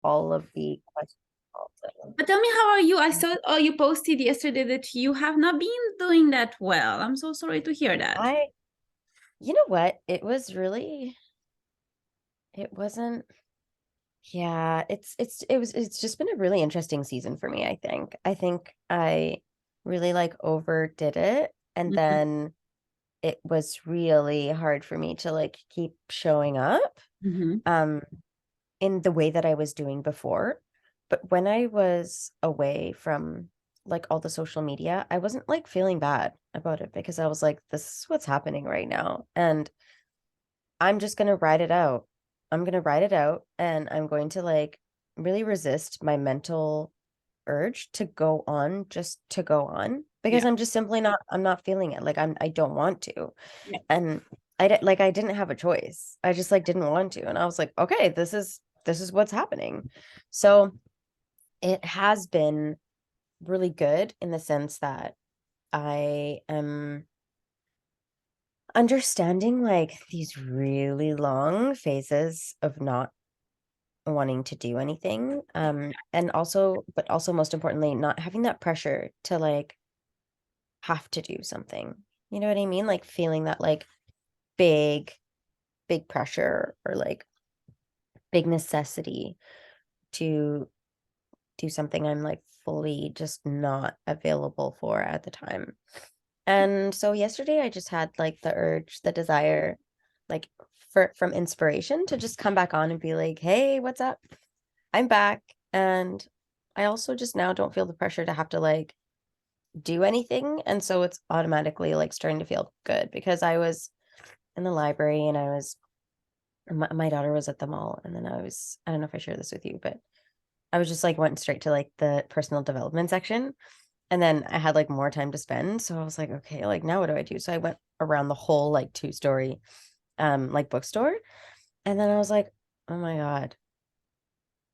all of the questions. But tell me, how are you? I saw, oh, you posted yesterday that you have not been doing that well. I'm so sorry to hear that. You know what? It wasn't, yeah, it's just been a really interesting season for me, I think. I think I really like overdid it. And Mhm. then it was really hard for me to like keep showing up Mhm. um in the way that I was doing before. But when I was away from like all the social media, I wasn't like feeling bad about it because I was like, this is what's happening right now. And I'm just gonna ride it out. I'm gonna ride it out and I'm going to like really resist my mental urge to go on just to go on because Yeah. I'm just simply I'm not feeling it. Like I don't want to. Yeah. And I didn't have a choice. I just like didn't want to. And I was like, okay, this is what's happening. So it has been really good in the sense that I am understanding like these really long phases of not wanting to do anything. And also, but also most importantly, not having that pressure to like have to do something. You know what I mean? Like feeling that like big, big pressure or like big necessity to do something I'm like fully just not available for at the time. And so yesterday I just had like the urge, the desire, like from inspiration to just come back on and be like, hey, what's up? I'm back. And I also just now don't feel the pressure to have to like do anything. And so it's automatically like starting to feel good because I was in the library and my daughter was at the mall. And then I don't know if I share this with you, but I was just like went straight to like the personal development section. And then I had like more time to spend. So I was like, okay, like now what do I do? So I went around the whole like two-story like bookstore. And then I was like, oh my God,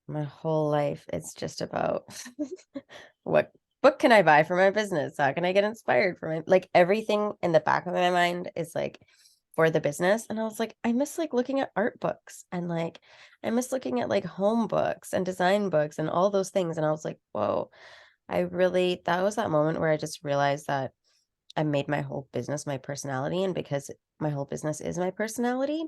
my whole life it's just about what book can I buy for my business? How can I get inspired for my like everything in the back of my mind is like for the business. And I was like, I miss like looking at art books and like I miss looking at like home books and design books and all those things. And I was like, whoa, that was that moment where I just realized that I made my whole business my personality. And because my whole business is my personality,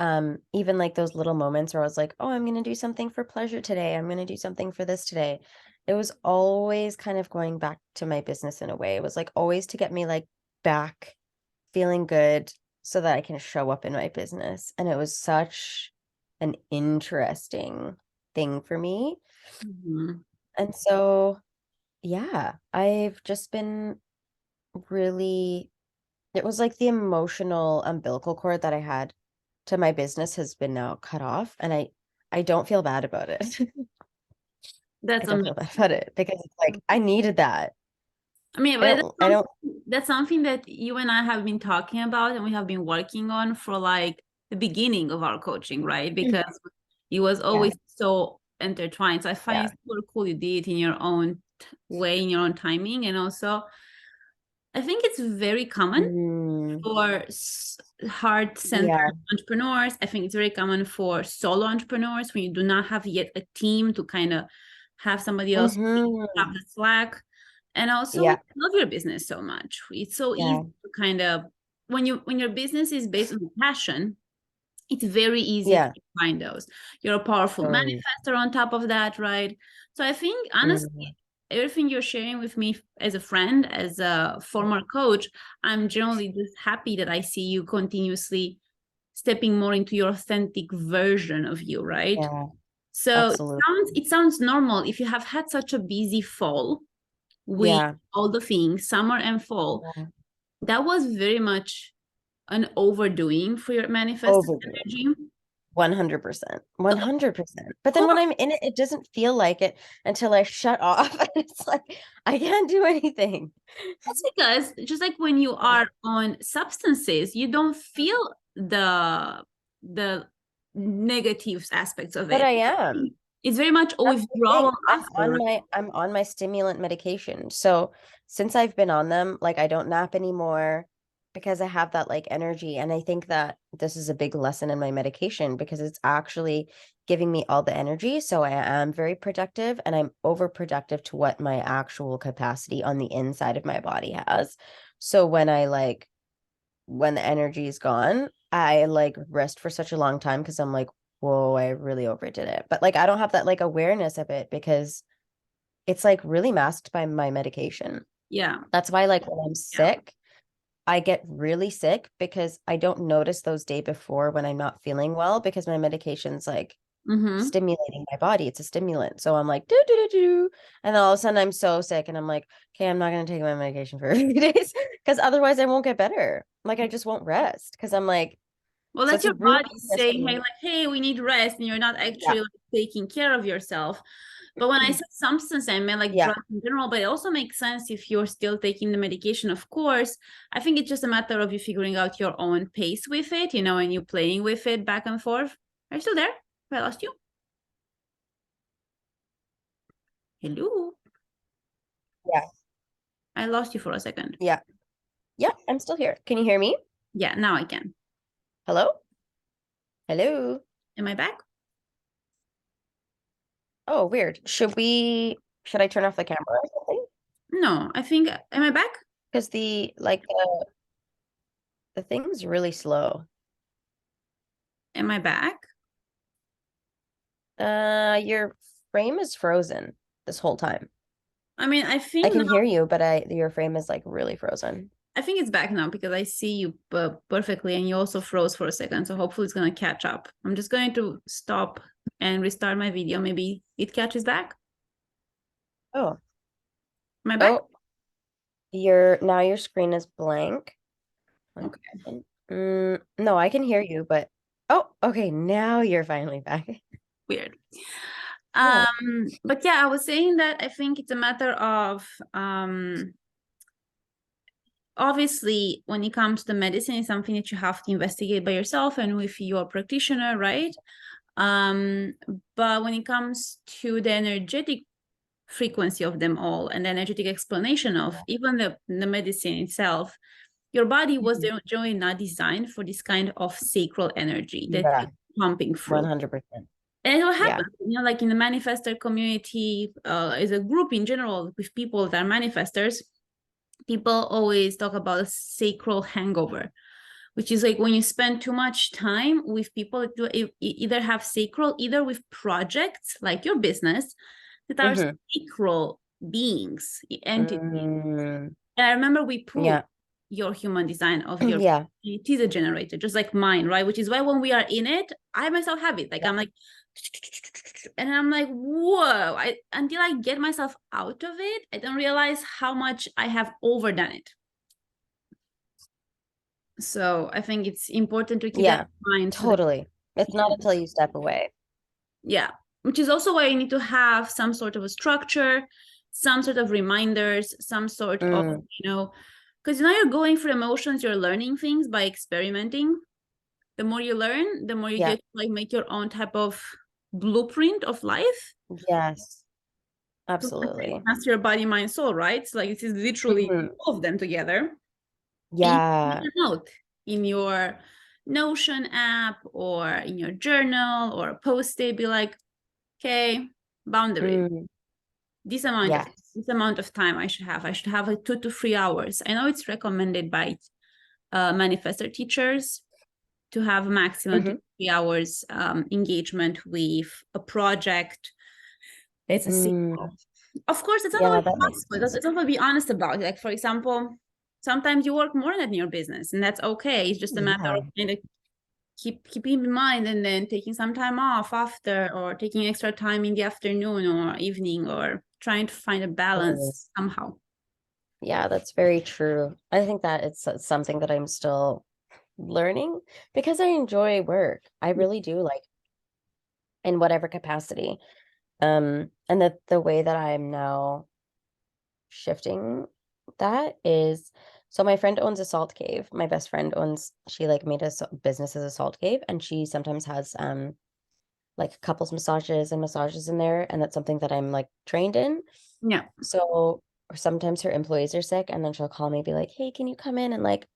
even like those little moments where I was like, oh, I'm gonna do something for pleasure today, I'm gonna do something for this today, it was always kind of going back to my business in a way. It was like always to get me like back feeling good so that I can show up in my business. And it was such an interesting thing for me. Mhm. And so yeah, I've just been really, it was like the emotional umbilical cord that I had to my business has been now cut off. And I don't feel bad about it. I That's don't amazing. feel bad about it because it's like I needed that. I mean, I but I don't that's something that you and I have been talking about and we have been working on for like the beginning of our coaching, right? Because it was yeah, always so intertwined. So I find yeah. it super cool you did it in your own way, in your own timing. And also, I think it's very common Mm, for heart-centered yeah. entrepreneurs. I think it's very common for solo entrepreneurs when you do not have yet a team to kind of have somebody else have Hmm. the slack. And also, we Yeah, love your business so much. It's so easy yeah. to kind of when your business is based on passion, it's very easy to Yeah. find those. You're a powerful Totally. manifestor on top of that, right? So I think Mhm. honestly, everything you're sharing with me as a friend, as a former coach, I'm generally just happy that I see you continuously stepping more into your authentic version of you, right? Yeah, So absolutely. it sounds normal if you have had such a busy fall with Yeah. all the things, summer and fall. Yeah. That was very much an overdoing for your manifested Overdoing. energy. 100%. So 100%. But of then when I'm in it, it doesn't feel like it until I shut off. And it's like I can't do anything. that's because just like when you Yeah. are on substances, you don't feel the negative aspects of But it. I am. It's very much a That's the thing. withdrawal after. I'm on my stimulant medication. So since I've been on them, like I don't nap anymore. because I have that like energy. And I think that this is a big lesson in my medication because it's actually giving me all the energy. So I am very productive and I'm overproductive to what my actual capacity on the inside of my body has. So when the energy is gone, I like rest for such a long time because I'm like, whoa, I really overdid it. But like I don't have that like awareness of it because it's like really masked by my medication. Yeah. That's why like when I'm Yeah. sick, I get really sick because I don't notice those day before when I'm not feeling well because my medication's like Mm-hmm. stimulating my body. It's a stimulant. So I'm like, do, do, do, do. And then all of a sudden I'm so sick and I'm like, okay, I'm not going to take my medication for a few days because otherwise I won't get better. Like I just won't rest because I'm like, Well, so that's it's a your really body saying, hey, interesting. like, hey, we need rest, and you're not Yeah. actually like, taking care of yourself. But when I said substance, I meant like Yeah. drugs in general, but it also makes sense if you're still taking the medication, of course. I think it's just a matter of you figuring out your own pace with it, and you playing with it back and forth. Are you still there? Have I lost you? Hello? Yeah. I lost you for a second. Yeah. Yeah. I'm still here. Can you hear me? Yeah, now I can. Hello? Hello? Am I back? Oh, weird. Should I turn off the camera or something? No, I think, am I back? Because the thing's really slow. Am I back? Your frame is frozen this whole time. I mean, I can hear you, but your frame is like really frozen. I think it's back now because I see you perfectly and you also froze for a second. So hopefully it's going to catch up. I'm just going to stop and restart my video. Maybe it catches back. Oh, Am I back? oh, your screen is blank. One Okay, second. No, I can hear you, but oh, okay, now you're finally back. weird. Yeah. But yeah, I was saying that I think it's a matter of obviously when it comes to medicine, it's something that you have to investigate by yourself and with your practitioner, right? Um, but when it comes to the energetic frequency of them all and the energetic explanation of even the medicine itself, your body was Mhm. generally not designed for this kind of sacral energy that Yeah, you're pumping through. 100%. And what Yeah. happens, like in the manifester community, as a group in general, with people that are manifestors, people always talk about a sacral hangover, which is like when you spend too much time with people that either have sacral, either with projects like your business that are Mm-hmm. sacral beings, entities. Mm, And I remember we proved yeah. your human design of your Yeah. it is a generator, just like mine, right? Which is why when we are in it, I myself have it. Like Yeah. I'm like, and I'm like, whoa! I until I get myself out of it, I don't realize how much I have overdone it. So I think it's important to keep that Yeah. in mind so that Totally. It's not until you step away. yeah, which is also why you need to have some sort of a structure, some sort of reminders, some sort of, Mm, because you're going through emotions, you're learning things by experimenting. The more you learn, the more you yeah. get to like make your own type of blueprint of life. Yes. So like, Absolutely. that's your body, mind, soul, right? So like it is literally Hmm. all of them together. And you can Yeah. write a note in your Notion app or in your journal or a post-it, be like, okay, boundaries. Mm, This amount of yes. this amount of time I should have. I should have like 2 to 3 hours. I know it's recommended by manifestor teachers to have a maximum Hmm. 2 to 3 hours engagement with a project. It's a Mm, sequel. Of course, it's not yeah, always that makes possible. sense. It's not be honest about it. Like, for example, sometimes you work more than your business, and that's okay. It's just a matter Yeah. of kind of keeping in mind and then taking some time off after or taking extra time in the afternoon or evening or trying to find a Totally. balance somehow. Yeah, that's very true. I think that it's something that I'm still learning because I enjoy work. I really do, like in whatever capacity. And the way that I'm now shifting that is so my friend owns a salt cave. My best friend she like made a business as a salt cave and she sometimes has like couples massages and massages in there and that's something that I'm like trained in. Yeah. So sometimes her employees are sick and then she'll call me be like, "Hey, can you come in and like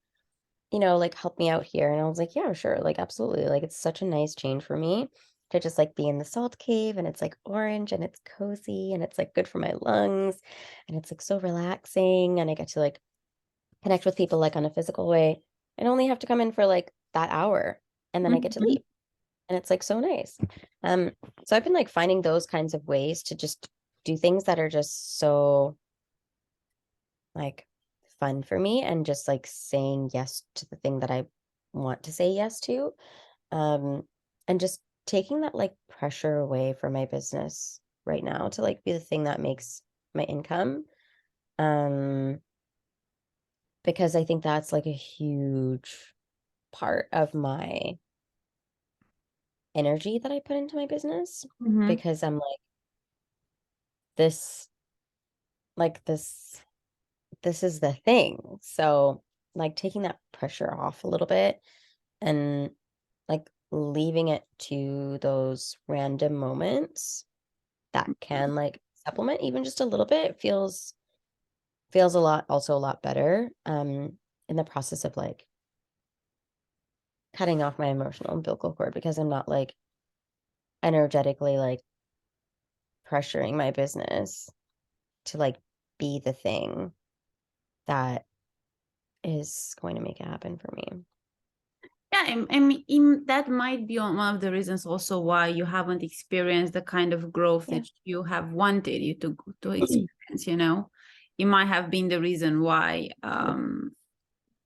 like help me out here? And I was like, yeah, sure. Like, absolutely. Like, it's such a nice change for me to just like be in the salt cave and it's like orange and it's cozy and it's like good for my lungs and it's like so relaxing. And I get to like connect with people like on a physical way and only have to come in for like that hour and then I get to Mhm. leave. And it's like so nice. Um, so I've been like finding those kinds of ways to just do things that are just so like fun for me and just like saying yes to the thing that I want to say yes to. Um, and just taking that like pressure away from my business right now to like be the thing that makes my income. Um, because I think that's like a huge part of my energy that I put into my business Mhm. because I'm this like this is the thing. So like taking that pressure off a little bit and like leaving it to those random moments that can like supplement even just a little bit feels a lot also a lot better in the process of like cutting off my emotional umbilical cord because I'm not like energetically like pressuring my business to like be the thing that is going to make it happen for me. Yeah, that might be one of the reasons also why you haven't experienced the kind of growth Yeah. that you have wanted you to experience, you know. It might have been the reason why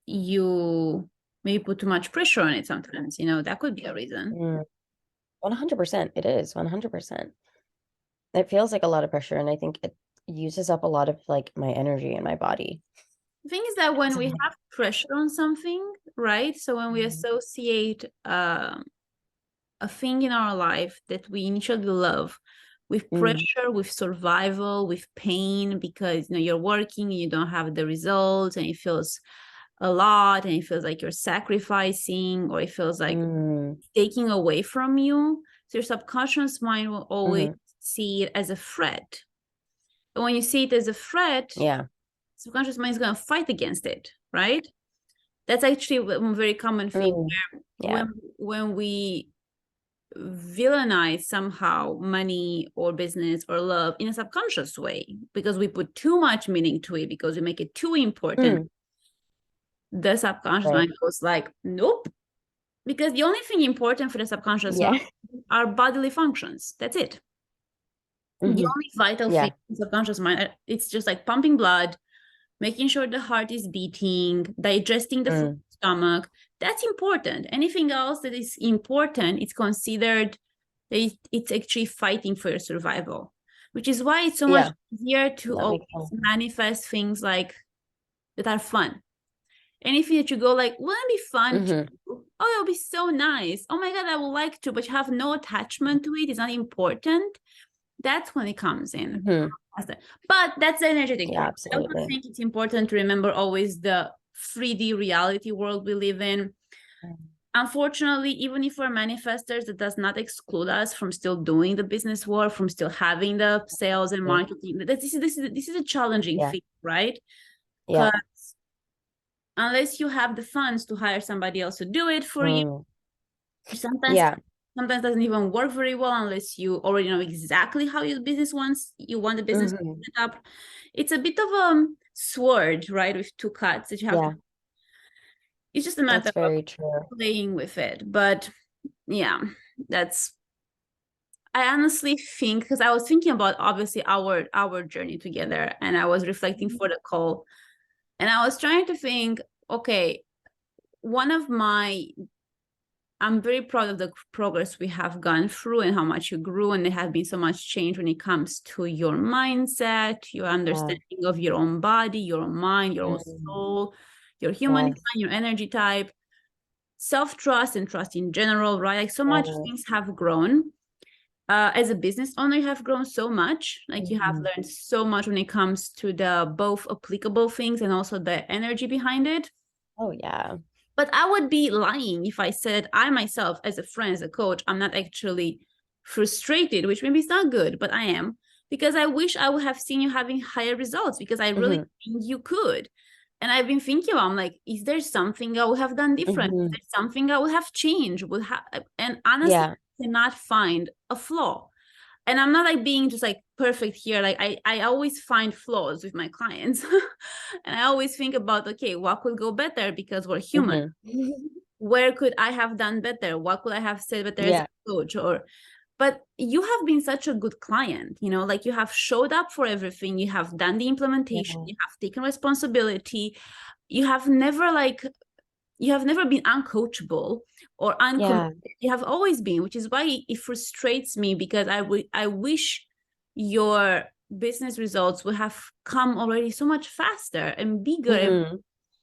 you maybe put too much pressure on it sometimes, you know, that could be a reason. Mm, 100%. It is 100%. It feels like a lot of pressure, and I think it uses up a lot of like my energy in my body. The thing is that when 'Cause we I'm have pressure on something, right? So when we like, associate a thing in our life that we initially love with mm, pressure, with survival, with pain, because you know you're working and you don't have the results, and it feels a lot, and it feels like you're sacrificing, or it feels like mm, taking away from you. So your subconscious mind will always mm, see it as a threat. And when you see it as a threat, yeah, subconscious mind is going to fight against it, right? That's actually a very common thing mm, yeah, when we villainize somehow money or business or love in a subconscious way because we put too much meaning to it because we make it too important. mm, The subconscious right, mind goes like, nope, because the only thing important for the subconscious yeah, mind are bodily functions. That's it. The hmm, only vital thing yeah, in subconscious mind, it's just like pumping blood, making sure the heart is beating, digesting the food in mm, the stomach. That's important. Anything else that is important, it's considered that it's actually fighting for your survival, which is why it's so much yeah, easier to that makes always sense. manifest things like that are fun. Anything that you go like, wouldn't it be fun to? Hmm. Oh, it'll be so nice. Oh my God, I would like to, but you have no attachment to it. It's not important. That's when it comes in. Hmm. But that's the energetic Yeah, world. I also absolutely. think it's important to remember always the 3D reality world we live in. Unfortunately, even if we're manifestors, that does not exclude us from still doing the business work, from still having the sales and Mm, marketing. This is a challenging yeah, thing, right? yeah, Because unless you have the funds to hire somebody else to do it for you, mm, sometimes yeah, sometimes doesn't even work very well unless you already know exactly how your business wants you want the business to hmm, set up. It's a bit of a sword, right, with two cuts that you have to. yeah, It's just a matter that's of very true. playing with it. But yeah, that's. I honestly think because I was thinking about obviously our journey together, and I was reflecting for the call, and I was trying to think, okay, one of my I'm very proud of the progress we have gone through and how much you grew, and there has been so much change when it comes to your mindset, your Yeah, understanding of your own body, your own mind, your own mm, soul, your human yes, design, your energy type, self-trust and trust in general, right? Like so much yes, things have grown. As a business owner, you have grown so much. Like you have hmm, learned so much when it comes to the both applicable things and also the energy behind it. oh yeah, But I would be lying if I said I myself, as a friend, as a coach, I'm not actually frustrated, which maybe is not good, but I am because I wish I would have seen you having higher results because I really hmm, think you could. And I've been thinking about, I'm like, is there something I would have done different? Is Hmm. there something I would have changed? And honestly, Yeah. I cannot find a flaw. And I'm not like being just like perfect here. Like I always find flaws with my clients. And I always think about, okay, what could go better because we're human? Hmm. Where could I have done better? What could I have said better as a Yeah. coach? Or but you have been such a good client, you know, like you have showed up for everything, you have done the implementation, Yeah. you have taken responsibility, you have never like you have never been uncoachable or uncommitted. Yeah. You have always been, which is why it frustrates me because I wish your business results would have come already so much faster and bigger. Hmm.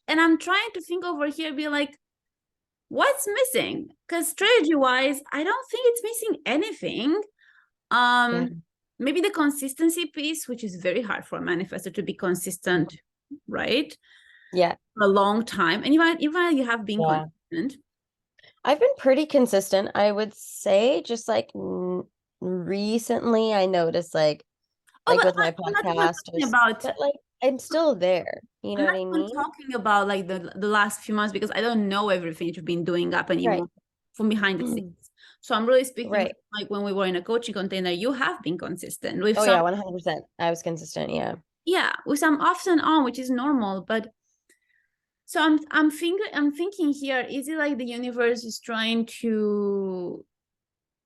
And I'm trying to think over here, be like, what's missing? Because strategy wise, I don't think it's missing anything. Yeah. Maybe the consistency piece, which is very hard for a manifestor to be consistent, right? Yeah. For a long time. And even you have been Yeah. consistent. I've been pretty consistent, I would say, just like recently I noticed Oh, like but with my I'm not even podcast talking just about but like I'm still there. You I'm know not what I even mean? talking about like the last few months because I don't know everything you've been doing up Right. anymore from behind the scenes. So I'm really speaking from, Right. like when we were in a coaching container, you have been consistent with Oh some, yeah, 100%. I was consistent, yeah. yeah, with some off and on, which is normal. But so I'm thinking here, is it like the universe is trying to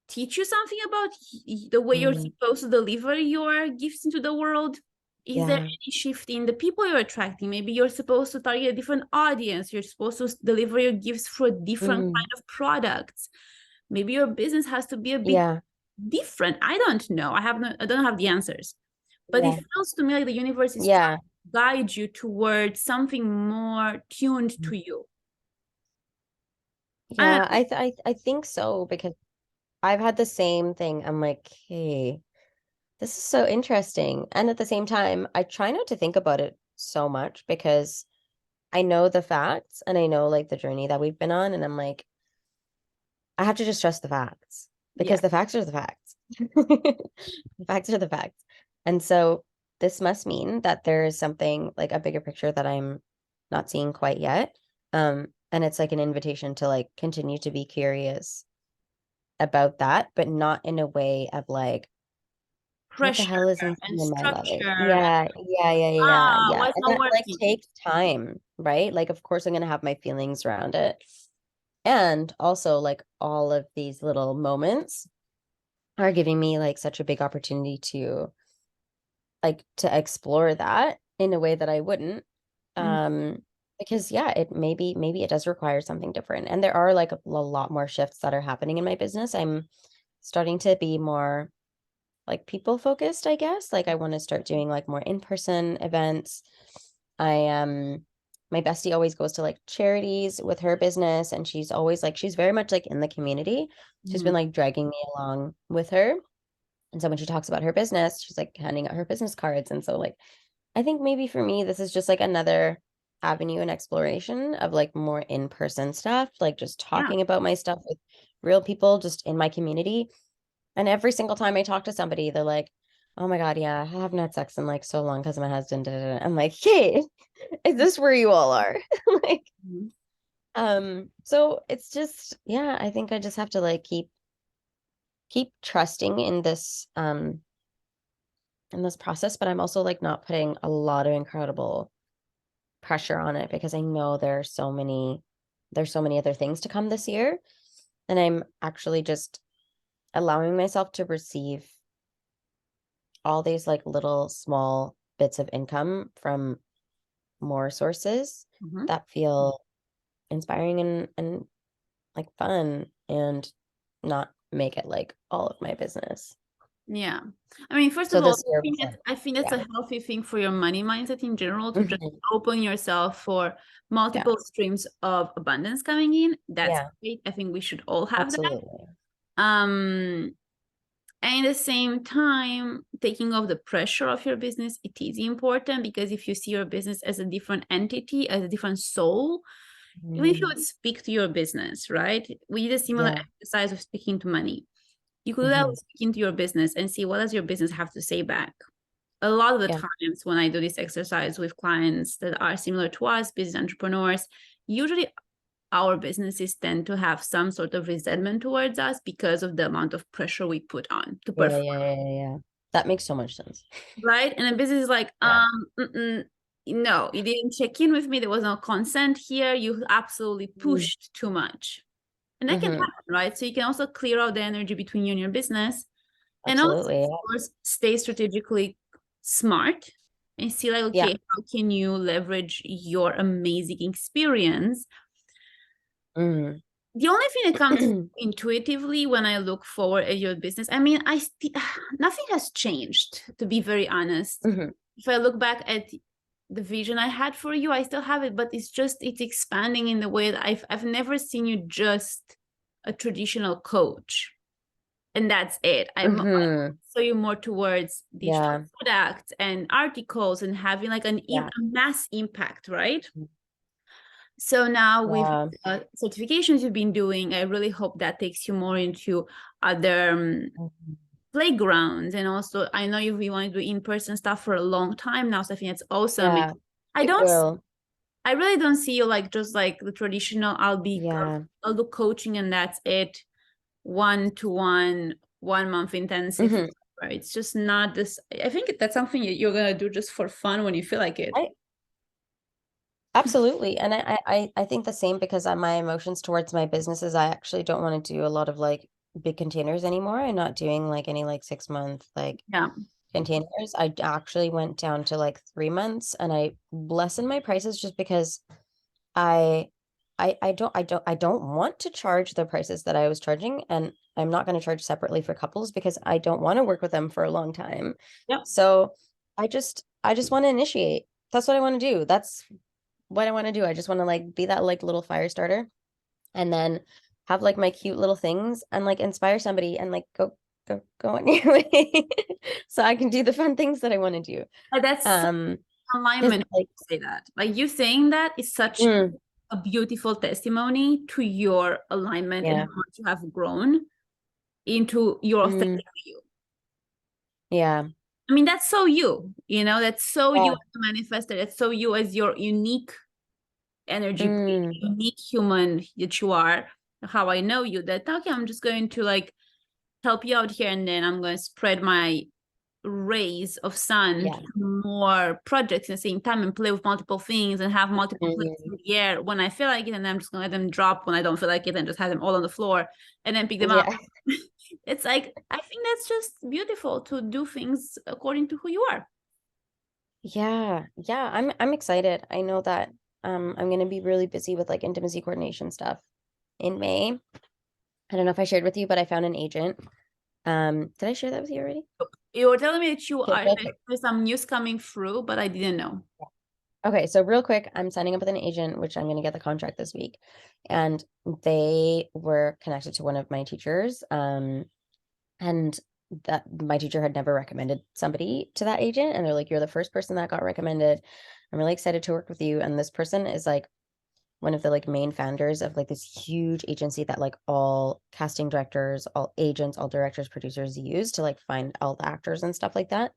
teach you something about the way you're Mm, supposed to deliver your gifts into the world? Is there yeah. any shift in the people you're attracting? Maybe you're supposed to target a different audience. You're supposed to deliver your gifts for different Mm, kind of products. Maybe your business has to be a bit yeah. different. I don't know. I don't have the answers. But it Yeah. feels to me like the universe is trying Yeah. to guide you towards something more tuned to you. I Yeah, don't know. I think so because I've had the same thing. I'm like, hey, this is so interesting. And at the same time, I try not to think about it so much because I know the facts and I know like the journey that we've been on. And I'm like, I have to just trust the facts Yeah. because the facts are the facts. The facts are the facts. And so this must mean that there is something like a bigger picture that I'm not seeing quite yet. And it's like an invitation to like continue to be curious about that, but not in a way of like, what the Pressure hell isn't and in my life? structure. Yeah, yeah, yeah, yeah, Ah, yeah. what's And not that like working? takes time, right? Like, of course, I'm gonna have my feelings around it. And also, like, all of these little moments are giving me like such a big opportunity to like to explore that in a way that I wouldn't. Mhm. Um, because yeah, it maybe it does require something different. And there are like a lot more shifts that are happening in my business. I'm starting to be more like people focused, I guess. Like I want to start doing like more in-person events. I my bestie always goes to like charities with her business and she's always like she's very much like in the community. She's been Mhm. like dragging me along with her. And so when she talks about her business, she's like handing out her business cards. And so like I think maybe for me this is just like another avenue and exploration of like more in-person stuff, like just Yeah. talking about my stuff with real people just in my community. And every single time I talk to somebody, they're like, "Oh my God, yeah, I haven't had sex in like so long because my husband did it." I'm like, "Hey, is this where you all are?" Like, Mhm. so it's just, yeah, I think I just have to like keep trusting in this process, but I'm also like not putting a lot of incredible pressure on it because I know there's so many other things to come this year. And I'm actually just allowing myself to receive all these like little small bits of income from more sources Mhm. that feel inspiring and like fun and not make it like all of my business. Yeah. I mean, first So of all, this year was like, I think that's yeah. a healthy thing for your money mindset in general to just Mhm. open yourself for Yeah. multiple streams of abundance coming in. That's Yeah, great. I think we should all have that. absolutely. Um, and at the same time, taking off the pressure of your business, it is important because if you see your business as a different entity, as a different soul, even if you Mm, would speak to your business, right? We did a similar yeah. exercise of speaking to money. You could Hmm. speak into your business and see what does your business have to say back. a lot of the Yeah. times when I do this exercise with clients that are similar to us, business entrepreneurs, usually our businesses tend to have some sort of resentment towards us because of the amount of pressure we put on to Yeah, perform. yeah, yeah, yeah, yeah. That makes so much sense. Right? And the business is like, Yeah. no, you didn't check in with me. There was no consent here. You absolutely Mm-hmm. pushed too much. And that can Mm-hmm. happen, right? So you can also clear out the energy between you and your business. And also, Absolutely. of Yeah. course, stay strategically smart and see like, Yeah. okay, how can you leverage your amazing experience? Mm. The only thing that comes intuitively when I look forward at your business, I mean, nothing has changed, to be very honest. Hmm. If I look back at the vision I had for you, I still have it, but it's expanding in the way that I've never seen you just a traditional coach, and that's it. I Hmm. saw you more towards digital Yeah. products and articles and having like a Yeah. mass impact, right? So now with Yeah. certifications you've been doing, I really hope that takes you more into other Mhm. playgrounds. And also, I know you've been wanting to do in-person stuff for a long time now, so I think it's awesome. And Yeah. I It don't, will. I really don't see you like just like the traditional. Yeah. I'll do coaching and that's it, 1-to-1, 1 month intensive. Hmm. Right? It's just not this. I think that's something you're gonna do just for fun when you feel like it. I absolutely. And I think the same because my emotions towards my businesses, I actually don't want to do a lot of like big containers anymore. I'm not doing like any like 6 month like Yeah. containers. I actually went down to like 3 months and I lessened my prices just because I I don't want to charge the prices that I was charging, and I'm not going to charge separately for couples because I don't want to work with them for a long time. Yep. So I just want to initiate. That's what I want to do. That's what I want to do. I just want to like be that like little fire starter and then have like my cute little things and like inspire somebody and like go on your way. So I can do the fun things that I want to do. That's Um, because alignment like say that. Like you saying that is such mm, a beautiful testimony to your alignment and how yeah. much you have grown into your Mm, authentic you. yeah. I mean, that's so you, that's so you Yeah. as a manifester, that's so you as your unique energy, Mm, unique human that you are. How I know you, that okay, I'm just going to like help you out here and then I'm going to spread my rays of sun to yeah. more projects at the same time and play with multiple things and have multiple plates Mm, in the air when I feel like it, and then I'm just gonna let them drop when I don't feel like it and just have them all on the floor and then pick them up. yeah. It's like I think that's just beautiful to do things according to who you are. Yeah. Yeah. I'm excited. I know that I'm gonna be really busy with like intimacy coordination stuff in May. I don't know if I shared with you, but I found an agent. Did I share that with you already? You were telling me that you Okay, are real quick. there's some news coming through, but I didn't know. Okay, so real quick, I'm signing up with an agent, which I'm going to get the contract this week. And they were connected to one of my teachers. And that my teacher had never recommended somebody to that agent. And they're like, you're the first person that got recommended. I'm really excited to work with you. And this person is like one of the like main founders of like this huge agency that like all casting directors, all agents, all directors, producers use to like find all the actors and stuff like that.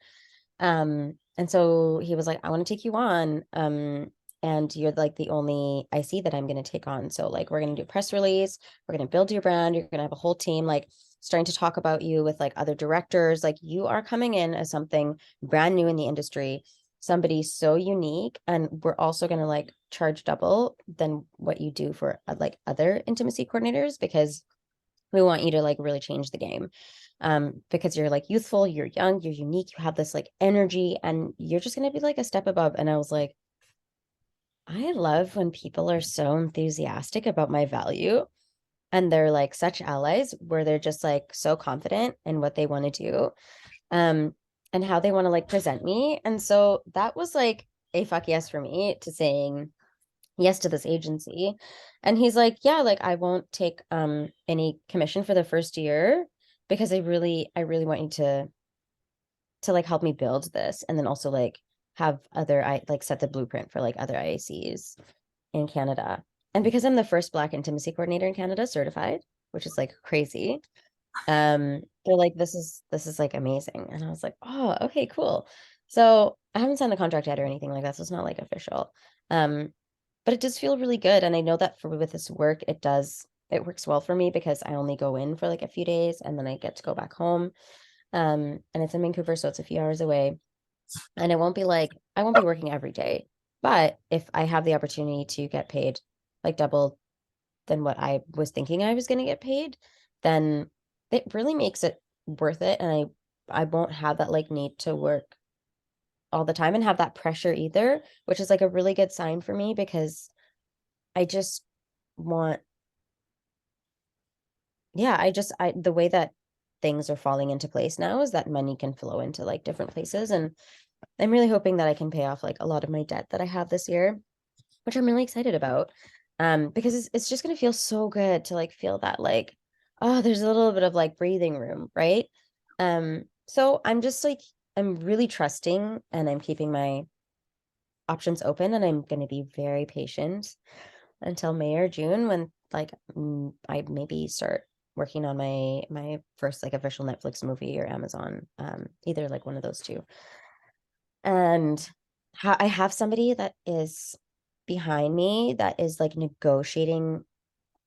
And so he was like, I want to take you on. And you're like the only IC that I'm going to take on. So like we're going to do a press release, we're going to build your brand, you're going to have a whole team like starting to talk about you with like other directors. Like you are coming in as something brand new in the industry, somebody so unique, and we're also going to like charge double than what you do for like other intimacy coordinators because we want you to like really change the game. Because you're like youthful, you're young, you're unique, you have this like energy, and you're just gonna be like a step above. And I was like, I love when people are so enthusiastic about my value and they're like such allies where they're just like so confident in what they want to do, um, and how they want to like present me. And so that was like a fuck yes for me to saying yes to this agency. And he's like, yeah, like I won't take any commission for the first year because I really want you to like help me build this and then also like have other I like set the blueprint for like other IACs in Canada. And because I'm the first Black intimacy coordinator in Canada certified, which is like crazy, they're like, this is like amazing. And I was like, oh, okay, cool. So I haven't signed the contract yet or anything like that, so it's not like official. Um, but it does feel really good. And I know that for with this work, it works well for me because I only go in for like a few days and then I get to go back home. And it's in Vancouver, so it's a few hours away. And it won't be like I won't be working every day. But if I have the opportunity to get paid like double than what I was thinking I was going to get paid, then it really makes it worth it. And I won't have that like need to work all the time and have that pressure either, which is like a really good sign for me because I just want, yeah, the way that things are falling into place now is that money can flow into like different places. And I'm really hoping that I can pay off like a lot of my debt that I have this year, which I'm really excited about. Because it's just gonna feel so good to like feel that like, oh, there's a little bit of like breathing room, right? So I'm just like I'm really trusting and I'm keeping my options open and I'm gonna be very patient until May or June when like I maybe start working on my first like official Netflix movie or Amazon, either like one of those two. And I have somebody that is behind me that is like negotiating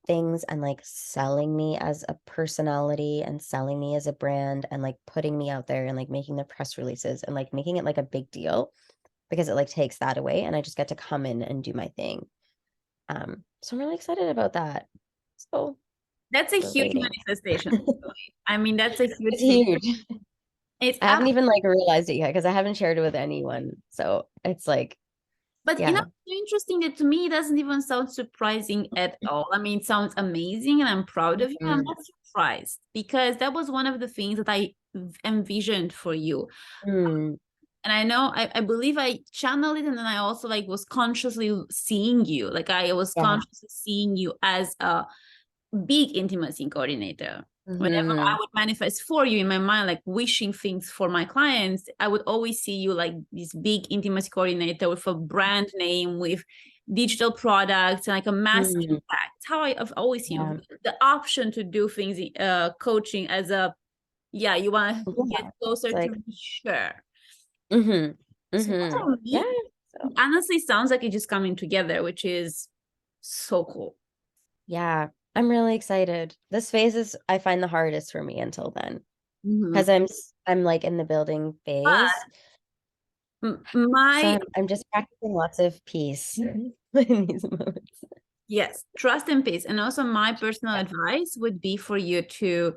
things and like selling me as a personality and selling me as a brand and like putting me out there and like making the press releases and like making it like a big deal because it like takes that away and I just get to come in and do my thing. So I'm really excited about that. So That's a we're huge waiting. manifestation. I mean, that's a huge It's thing. huge. It's I haven't even like realized it yet because I haven't shared it with anyone. So it's like, But yeah. it's interesting that to me it doesn't even sound surprising at all. I mean, it sounds amazing and I'm proud of you. I'm Mm, not surprised because that was one of the things that I envisioned for you. mm, And I know I believe I channeled it and then I also like was consciously seeing you. Like I was yeah. consciously seeing you as a big intimacy coordinator. Whenever I Hmm. would manifest for you in my mind, like wishing things for my clients, I would always see you like this big intimacy coordinator with a brand name, with digital products, and like a mass Mm, impact. It's how I've always seen yeah. you. The option to do things, coaching as a, yeah, you want to get Yeah. It's closer to like, me, sure. mm-hmm. So Mm-hmm. for Yeah. me, it So honestly sounds like it just coming together, which is so cool. yeah, I'm really excited. This phase is I find the hardest for me until then. Mhm. Because I'm like in the building phase. But So my I'm just practicing lots of peace in these moments. Yes, trust and peace. And also, my personal Yeah. advice would be for you to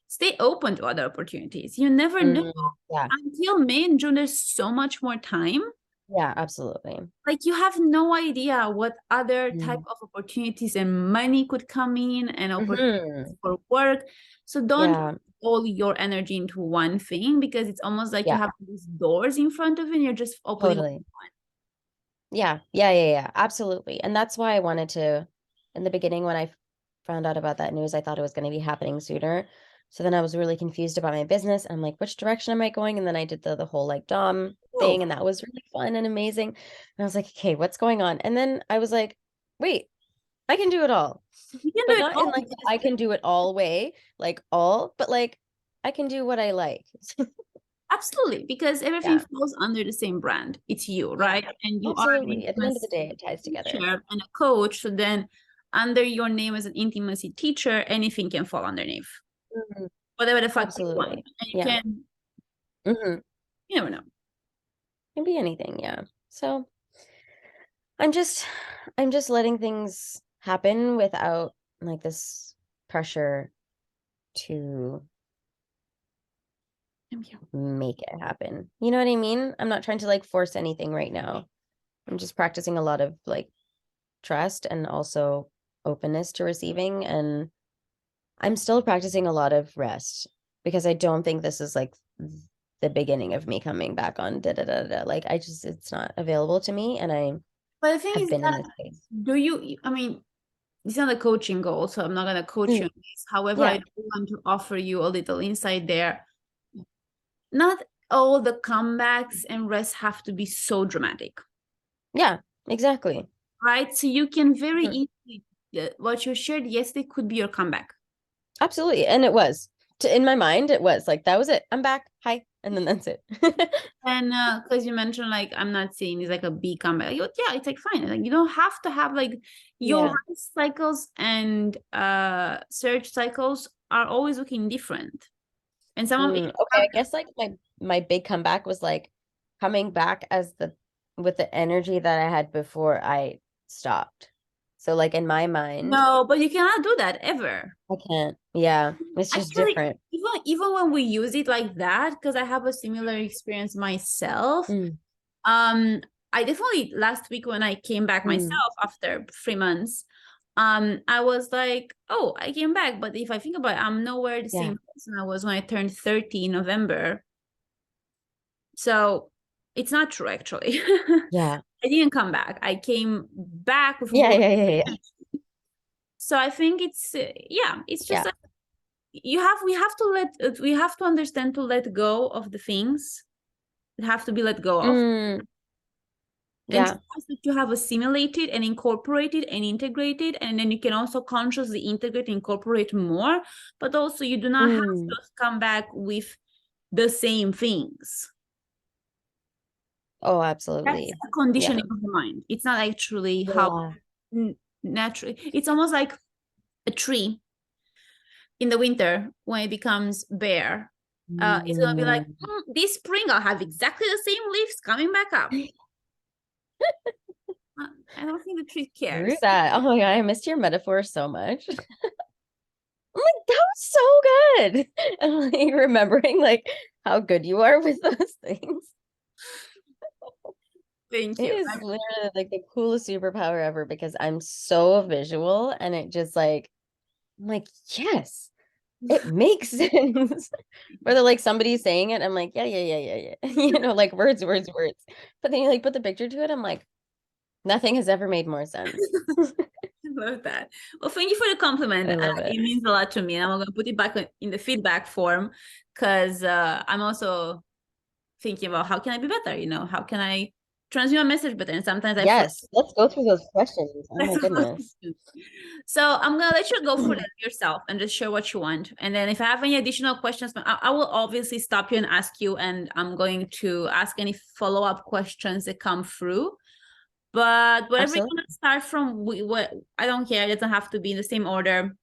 stay open to other opportunities. You never know. Yeah. Until May and June, there's so much more time. Yeah, absolutely. Like, you have no idea what other type Mm. of opportunities and money could come in and opportunities Hmm. for work. So, don't put Yeah. all your energy into one thing because it's almost like you Yeah, have these doors in front of you and you're just opening one. totally. Yeah, yeah, yeah, yeah, absolutely. And that's why I wanted to, in the beginning, when I found out about that news, I thought it was going to be happening sooner. So then I was really confused about my business. I'm like, which direction am I going? And then I did the whole like Dom Oh, thing, and that was really fun and amazing. And I was like, okay, what's going on? And then I was like, wait, I can do it all. you can do But it not in all like the because I can do it all way, like all, but like I can do what I like. Absolutely, because everything Yeah. falls under the same brand. It's you, Yeah. right? And you are an Absolutely. At the end of the day, intimacy it ties together. teacher and a coach. So then, under your name as an intimacy teacher, anything can fall underneath Mhm. whatever the fuck you want. Absolutely. And you Yeah. can, Hmm. you never know. Can be anything, yeah. So I'm just I'm just letting things happen without like this pressure to I'm here. make it happen. You know what I mean? I'm not trying to like force anything right now. I'm just practicing a lot of like trust and also openness to receiving. And I'm still practicing a lot of rest because I don't think this is like the beginning of me coming back on da da da da. Like I just it's not available to me and I But the thing have is been in that, this space. I mean, it's not a coaching goal, so I'm not going to coach you Mm, on this. However, I yeah. do want to offer you a little insight there. Not all the comebacks and rest have to be so dramatic. Yeah, exactly. Right? So you can very Mhm. easily, what you shared yesterday could be your comeback. Absolutely. And it was. In my mind, it was like that was it. I'm back. Hi. and then that's it. And because you mentioned like I'm not saying it's like a B comeback. Yeah, it's like fine. Like you don't have to have like your Yeah. rise cycles and surge cycles are always looking different. And some of it Okay, I guess like my big comeback was like coming back as the with the energy that I had before I stopped. So like in my mind, no, but you cannot do that ever. I can't. Yeah, it's just Actually, different. even when we use it like that, because I have a similar experience myself. Mm, Um, I definitely last week when I came back mm, myself after 3 months, I was like, oh, I came back. But if I think about it, I'm nowhere the yeah, same person I was when I turned 30 in November. So it's not true, actually. yeah, I didn't come back. I came back with yeah, more. yeah, yeah, yeah, So I think it's yeah, it's just yeah. like we have to understand to let go of the things that have to be let go of Mm, and yeah. trust that you have assimilated and incorporated and integrated, and then you can also consciously integrate and incorporate more, but also you do not have Mm. to come back with the same things. Oh, That's absolutely. a Yeah, conditioning of the mind. It's not actually how yeah. naturally. It's almost like a tree in the winter when it becomes bare. It's gonna be like Mm. this spring I'll have exactly the same leaves coming back up. I don't think the tree True cares. that. Oh my God, I missed your metaphor so much. I'm like, that was so good. And like remembering like how good you are with those things. Thank It you. is literally like the coolest superpower ever because I'm so visual and it just like I'm like, yes, it makes sense. Whether like somebody's saying it, I'm like, yeah, yeah, yeah, yeah, yeah. Like words, words, words. But then you like put the picture to it, I'm like, nothing has ever made more sense. I love that. Well, thank you for the compliment. I love it. It means a lot to me. And I'm going to put it back in the feedback form because I'm also thinking about how can I be better? How can I transmit a message better? And sometimes I forget. Yes, let's go through those questions. Oh my goodness. So I'm gonna let you go for that yourself and just share what you want. And then if I have any additional questions, I will obviously stop you and ask you, and I'm going to ask any follow-up questions that come through. But whatever you Absolutely. want to start from, what I don't care. It doesn't have to be in the same order.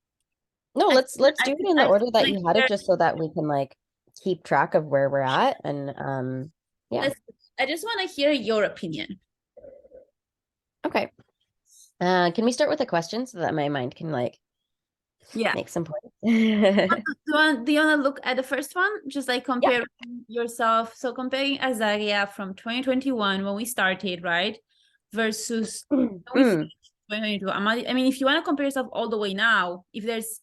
No, I let's I do it in the I order that like you had it just so that we can like keep track of where we're at and yeah. I just want to hear your opinion. Okay. Can we start with a question so that my mind can like Yeah. make some points? Do you want to look at the first one? Just like Yeah. compare yourself. So comparing Azaria from 2021 when we started, right? Versus when we Mm, finished 2022. I mean, if you want to compare yourself all the way now, if there's,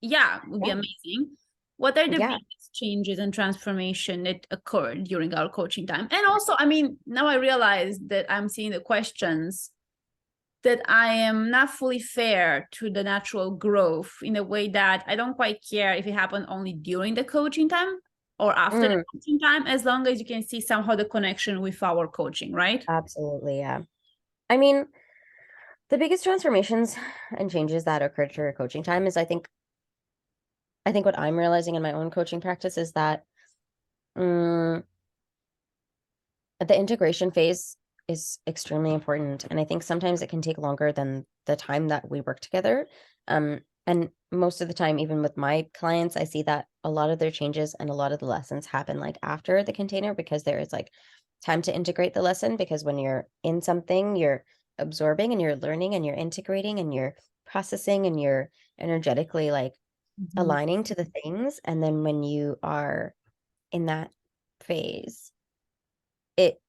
yeah, would be yeah. amazing. What are the Yeah. biggest changes and transformation that occurred during our coaching time? And also, I mean, now I realize that I'm seeing the questions that I am not fully fair to the natural growth in a way that I don't quite care if it happened only during the coaching time or after the Mm, coaching time, as long as you can see somehow the connection with our coaching, right? absolutely. Yeah. I mean, the biggest transformations and changes that occurred through coaching time is I think what I'm realizing in my own coaching practice is that mm, the integration phase is extremely important. And I think sometimes it can take longer than the time that we work together. And most of the time, even with my clients, I see that a lot of their changes and a lot of the lessons happen like after the container because there is like time to integrate the lesson. Because when you're in something, you're absorbing and you're learning and you're integrating and you're processing and you're energetically like Mhm. aligning to the things. And then when you are in that phase, it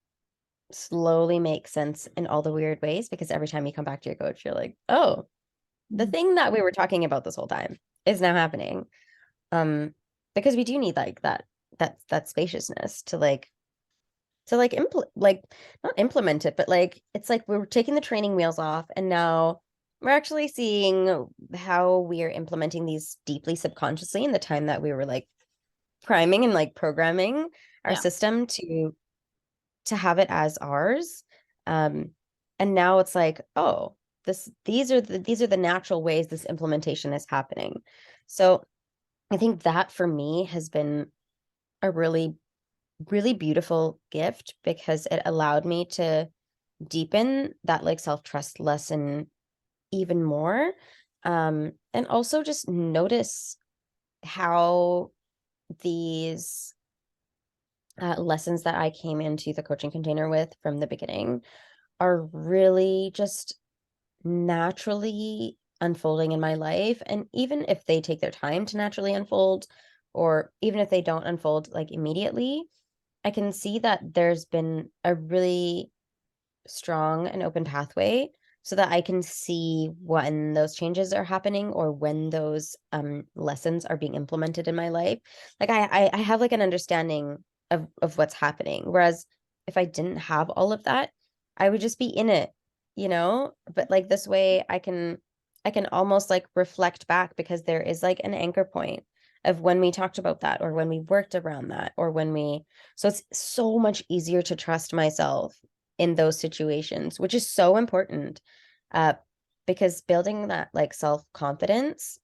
slowly makes sense in all the weird ways because every time you come back to your coach, you're like, oh, the thing that we were talking about this whole time is now happening. Because we do need like that spaciousness to like like not implement it, but like it's like we were taking the training wheels off and now we're actually seeing how we are implementing these deeply subconsciously in the time that we were like priming and like programming our Yeah. system to have it as ours. Um, and now it's like, oh, these are the natural ways this implementation is happening. So I think that for me has been a really really beautiful gift because it allowed me to deepen that like self-trust lesson even more. And also just notice how these lessons that I came into the coaching container with from the beginning are really just naturally unfolding in my life. And even if they take their time to naturally unfold, or even if they don't unfold like immediately, I can see that there's been a really strong and open pathway so that I can see when those changes are happening or when those lessons are being implemented in my life. Like I have like an understanding of what's happening. Whereas if I didn't have all of that, I would just be in it, you know? But like this way I can almost like reflect back because there is like an anchor point of when we talked about that or when we worked around that or when we so it's so much easier to trust myself in those situations, which is so important. Uh, because building that like self-confidence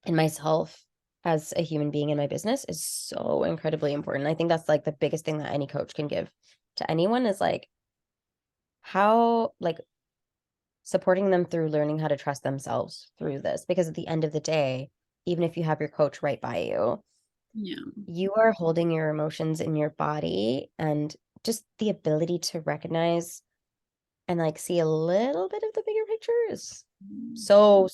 in myself as a human being in my business is so incredibly important. I think that's like the biggest thing that any coach can give to anyone is like how like supporting them through learning how to trust themselves through this. Because at the end of the day, even if you have your coach right by you, Yeah. you are holding your emotions in your body and just the ability to recognize and like see a little bit of the bigger picture is so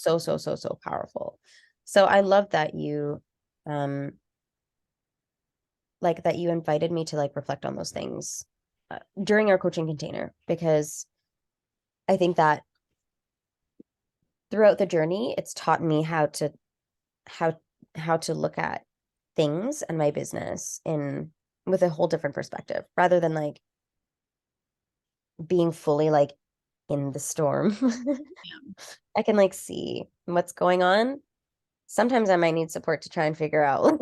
powerful. So I love that you um like that you invited me to like reflect on those things during our coaching container because I think that throughout the journey it's taught me how how to look at things and my business in with a whole different perspective rather than like being fully like in the storm. Yeah. I can like see what's going on. Sometimes I might need support to try and figure out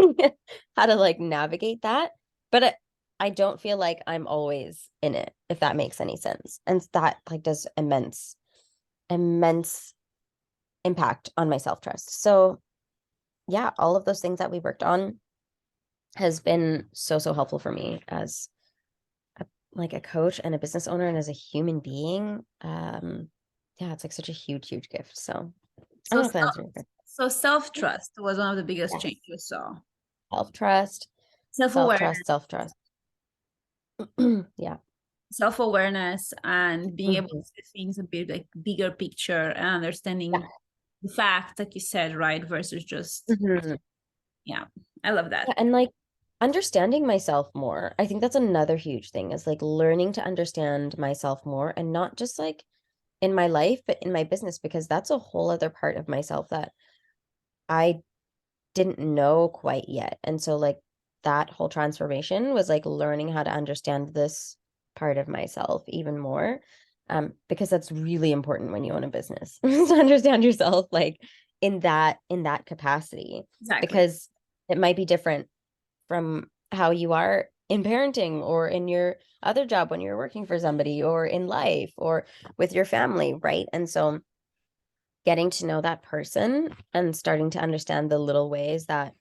how to like navigate that. But I don't feel like I'm always in it, if that makes any sense. And that like does immense impact on my self-trust. So yeah, all of those things that we worked on has been so helpful for me as a, like a coach and a business owner and as a human being. Yeah, it's like such a huge gift. So I So don't know if that answers your question. so self-trust was one of the biggest Yes. changes you saw. Self-trust, Self-awareness, self-trust. Yeah. self-awareness and being able to Mhm. see things a bit like bigger picture and Yeah. understanding the fact, like you said, right, versus just Mhm. yeah. I love that. Yeah, and like understanding myself more. I think that's another huge thing is like learning to understand myself more and not just like in my life, but in my business, because that's a whole other part of myself that I didn't know quite yet. And so like that whole transformation was like learning how to understand this part of myself even more. Because that's really important when you own a business to understand yourself like in that capacity. Exactly. Because it might be different from how you are in parenting or in your other job when you're working for somebody or in life or with your family, right? And so getting to know that person and starting to understand the little ways that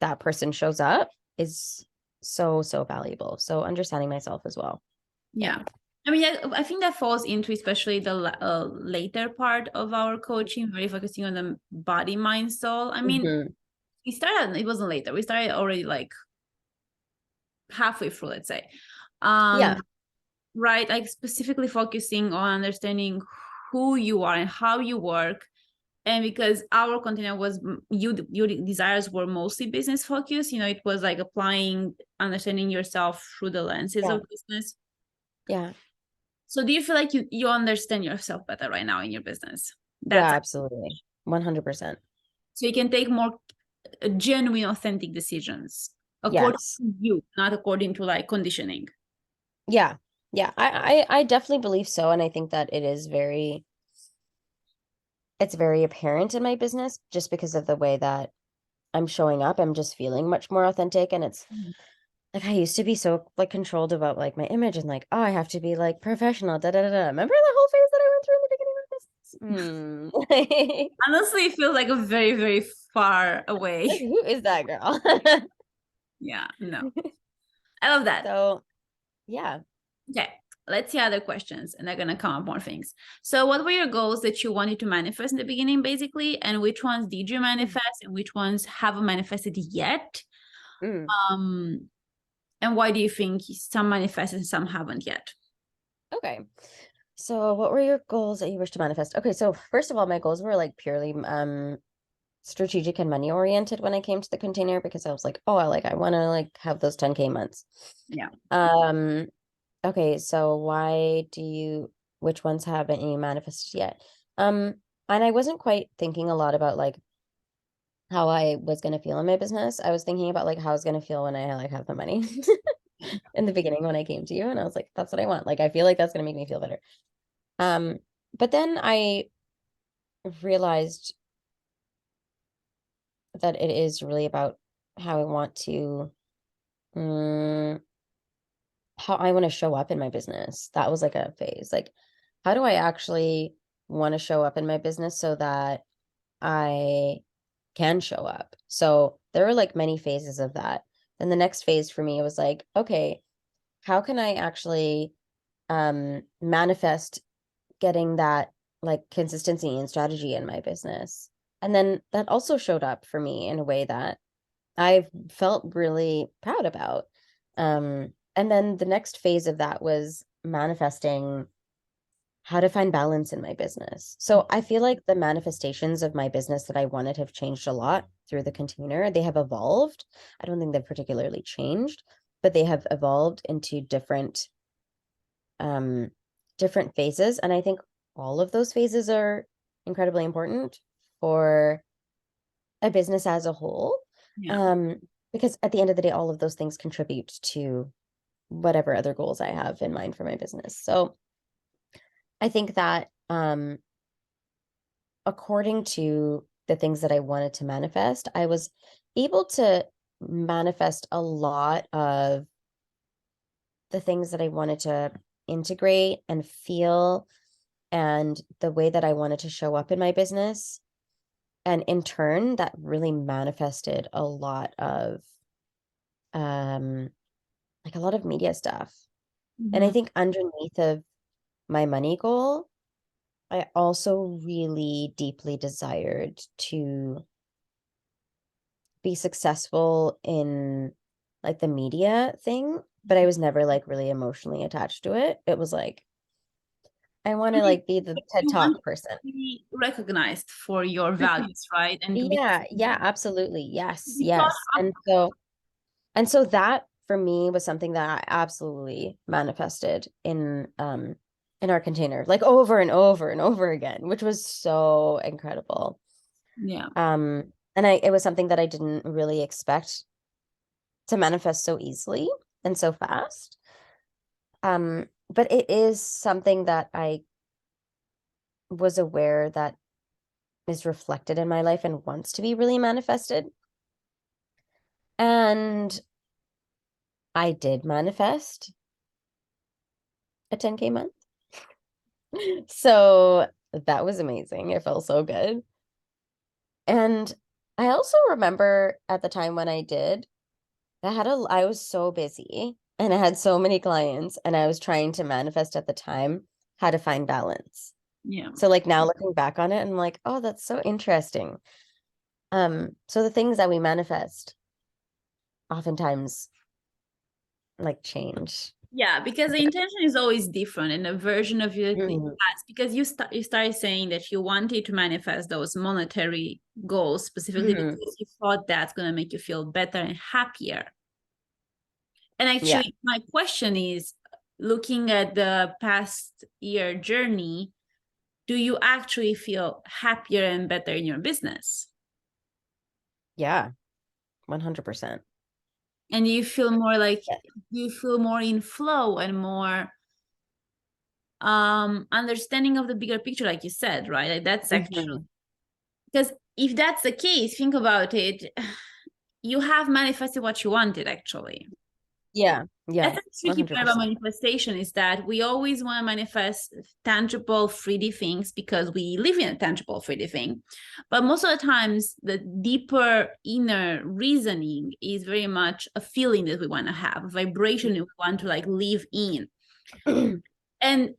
that person shows up is so valuable. So understanding myself as well. Yeah. Yeah. I mean, I think that falls into especially the later part of our coaching, very focusing on the body, mind, soul. I mean, Mhm. we started, it wasn't later. We started already like halfway through, let's say. Yeah. Right. Like specifically focusing on understanding who you are and how you work. And because our container was your desires were mostly business focused, it was like applying, understanding yourself through the lenses Yeah. of business. Yeah. So do you feel like you understand yourself better right now in your business? Yeah, That's absolutely. 100%. so you can take more genuine, authentic decisions according Yes. to you, not according to like conditioning. Yeah. Yeah. I definitely believe so. And I think that it's very apparent in my business just because of the way that I'm showing up. I'm just feeling much more authentic. And it's Mhm. like I used to be so like controlled about like my image and like, oh, I have to be like professional. Da da da da. Remember the whole phase that I went through in the beginning of this? Honestly, it feels like a very, very far Like, away. who is that girl? Yeah, no. I love that. So yeah. Okay, let's see other questions, and they're gonna come up more things. So, what were your goals that you wanted to manifest in the beginning, basically, and which ones did you manifest, and which ones haven't manifested yet? Mm. Um, and why do you think some manifested and some haven't yet? Okay. So what were your goals that you wish to manifest? Okay, so first of all, my goals were like purely strategic and money oriented when I came to the container because I was like, oh, I want to like have those 10K months. Yeah. Um, okay, so which ones haven't you manifested yet? And I wasn't quite thinking a lot about like how I was gonna feel in my business. I was thinking about like how I was gonna feel when I like have the money in the beginning when I came to you, and I was like, that's what I want. Like I feel like that's gonna make me feel better. Um, but then I realized that it is really about how I want to, mm, how I want to show up in my business. That was like a phase. Like, how do I actually want to show up in my business so that I can show up? So there were like many phases of that. Then the next phase for me was like, okay, how can I actually manifest getting that like consistency and strategy in my business? And then that also showed up for me in a way that I felt really proud about. And then the next phase of that was manifesting how to find balance in my business. So I feel like the manifestations of my business that I wanted have changed a lot through the container. They have evolved. I don't think they've particularly changed, but they have evolved into um different phases. And I think all of those phases are incredibly important for a business as a whole. Yeah. Um, because at the end of the day, all of those things contribute to whatever other goals I have in mind for my business. So I think that according to the things that I wanted to manifest, I was able to manifest a lot of the things that I wanted to integrate and feel and the way that I wanted to show up in my business. And in turn, that really manifested a lot of um like a lot of media stuff. And I Mhm. think underneath of my money goal, I also really deeply desired to be successful in like the media thing, but I was never like really emotionally attached to it. It was like I want to like be the TED You want Talk person. to be recognized for your values, right? And to be Yeah, yeah, absolutely. Yes, thought yes. up. And so that for me was something that I absolutely manifested in our container, like over and over and over again, which was so incredible. Yeah. And it was something that I didn't really expect to manifest so easily and so fast. But it is something that I was aware that is reflected in my life and wants to be really manifested. And I did manifest a 10K month. So that was amazing. It felt so good. And I also remember at the time when I did, I was so busy and I had so many clients and I was trying to manifest at the time how to find balance. Yeah. So like now looking back on it, I'm like, oh, that's so interesting. So the things that we manifest oftentimes like change. Yeah, because the intention is always different and the version of you that you Mhm. has, because you started saying that you wanted to manifest those monetary goals specifically Mhm. because you thought that's going to make you feel better and happier. And Yeah. actually, my question is, looking at the past year journey, do you actually feel happier and better in your business? Yeah. 100%. And do you feel more like, Yeah. do you feel more in flow and more understanding of the bigger picture, like you said, right? Like that's actually, Mhm. because if that's the case, think about it, you have manifested what you wanted actually. Yeah. Yeah. That's a tricky part about 100%. manifestation, is that we always want to manifest tangible 3D things because we live in a tangible 3D thing. But most of the times, the deeper inner reasoning is very much a feeling that we want to have, a vibration that we want to like live in. And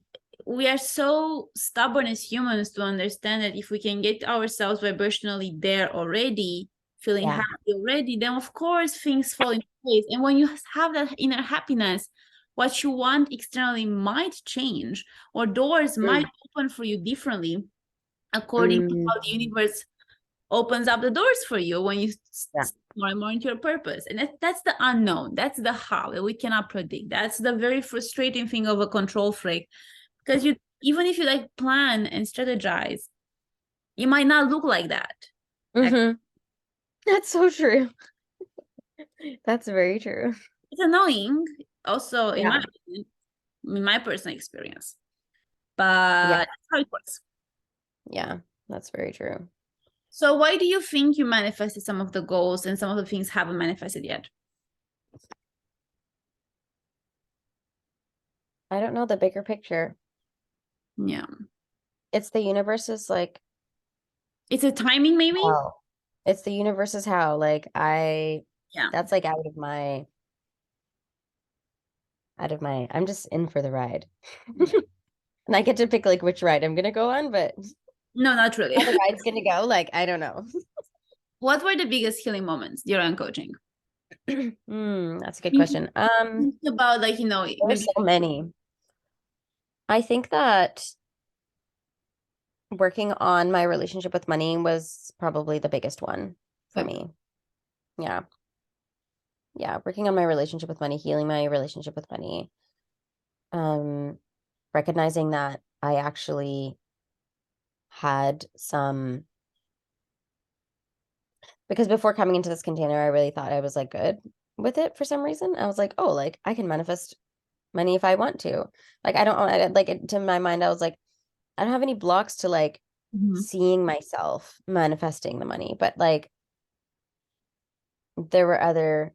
we are so stubborn as humans to understand that if we can get ourselves vibrationally there already, feeling Yeah. happy already, then of course things fall into place. And when you have that inner happiness, what you want externally might change, or doors might Mm. open for you differently according to Mm. how the universe opens up the doors for you when you Yeah. more and more into your purpose. And that's the unknown. That's the how that we cannot predict. That's the very frustrating thing of a control freak, because you, even if you like plan and strategize, it might not look like that. Mm-hmm. That's so true. That's very true. It's annoying also in my Yeah. opinion, in my personal experience, Yeah. but that's how it works. Yeah. That's very true. So why do you think you manifested some of the goals and some of the things haven't manifested yet? I don't know the bigger picture. Yeah, It's the universe's like it's a timing maybe. how. It's the universe's how. Like Yeah, that's like I'm just in for the ride. yeah. And I get to pick like which ride I'm gonna go on, but No, not really. how the ride's gonna go, like I don't know. What were the biggest healing moments during coaching? That's a good question. Think about like, There's maybe. so many. I think that working on my relationship with money was probably the biggest one for Okay. me. Yeah. Yeah, working on my relationship with money, healing my relationship with money. Um, recognizing that I actually had some, because before coming into this container, I really thought I was like good with it for some reason. I was like, oh, like I can manifest money if I want to. Like I don't like it, to my mind, I was like, I don't have any blocks to like Mhm. seeing myself manifesting the money, but like there were other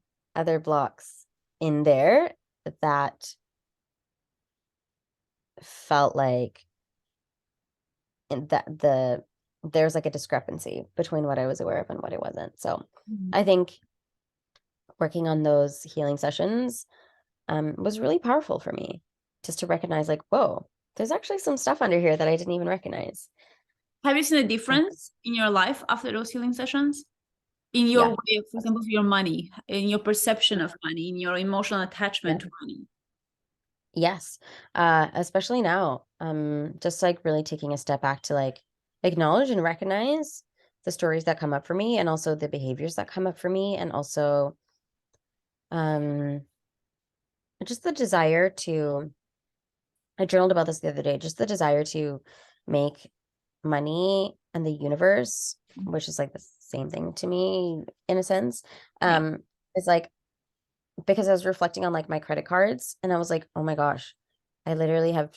blocks in there that felt like that there's like a discrepancy between what I was aware of and what I wasn't. So Mhm. I think working on those healing sessions was really powerful for me, just to recognize like, whoa, there's actually some stuff under here that I didn't even recognize. Have you seen a And difference in your life after those healing sessions? In your yeah, way, for example, of your money, in your perception of money, in your emotional yeah, attachment to money? yes. Especially now, just like really taking a step back to like acknowledge and recognize the stories that come up for me and also the behaviors that come up for me and also um just the desire to, I journaled about this the other day, just the desire to make money and the universe, which is like the same thing to me in a sense, Yeah. is like, because I was reflecting on like my credit cards and I was like, oh my gosh, I literally have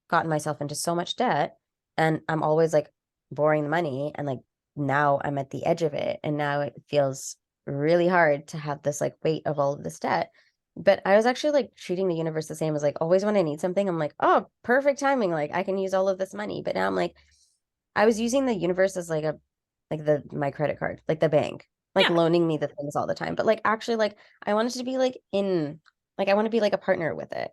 gotten myself into so much debt and I'm always like borrowing the money and like now I'm at the edge of it and now it feels really hard to have this like weight of all of this debt. But I was actually like treating the universe the same as like always when I need something, I'm like, oh, perfect timing. Like I can use all of this money. But now I'm like, I was using the universe as like my credit card, like the bank, like Yeah. loaning me the things all the time. But like actually like I wanted to be like like I want to be like a partner with it.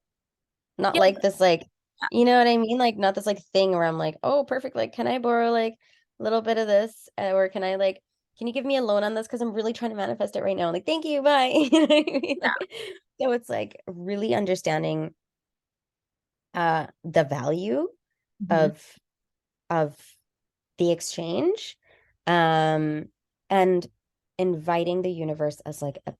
Not Yeah. like this like, you know what I mean? Like not this like thing where I'm like, oh, perfect. Like, can I borrow like a little bit of this? Or can I like, can you give me a loan on this? Because I'm really trying to manifest it right now. Like, thank you, bye. You know what I mean? Like, so it's like really understanding the value Mhm. of of the exchange, um and inviting the universe as like a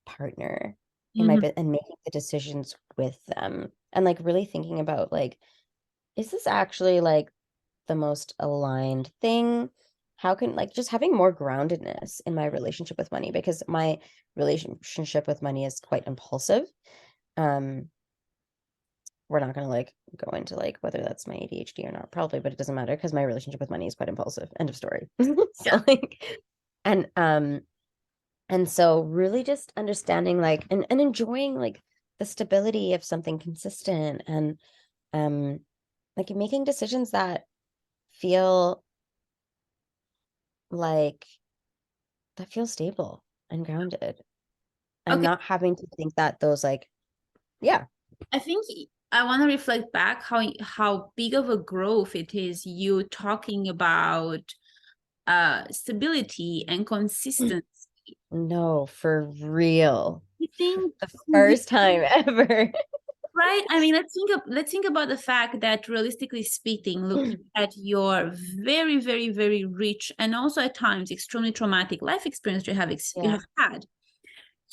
partner in my Mhm. bit and making the decisions with them and like really thinking about like, is this actually like the most aligned thing? How can like just having more groundedness in my relationship with money, because my relationship with money is quite impulsive. um we're not going to like go into like whether that's my ADHD or not, probably, but it doesn't matter because my relationship with money is quite impulsive. End of story. Yeah. So like, and And so really just understanding like and enjoying like the stability of something consistent and um like making decisions that feel like that feel stable and grounded and Okay, not having to think that those like yeah. I think I want to reflect back how big of a growth it is you talking about stability and consistency. No, for real. I think The first time ever. right. I mean, let's think about the fact that realistically speaking, looking at your very, very, very rich and also at times extremely traumatic life experience you Yeah. have had,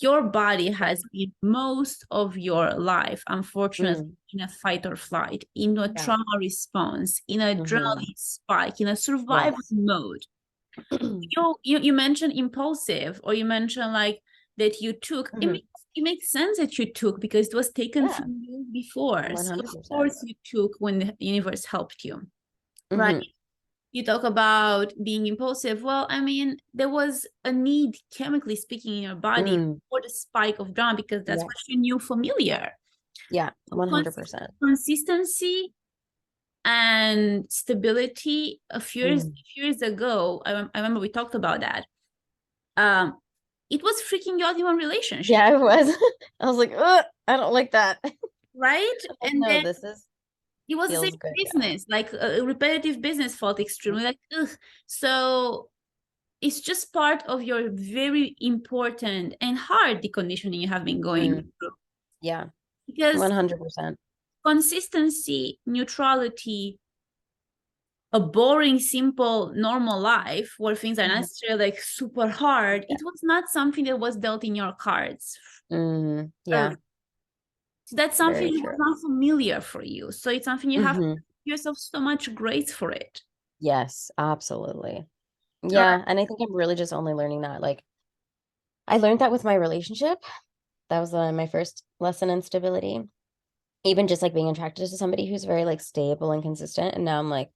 your body has been most of your life, unfortunately, Mm, in a fight or flight, in a yeah. trauma response, in a Hmm. adrenaline spike, in a survival Yes. mode. You mentioned impulsive, or you mentioned like that you took Hmm. it makes sense that you took because it was taken Yeah. from you before. So of 100%. course you took when the universe helped you, right? Hmm. You talk about being impulsive. Well, I mean, there was a need, chemically speaking, in your body Mm, for the spike of dawn because that's what yes. you knew familiar. Yeah. 100%. Consistency and stability Mm. a few years ago, I remember we talked about that. Um, it was freaking you out in one relationship, Yeah, I was. I was like, ugh, I don't like that. right? Like, And no, then this is it was the same feels good. Yeah. business, like a repetitive business felt extremely like, ugh. So it's just part of your very important and hard deconditioning you have been going Mm, through. yeah. Because 100%. consistency, neutrality, a boring, simple, normal life where things are Mhm. necessarily like super hard, Yeah. it was not something that was dealt in your cards. Mm, early. yeah. So that's something Very that true. was not familiar for you. So it's something you have to Hmm. give yourself so much grace for it. Yes, absolutely. All right. Yeah. And I think I'm really just only learning that. Like, I learned that with my relationship. That was my first lesson in stability. Even just like being attracted to somebody who's very like stable and consistent. And now I'm like,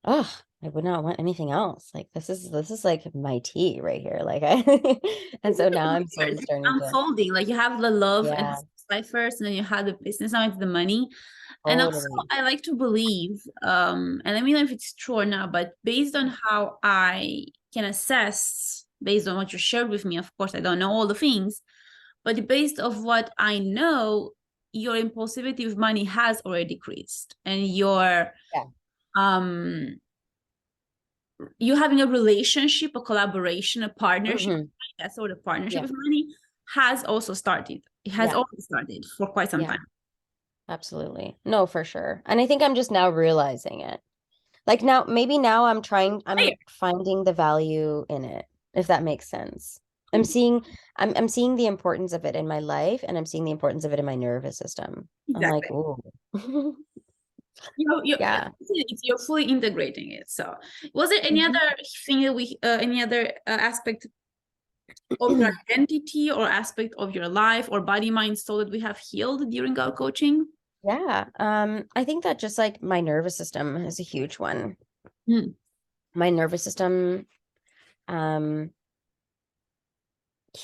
oh, I would not want anything else. Like this is like my tea right here. Like I and so now I'm slowly It's starting to unfolding. Like you have the love and yeah, life first, and then you have the business. Now it's the money. And also, totally. I like to believe, and let me know if it's true or not, but based on how I can assess, based on what you shared with me, of course, I don't know all the things, but based of what I know, your impulsivity with money has already decreased, and your Yeah. um you having a relationship, a collaboration, a partnership, Hmm. that sort of partnership Yeah. with money has also started. It has Yeah. already started for quite some Yeah. time. Absolutely. No, for sure. And I think I'm just now realizing it. Like now, maybe now I'm finding the value in it, if that makes sense. I'm seeing the importance of it in my life and I'm seeing the importance of it in my nervous system. I'm like, Exactly. oh, yeah. You're fully integrating it. So, was there any other Mhm. thing that any other aspect of your identity or aspect of your life or body, mind, soul that we have healed during our coaching? Yeah. I think that just like my nervous system is a huge one. Hmm. My nervous system, um,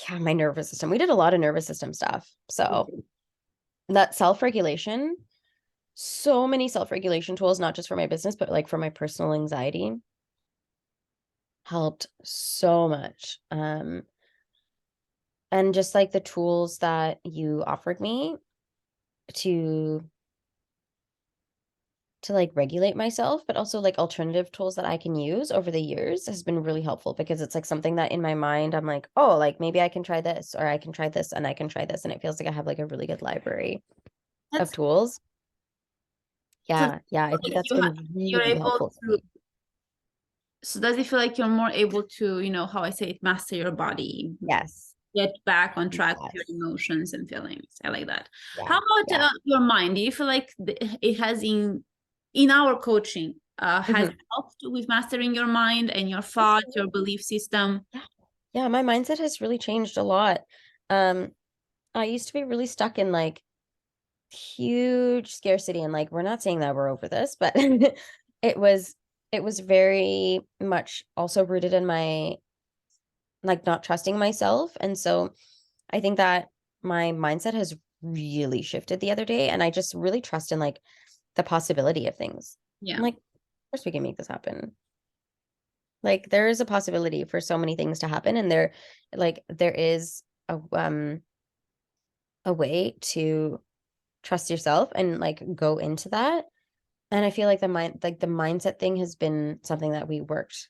yeah, my nervous system. We did a lot of nervous system stuff. So that self-regulation, so many self-regulation tools, not just for my business, but like for my personal anxiety, helped so much. And just like the tools that you offered me to to like regulate myself, but also like alternative tools that I can use over the years has been really helpful because it's like something that in my mind I'm like, oh, like maybe I can try this or I can try this and I can try this. And it feels like I have like a really good library of That's tools. so Yeah, yeah, I think that's been you're really able helpful for to. me. So does it feel like you're more able to, how I say it, master your body, Yes. get back on track with your Yes. emotions and feelings? I like that. How Yeah. about Yeah. your mind? Do you feel like it has in our coaching has Mhm. helped with mastering your mind and your thoughts, your Absolutely. belief system? Yeah. Yeah, my mindset has really changed a lot. Um, I used to be really stuck in like huge scarcity and like we're not saying that we're over this, but it was it was very much also rooted in my like not trusting myself. And so I think that my mindset has really shifted the other day, and I just really trust in like the possibility of things. I'm Yeah. like, of course we can make this happen. Like there is a possibility for so many things to happen, and there is a way to trust yourself and like go into that. And I feel like the mindset thing has been something that we worked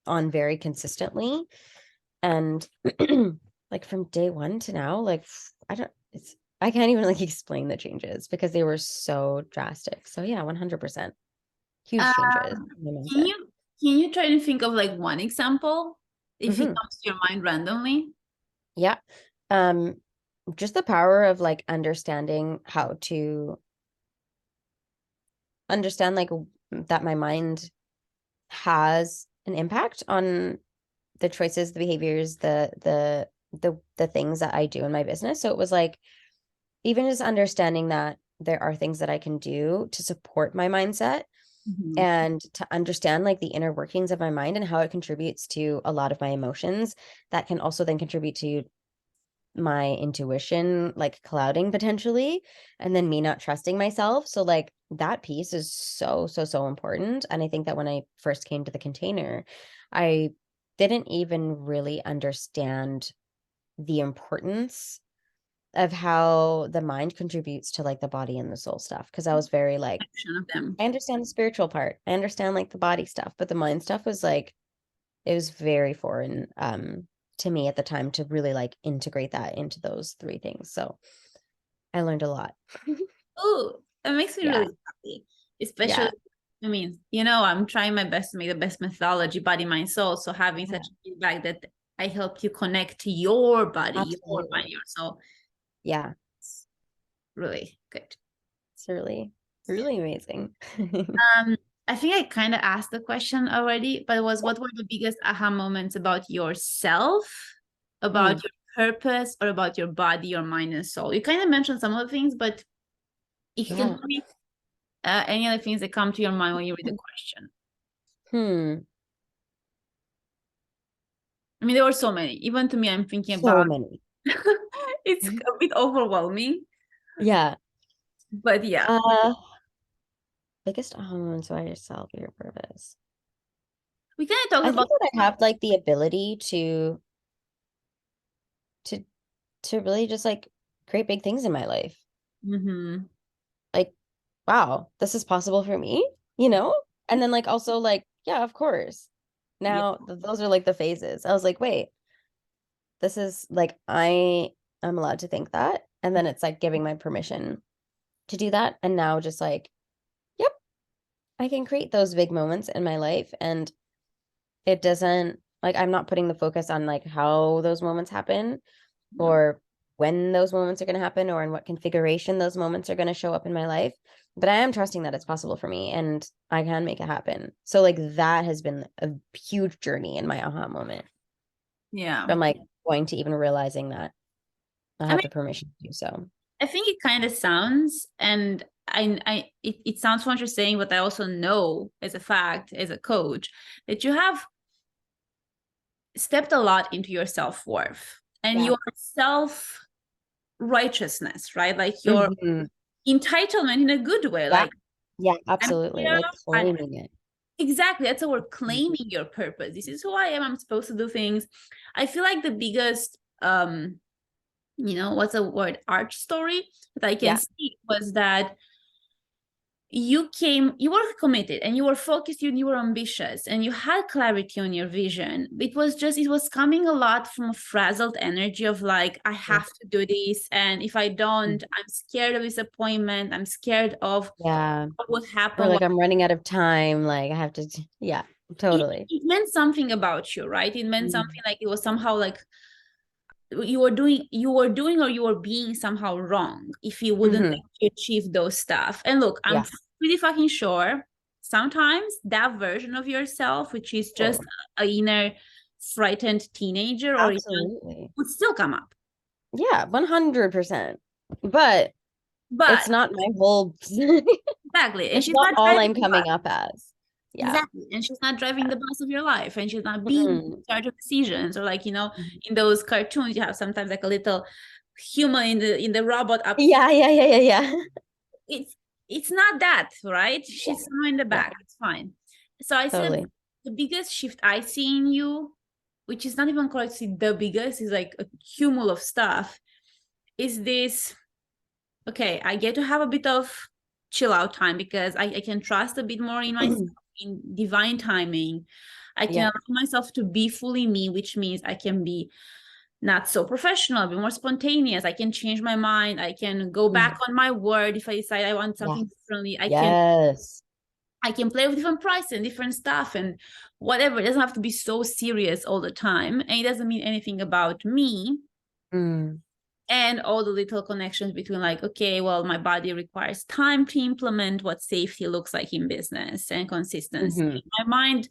on very consistently. And like from day one to now, like I can't even like explain the changes because they were so drastic. So yeah, 100%. Huge changes Um, in the can mindset. you try to think of like one example if it Hmm. comes to your mind randomly? Yeah. Um, just the power of like understanding how to understand like that my mind has an impact on the choices, the behaviors, the things that I do in my business. So it was like even just understanding that there are things that I can do to support my mindset Mhm. and to understand like the inner workings of my mind and how it contributes to a lot of my emotions that can also then contribute to my intuition like clouding potentially, and then me not trusting myself. So like that piece is so important. And I think that when I first came to the container, I didn't even really understand the importance of how the mind contributes to like the body and the soul stuff, because I was very like, Action of them. I understand the spiritual part, I understand like the body stuff, but the mind stuff was like, it was very foreign to me at the time to really like integrate that into those three things. So I learned a lot. Oh, it makes me Yeah. really happy. Especially, Yeah. I mean, I'm trying my best to make the best methodology, body, mind, soul. So having Yeah. such feedback that I helped you connect to your body, your mind, Absolutely. your soul. Yeah. It's really good. It's really amazing. Um, I think I kind of asked the question already, but it was what were the biggest aha moments about yourself, about Hmm. your purpose, or about your body, your mind, and soul? You kind of mentioned some of the things, but if you can Yeah. tell me any other things that come to your mind when you read the question. Hmm. I mean, there were so many. Even to me, I'm thinking So about many. it's a bit overwhelming, Yeah. but yeah, Uh, biggest aha moments by yourself, your purpose. we kind of talked I about think that I have like the ability to to really just like create big things in my life. hmm Like, wow, this is possible for me, you know? And then like also like, yeah, of course. yeah, Now those are like the phases. I was like, wait, this is like I am allowed to think that. And then it's like giving my permission to do that. And now just like, yep, I can create those big moments in my life. And it doesn't like I'm not putting the focus on like how those moments happen yeah, or when those moments are going to happen or in what configuration those moments are going to show up in my life. But I am trusting that it's possible for me and I can make it happen. So like that has been a huge journey in my aha moment yeah. from like going to even realizing that I I have mean, the permission to do so. I think it kind of sounds, and it sounds what you're saying, but I also know as a fact, as a coach, that you have stepped a lot into your self-worth and Yeah. your self-righteousness, right? Like your Hmm. entitlement in a good way. Yeah. Like Yeah, I'm absolutely. here, Like I claiming it. exactly that's our Mhm. claiming your purpose. This is who I am. I'm supposed to do things. I feel like the biggest what's a word arch story that I can Yeah. see was that you were committed and you were focused, you were ambitious and you had clarity on your vision. It was coming a lot from a frazzled energy of like, I have to do this, and if I don't, Mhm. I'm scared of disappointment, I'm scared of Yeah. what would Or happen. like I'm running out of time. Like I have to, yeah, totally. It meant something about you, right? It meant Mhm. something like it was somehow like you were doing or you were being somehow wrong if you wouldn't Mhm. achieve those stuff. And look, I'm Yeah. pretty fucking sure sometimes that version of yourself, which is just Totally. a inner frightened teenager or young, Absolutely. would still come up. Yeah, 100%. But But it's not my whole, exactly, and it's she's not not all trying to I'm give up. coming up as. Yeah. Exactly. And she's not driving the bus of your life, and she's not being in Mm. charge of decisions. Or like, Mhm. in those cartoons, you have sometimes like a little human in the robot up here. Yeah, yeah, yeah, yeah, yeah. It's it's not that, right? Yeah, She's somewhere in the yeah, back. It's fine. So I said totally. the biggest shift I see in you, which is not even correct to see the biggest, is like a cumul of stuff, is this okay, I get to have a bit of chill out time because I can trust a bit more in myself, in divine timing. I can Yeah. allow myself to be fully me, which means I can be not so professional, be more spontaneous. I can change my mind. I can go back Mm. on my word if I decide I want something Yes. differently. Yes. I can play with different prices and different stuff and whatever. It doesn't have to be so serious all the time. And it doesn't mean anything about me. Mm. And all the little connections between like, okay, well, my body requires time to implement what safety looks like in business and consistency. Hmm. My mind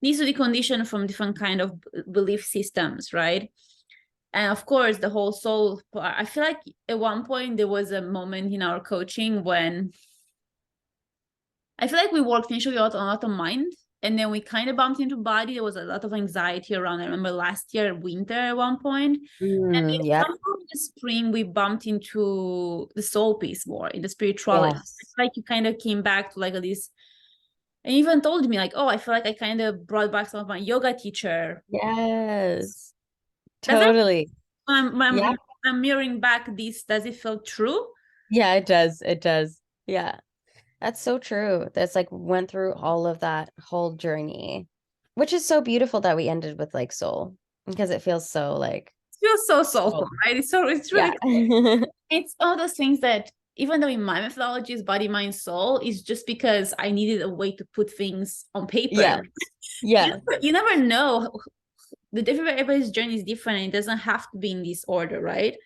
needs to be conditioned from different kind of belief systems, right? And of course, the whole soul. I feel like at one point there was a moment in our coaching when I feel like we worked initially a lot on mind, and then we kind of bumped into body. There was a lot of anxiety around. I remember last year, winter at one point. And Mm. then Yep. somehow in the spring, we bumped into the soul piece more in the spirituality. Yes. It's like you kind of came back to like this, and you even told me like, oh, I feel like I kind of brought back some of my yoga teacher. Yes. Does that Totally. Yeah. I'm mirroring back this? Does it feel true? Yeah, it does. It does. Yeah. That's so true. That's like went through all of that whole journey, which is so beautiful that we ended with like soul because it feels so like It feels so soulful, soul. right? It's really Yeah. cool. It's all those things that even though in my methodology is body, mind, soul, is just because I needed a way to put things on paper. Yeah. Yeah. You never know. The different everybody's journey is different and it doesn't have to be in this order, right?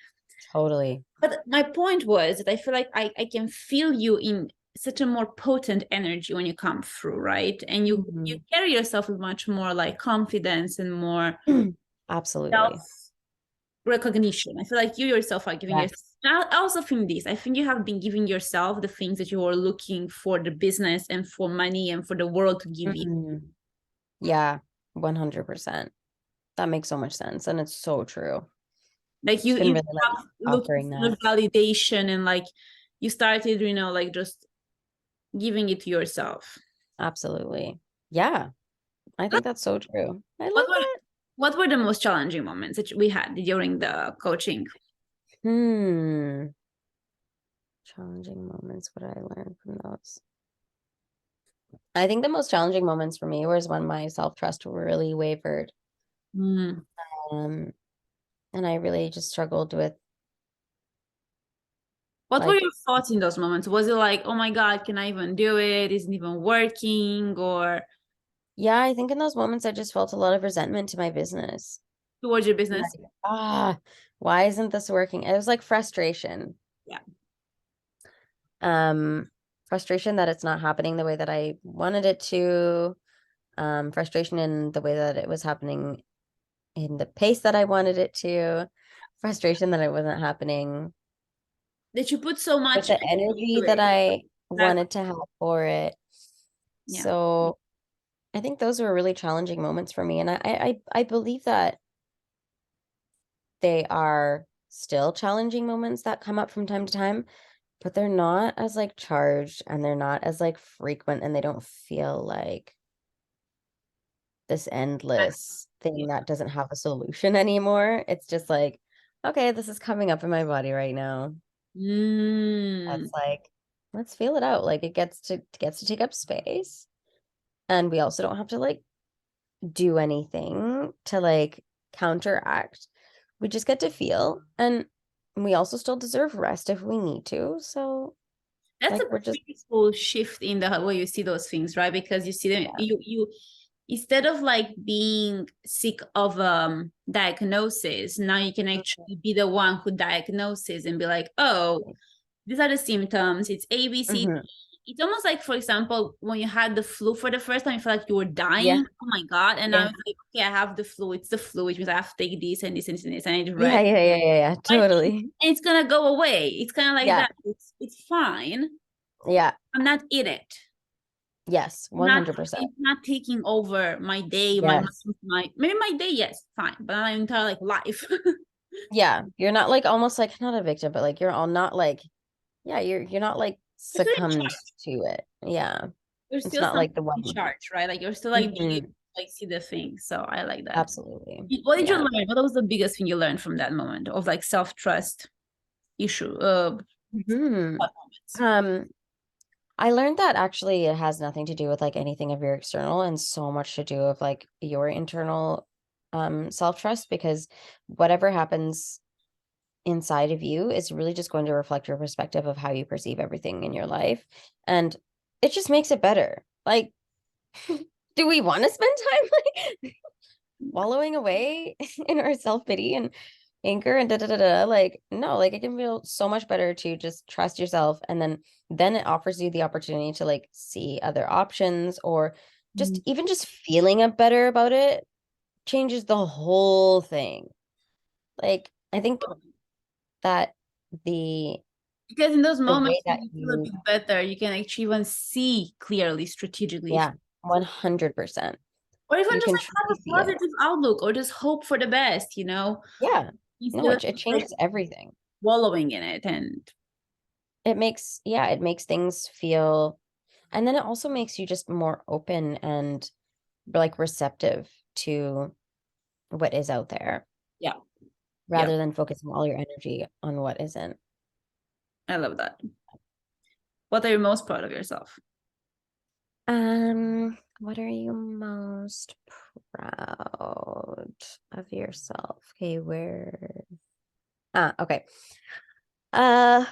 Totally. But my point was that I feel like I can feel you in such a more potent energy when you come through, right? And you Mhm. carry yourself with much more like confidence and more self Absolutely. recognition. I feel like you yourself are giving yourself. Yes. I also think this. I think you have been giving yourself the things that you are looking for the business and for money and for the world to give you. Mhm. Yeah, 100%. That makes so much sense. And it's so true. Like It's been you really like stop looking offering for that. validation and like you started, like just giving it to yourself. Absolutely. Yeah, I Like, think that's so true. I love What were that. what were the most challenging moments that we had during the coaching? Hmm. Challenging moments. What did I learn from those? I think the most challenging moments for me was when my self-trust really wavered. Mm. Um, and I really just struggled with What were like, your thoughts in those moments? Was it like, oh my God, can I even do it? Isn't even working? Or yeah, I think in those moments I just felt a lot of resentment to my business. towards your business? Like, why isn't this working? It was like frustration. Yeah. Um, Frustration that it's not happening the way that I wanted it to. Frustration in the way that it was happening in the pace that I wanted it to. Frustration that it wasn't happening That you put so with much the effort energy into that it. I Exactly. wanted to have for it. Yeah. So I think those were really challenging moments for me. And I believe that they are still challenging moments that come up from time to time, but they're not as like charged and they're not as like frequent and they don't feel like this endless Yeah. thing that doesn't have a solution anymore. It's just like, okay, this is coming up in my body right now. Mm. That's like, let's feel it out. Like it gets to take up space. And we also don't have to like do anything to like counteract. We just get to feel. And we also still deserve rest if we need to. So That's a like we're just beautiful shift in the way you see those things, right? Because you see them, yeah. you instead of like being sick of diagnosis, now you can actually be the one who diagnoses and be like, oh, these are the symptoms. It's ABC. Mhm. It's almost like, for example, when you had the flu for the first time, you felt like you were Yeah. dying. Oh my God. And now Yeah. it's like, okay, I have the flu. It's the flu, which means I have to take this and this and this and this. And it's Yeah, red. yeah, yeah, yeah, yeah. And Totally. it's gonna go away. It's kind of like Yeah. that. It's fine. Yeah. I'm not in it. Yes, Not 100%. it's not taking over my day, my Yes. month, my maybe my day, yes, fine, but not my entire like life. Yeah. You're not like almost like not a victim, but like you're all not like, yeah, you're not like You're still in succumbed charge. to it. Yeah. You're It's still not something like the in one. charge, right? Like you're still like being able Mhm. to like see the thing. So I like that. Absolutely. What did you Yeah. learn? What was the biggest thing you learned from that moment of like self-trust issue? Hmm. What moments? Um, I learned that actually it has nothing to do with like anything of your external and so much to do with like your internal self-trust because whatever happens inside of you is really just going to reflect your perspective of how you perceive everything in your life. And it just makes it better. Like, do we want to spend time like wallowing away in our self-pity and anger and da da da da? Like, no, like it can feel so much better to just trust yourself and then it offers you the opportunity to like see other options or just Mhm. even just feeling a better about it changes the whole thing. Like, I think that the Because in those the way moments when that you feel a you bit better, you can actually even see clearly, strategically, yeah 100% or even you just can like have truly a see it. positive outlook, or just hope for the best, Yeah, no, instead of it like changes everything. wallowing in it. And It makes yeah it makes things feel and then it also makes you just more open and like receptive to what is out there yeah, yeah, rather than focusing all your energy on what isn't. I love that. What are you most proud of yourself? What are you most proud of yourself? Okay, where okay. Uh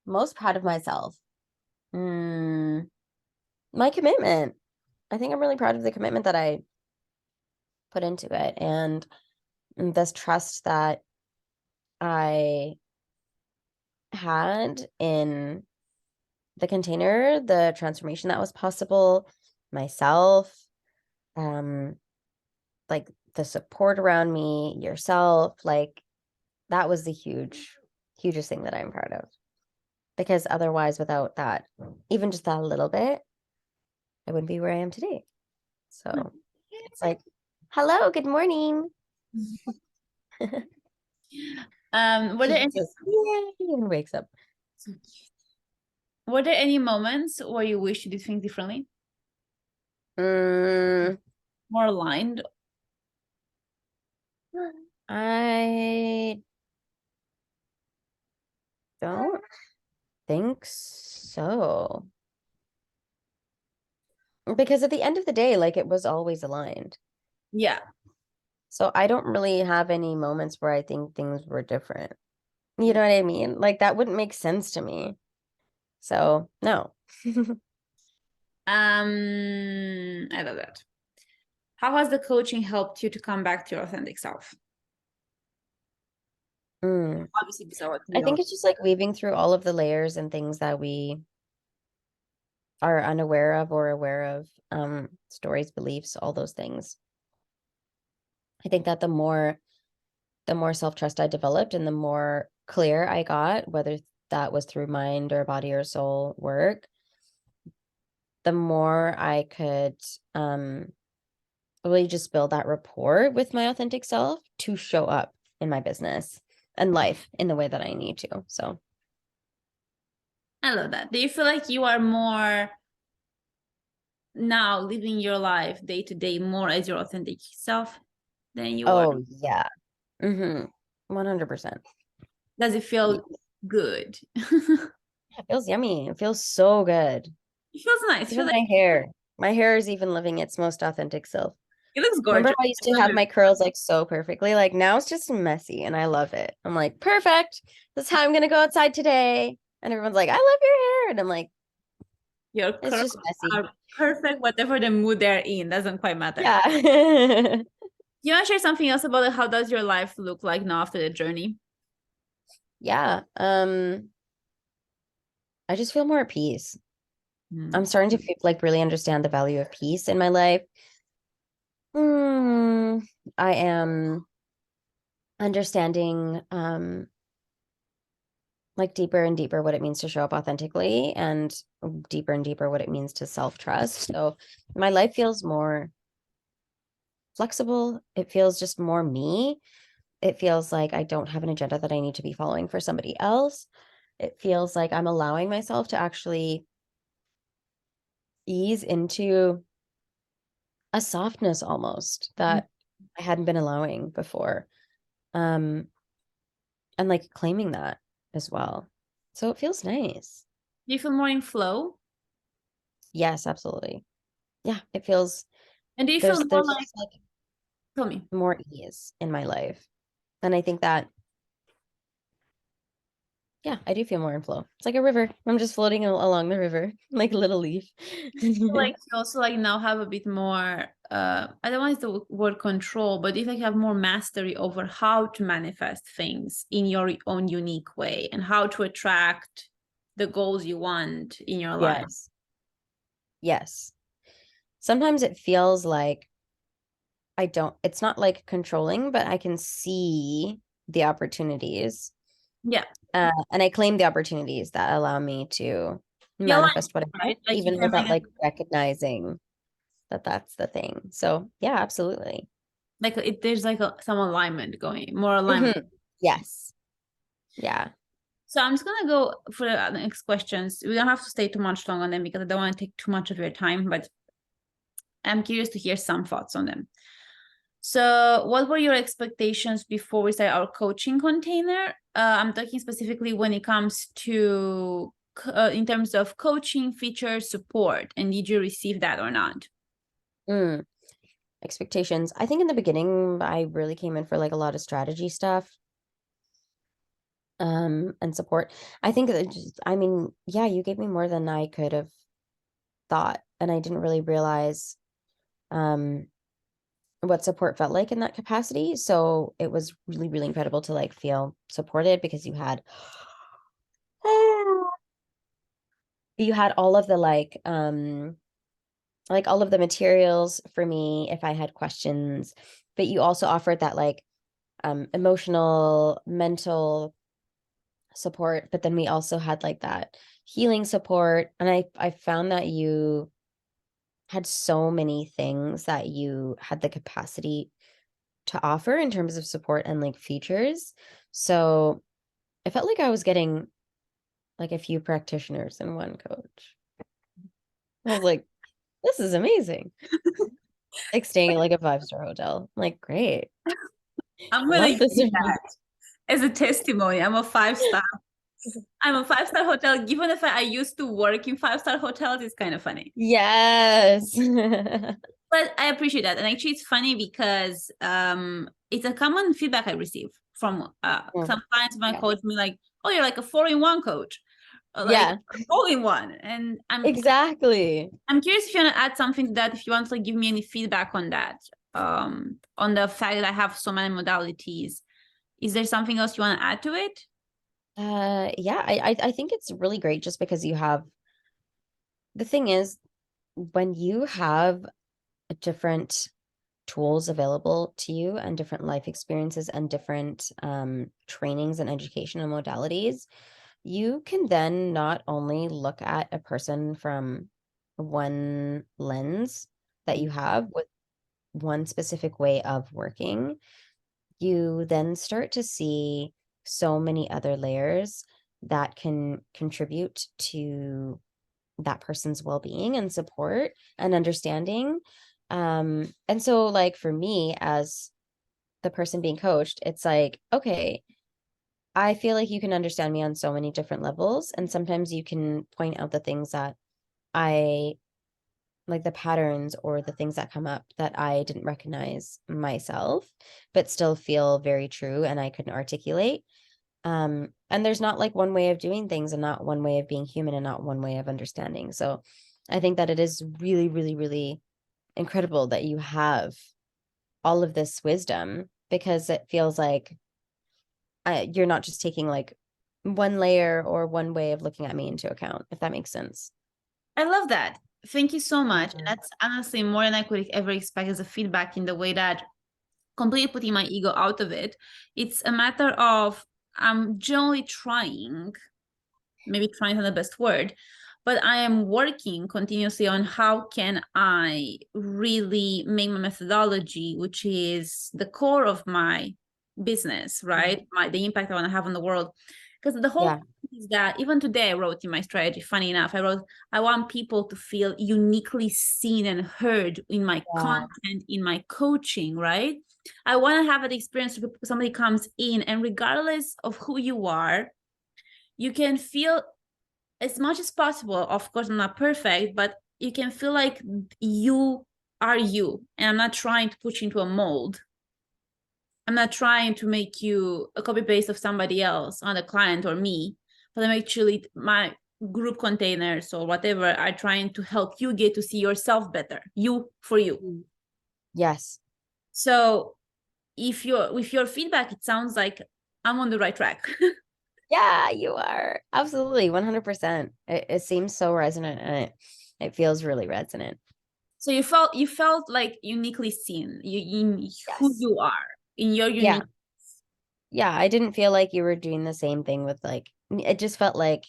most proud of myself. Mm, my commitment. I think I'm really proud of the commitment that I put into it and this trust that I had in the container, the transformation that was possible, myself, um, like the support around me, yourself, like that was the hugest thing that I'm proud of. Because otherwise, without that, even just that little bit, I wouldn't be where I am today. So it's like, hello, good morning. Were there She any just yay and wakes up. were there any moments where you wish you did things differently, Mm, more aligned? I don't think so. Because at the end of the day, like it was always aligned. Yeah. So I don't really have any moments where I think things were different. You know what I mean? Like that wouldn't make sense to me. So no. I love that. How has the coaching helped you to come back to your authentic self? Mm. Obviously, besides I your think it's just like weaving through all of the layers and things that we are unaware of or aware of, stories, beliefs, all those things. I think that the more self-trust I developed and the more clear I got, whether that was through mind or body or soul work, the more I could really just build that rapport with my authentic self to show up in my business and life in the way that I need to. So, I love that. Do you feel like you are more now living your life day to day more as your authentic self than you were? oh yeah. 100%. Does it Yeah, feel good? It it feels yummy. It feels so good. feels nice. It feels Even like my hair. My hair is even living its most authentic self. it looks Remember gorgeous. how I used I to love have it. my curls like so perfectly? Like now it's just messy and I love it. I'm like, perfect. This is how I'm gonna go outside today. And everyone's like, I love your hair. And I'm like, Your it's curls just messy. are perfect, whatever the mood they're in, doesn't quite matter. Yeah. You want to share something else about it? How does your life look like now after the journey? Yeah. I just feel more at peace. I'm Mm. starting to feel, like really understand the value of peace in my life. Hmm. I am understanding like deeper and deeper what it means to show up authentically and deeper what it means to self-trust. So my life feels more flexible. It feels just more me. It feels like I don't have an agenda that I need to be following for somebody else. It feels like I'm allowing myself to actually ease into a softness almost that I hadn't been allowing before. Um, and like claiming that as well. So it feels nice. Do you feel more in flow? Yes, absolutely. Yeah, it feels And do you feel there's more like, just like tell me, more ease in my life. And I think that yeah, I do feel more in flow. It's like a river. I'm just floating along the river like a little leaf. like you also like now have a bit more I don't want the word control, but if like you have more mastery over how to manifest things in your own unique way and how to attract the goals you want in your life. Yes. Yes. Sometimes it feels like I don't, it's not like controlling, but I can see the opportunities. Yeah. And I claim the opportunities that allow me to Yeah, like, manifest what I want, right? Like you even can without like like recognizing that that's the thing. So, yeah, absolutely. there's like some alignment going, more alignment. Mhm. Yes. Yeah. So I'm just gonna go for the next questions. We don't have to stay too much long on them because I don't want to take too much of your time, but I'm curious to hear some thoughts on them. So, what were your expectations before we started our coaching container? I'm talking specifically when it comes to in terms of coaching, feature, support, and did you receive that or not? Mm. Expectations. I think in the beginning, I really came in for like a lot of strategy stuff, and support. I think that just, I mean, yeah, you gave me more than I could have thought, and I didn't really realize, um, what support felt like in that capacity. So it was really incredible to like feel supported because you had all of the like all of the materials for me if I had questions, but you also offered that like emotional, mental support, but then we also had like that healing support. And I found that you had so many things that you had the capacity to offer in terms of support and like features. So I felt like I was getting like a few practitioners in one coach. I was like, this is amazing. Like staying at like a 5-star hotel. I'm like, great. I'm I gonna love use this. that as a testimony. I'm a 5 star. I'm a 5 star hotel. Given the fact I used to work in 5 star hotels, it's kind of funny. Yes. But I appreciate that. And actually it's funny because it's a common feedback I receive from Mm, some clients my yeah. coach me like, oh, you're like a 4-in-1 coach. Or like Yeah, all-in-one. And exactly. I'm curious if you want to add something to that, if you want to like give me any feedback on that. On the fact that I have so many modalities. Is there something else you want to add to it? Yeah, I think it's really great just because you have the thing is when you have different tools available to you and different life experiences and different trainings and educational modalities, you can then not only look at a person from one lens that you have with one specific way of working, you then start to see so many other layers that can contribute to that person's well-being and support and understanding. And so like for me as the person being coached, it's like, okay, I feel like you can understand me on so many different levels. And sometimes you can point out the things that I like the patterns or the things that come up that I didn't recognize myself, but still feel very true and I couldn't articulate. And there's not like one way of doing things and not one way of being human and not one way of understanding. So I think that it is really incredible that you have all of this wisdom because it feels like you're not just taking like one layer or one way of looking at me into account, if that makes sense. I love that. Thank you so much. Mhm. That's honestly more than I could ever expect as a feedback in the way that completely putting my ego out of it. It's a matter of I'm generally trying, maybe trying is not the best word, but I am working continuously on how can I really make my methodology, which is the core of my business, right? The impact I want to have on the world. Because the whole Yeah. thing is that even today I wrote in my strategy, funny enough, I wrote, I want people to feel uniquely seen and heard in my Yeah. content, in my coaching, right? I want to have an experience where somebody comes in and regardless of who you are, you can feel as much as possible. Of course, I'm not perfect, but you can feel like you are you. And I'm not trying to put you into a mold. I'm not trying to make you a copy paste of somebody else on the client or me, but I'm actually my group containers or whatever are trying to help you get to see yourself better, you for you. Yes. So if you're with your feedback, it sounds like I'm on the right track. Yeah, you are. Absolutely. 100%. It seems so resonant and it feels really resonant. So you felt like uniquely seen, you in who Yes. you are in your Yeah. unique. Yeah. I didn't feel like you were doing the same thing with like, it just felt like,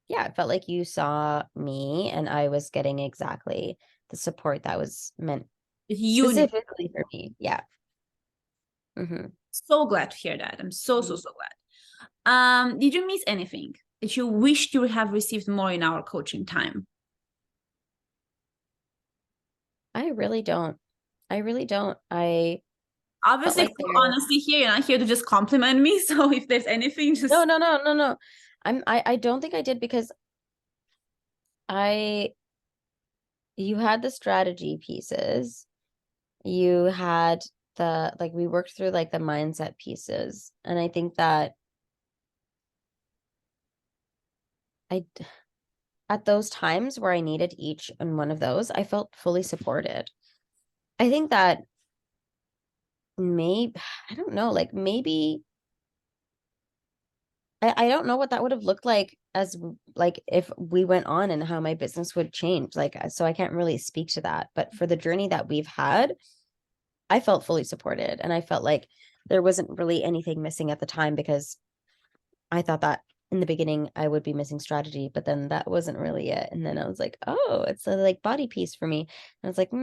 yeah, it felt like you saw me and I was getting exactly the support that was meant Unique. specifically for me. Yeah. So glad to hear that. I'm so glad. Did you miss anything that you wished you would have received more in our coaching time? I really don't. I really don't. I felt Obviously, like for there. honesty here, you're not here to just compliment me. So if there's anything, No, just no, no, no, no. I don't think I did because I you had the strategy pieces. You had the like we worked through like the mindset pieces. And I think that I at those times where I needed each and one of those, I felt fully supported. I think that maybe I don't know, like maybe I don't know what that would have looked like as like if we went on and how my business would change. Like so I can't really speak to that. But for the journey that we've had, I felt fully supported and I felt like there wasn't really anything missing at the time because I thought that in the beginning I would be missing strategy, but then that wasn't really it. And then I was like, oh, it's a like body piece for me. And I was like,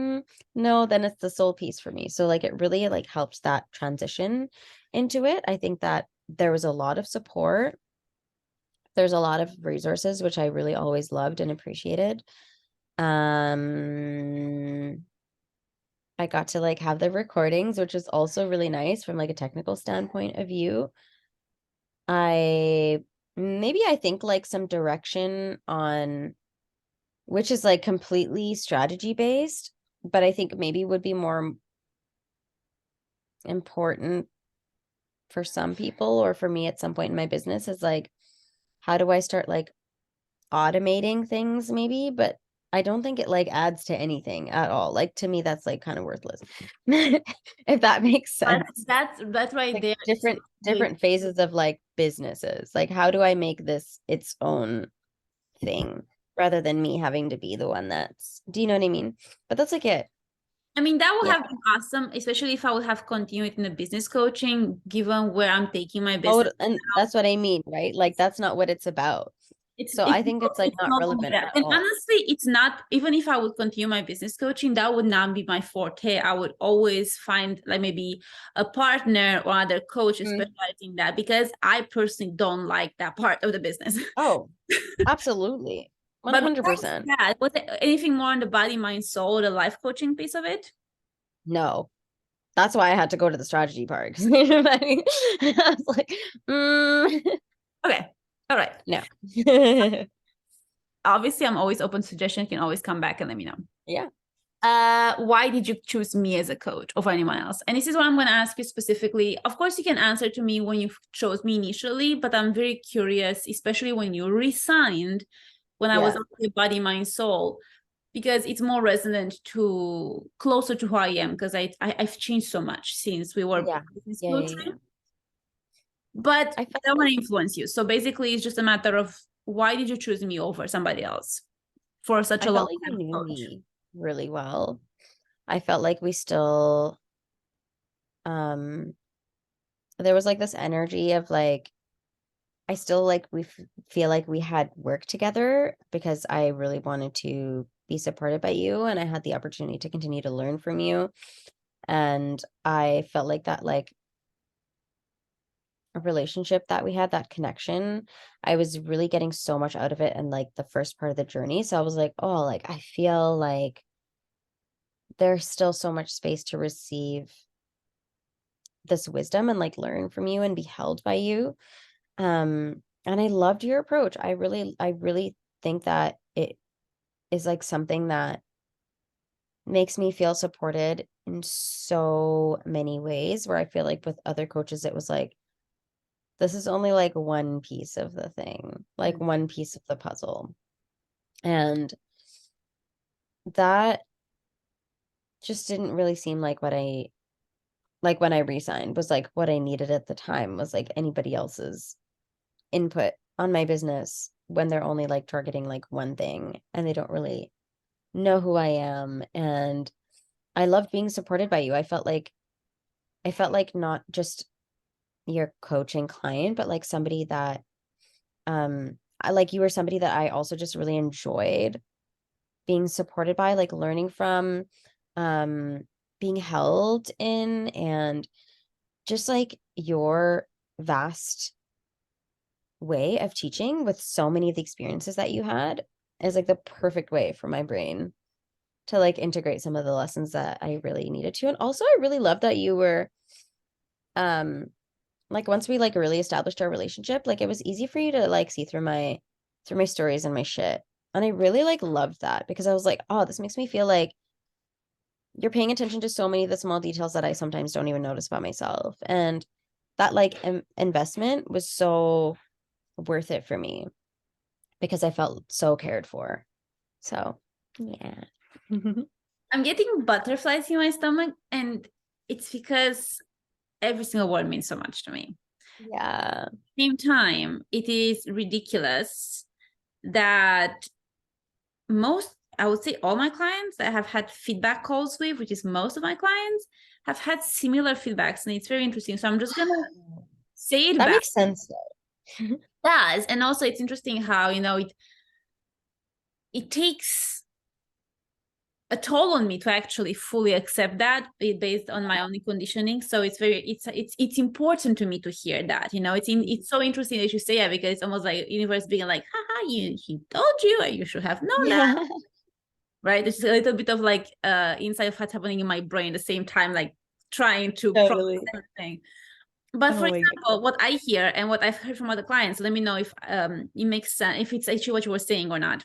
no, then it's the soul piece for me. So like it really like helped that transition into it. I think that there was a lot of support. There's a lot of resources, which I really always loved and appreciated. Um, I got to like have the recordings, which is also really nice from like a technical standpoint of view. I think like some direction on which is like completely strategy based, but I think maybe would be more important for some people or for me at some point in my business is like, how do I start like automating things maybe, but I don't think it like adds to anything at all. Like to me, that's like kind of worthless. If that makes sense. that's right Like there. different phases of like businesses. Like how do I make this its own thing rather than me having to be the one that's, do you know what I mean? But that's like it. I mean, that would Yeah. have been awesome, especially if I would have continued in the business coaching, given where I'm taking my Oh, business and now. that's what I mean, right? Like that's not what it's about. So I think it's like It's not no longer relevant that. at And all. honestly, it's not, even if I would continue my business coaching, that would not be my forte. I would always find like maybe a partner or other coach who Mm. specializes in that because I personally don't like that part of the business. Oh, absolutely. But besides 100%. that, was there anything more on the body, mind, soul, the life coaching piece of it? No. That's why I had to go to the strategy part. You know what I mean? I was like, Okay. All right. no. Obviously, I'm always open to suggestion. You can always come back and let me know. Yeah. Why did you choose me as a coach over anyone else? And this is what I'm going to ask you specifically. Of course, you can answer to me when you chose me initially, but I'm very curious, especially when you resigned, when I was Yeah. on the body, mind, soul, because it's more resonant to closer to who I am because I've changed so much since we were Yeah. business Yeah. Yeah. coaching. Yeah. But I felt I don't want like to influence you. So basically, it's just a matter of why did you choose me over somebody else for such I a long felt like you time knew coach? me really well. I felt like we still there was like this energy of like I still like feel like we had work together because I really wanted to be supported by you and I had the opportunity to continue to learn from you. And I felt like that like a relationship that we had, that connection, I was really getting so much out of it in like the first part of the journey. So I was like, oh, like I feel like there's still so much space to receive this wisdom and like learn from you and be held by you. And I loved your approach. I really think that it is like something that makes me feel supported in so many ways where I feel like with other coaches it was like this is only like one piece of the thing, like one piece of the puzzle. And that just didn't really seem like what I like when I resigned was like what I needed at the time was like anybody else's input on my business when they're only like targeting like one thing and they don't really know who I am. And I loved being supported by you. I felt like not just your coaching client, but like somebody that I like you were somebody that I also just really enjoyed being supported by, like learning from, um, being held in, and just like your vast way of teaching with so many of the experiences that you had is like the perfect way for my brain to like integrate some of the lessons that I really needed to. And also I really love that you were um like once we like really established our relationship, like it was easy for you to like see through my stories and my shit. And I really like loved that because I was like, oh, this makes me feel like you're paying attention to so many of the small details that I sometimes don't even notice about myself. And that like investment was so worth it for me because I felt so cared for. So, yeah. I'm getting butterflies in my stomach, and it's because every single word means so much to me. Yeah. Same time, it is ridiculous that most, I would say all my clients that I have had feedback calls with, which is most of my clients, have had similar feedbacks. And it's very interesting. So I'm just going to say it That back. makes sense though. Does. And also it's interesting how, it takes a toll on me to actually fully accept that based on my own conditioning. So it's important to me to hear that. It's so interesting that you say that because it's almost like universe being like, haha, he told you and you should have known that. Yeah. Right, there's a little bit of like inside of what's happening in my brain at the same time, like trying to process Totally. everything. But for Oh my example, what I hear and what I've heard from other clients, let me know if it makes sense, if it's actually what you were saying or not.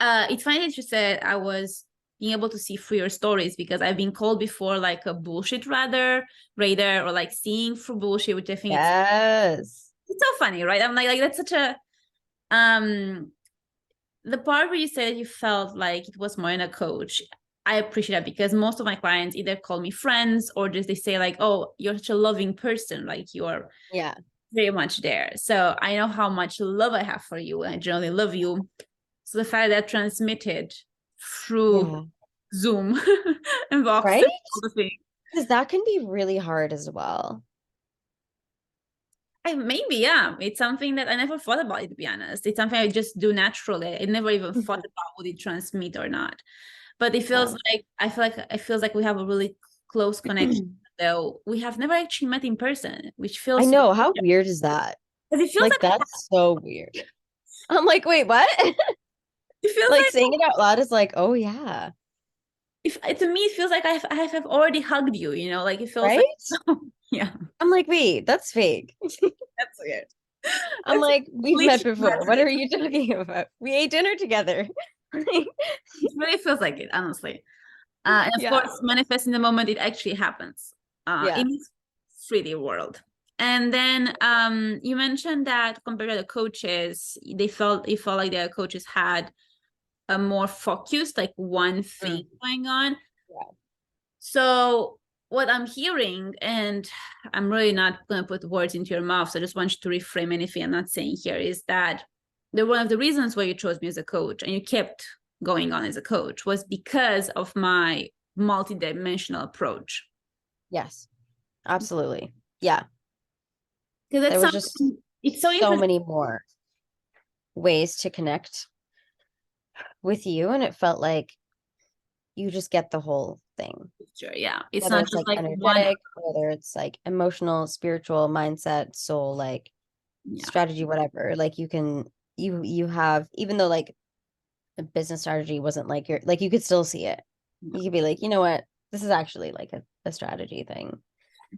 It's funny that you said I was being able to see through your stories because I've been called before like a bullshit radar or like seeing through bullshit, which I think Yes. it's so funny, right? I'm like that's such a um the part where you said you felt like it was more in a coach, I appreciate that because most of my clients either call me friends or just they say like, oh, you're such a loving person, like you're Yeah. very much there. So I know how much love I have for you and I generally love you. So the fact that transmitted through Yeah. Zoom and Vox Right? and all the things. Because that can be really hard as well. Maybe, yeah. It's something that I never thought about it, to be honest. It's something I just do naturally. I never even thought Mhm. about would it transmit or not. But it feels Yeah. like it feels like we have a really close connection, though we have never actually met in person, which I feels know. How weird is that? because it feels Like, like that's so weird. I'm like, wait, what? it feels Like, like saying it out loud is like, oh, yeah. if to me it feels like I have already hugged you, like it feels like Right? yeah, I'm like, wait, that's fake. that's weird. I'm That's like, we've met completely before. What are you talking about? We ate dinner together. it really feels like it, honestly. And of Yeah. course, manifest in the moment, it actually happens Yeah. in this 3D world. And then you mentioned that compared to the coaches, it felt like the coaches had a more focused, like one thing Mm. going on. Yeah. So what I'm hearing, and I'm really not going to put words into your mouth, so I just want you to reframe anything I'm not saying here, is that one of the reasons why you chose me as a coach and you kept going on as a coach was because of my multidimensional approach. Yes. Absolutely. Yeah. Because There that's was just, something, It's so so interesting. many more ways to connect with you, and it felt like you just get the whole thing, Sure, yeah. It's whether not it's just like like one. energetic, whether it's like emotional, spiritual, mindset, soul, like Yeah. strategy, whatever. Like you have, even though like the business strategy wasn't like your, like you could still see it. You could be like, you know what, this is actually like a strategy thing.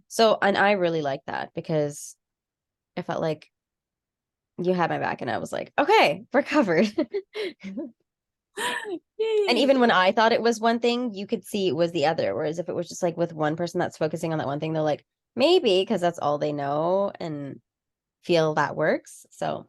So, and I really like that because I felt like you had my back and I was like, okay, we're covered. And Yay. even when I thought it was one thing, you could see it was the other. Whereas if it was just like with one person that's focusing on that one thing, they're like, maybe because that's all they know and feel that works. So,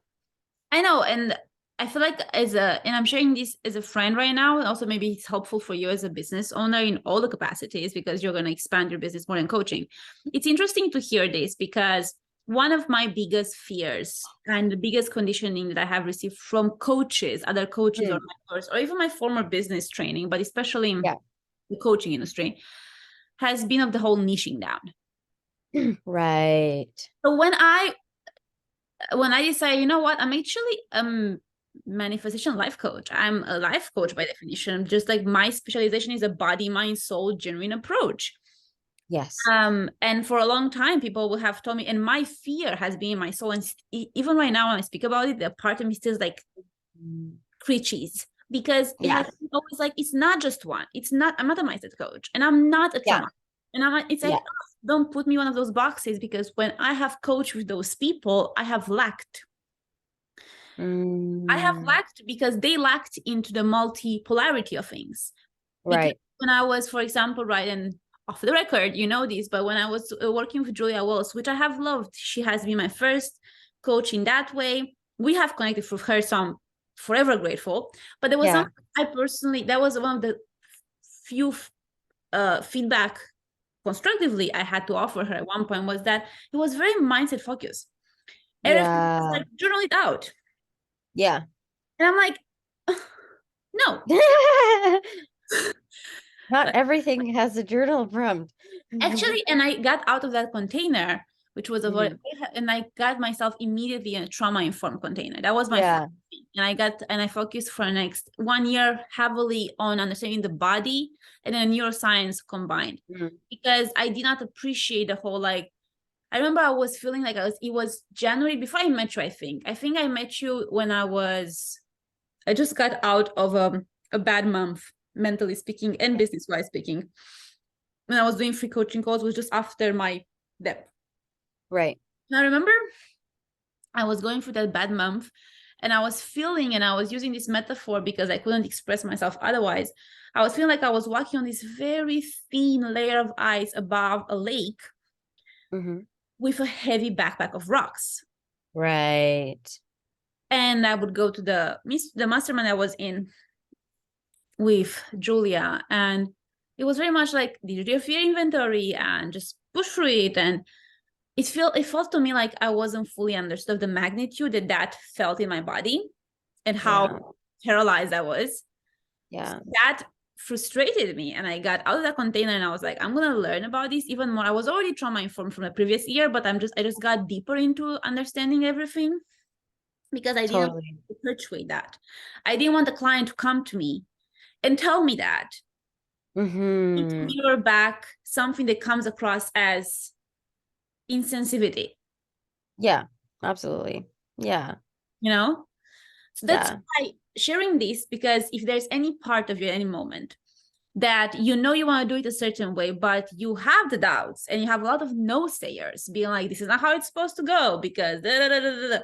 I know, and I feel like and I'm sharing this as a friend right now, and also maybe it's helpful for you as a business owner in all the capacities because you're going to expand your business more than coaching. It's interesting to hear this because one of my biggest fears and the biggest conditioning that I have received from coaches, other coaches or mm, mentors, or even my former business training, but especially in yeah, the coaching industry, has been of the whole niching down. right. So when I decide, you know what, I'm actually manifestation life coach. I'm a life coach by definition. Just like my specialization is a body, mind, soul, genuine approach. Yes. And for a long time, people will have told me, and my fear has been in my soul. And even right now, when I speak about it, the part of me still is like creaches because it has Yeah. always like it's not just one. It's not. I'm not a mindset coach, and I'm not a Yeah. trauma. And I'm. It's like Yeah. don't put me one of those boxes because when I have coached with those people, I have lacked. I have Mm, lacked because they lacked into the multipolarity of things. Because right. when I was, for example, right, and off the record, you know this, but when I was working with Julia Wells, which I have loved, she has been my first coach in that way. We have connected with her, so I'm forever grateful. But there was Yeah. something I personally, that was one of the few feedback constructively I had to offer her at one point was that it was very mindset focused. Everything was Yeah. like, journal it out. Yeah. And I'm like, no. Not everything has a journal prompt. Actually, and I got out of that container, which was a very, Mhm. and I got myself immediately in a trauma informed container. That was my first Yeah. thing. And I focused for the next 1 year heavily on understanding the body and then neuroscience combined Mm. because I did not appreciate the whole like. I remember I was feeling like it was January before I met you. I think I met you when I just got out of a bad month, mentally speaking and business wise speaking. When I was doing free coaching calls was just after my depth. Right. And I remember I was going through that bad month and I was feeling, and I was using this metaphor because I couldn't express myself otherwise. I was feeling like I was walking on this very thin layer of ice above a lake Hmm. with a heavy backpack of rocks. Right. And I would go to the mastermind I was in with Julia, and it was very much like, did you do a fear inventory and just push through it? And it felt to me like I wasn't fully understood the magnitude that felt in my body and how Yeah. paralyzed I was. So Yeah. that frustrated me, and I got out of that container and I was like, I'm gonna learn about this even more. I was already trauma informed from the previous year, but I just got deeper into understanding everything because I didn't Totally. perpetuate that. I didn't want the client to come to me and tell me that. To Hmm. mirror back something that comes across as insensitivity, Yeah. Absolutely. Yeah. you know? So that's Yeah. why sharing this, because if there's any part of you, any moment that you know you want to do it a certain way, but you have the doubts and you have a lot of no sayers being like, this is not how it's supposed to go because da, da, da, da, da.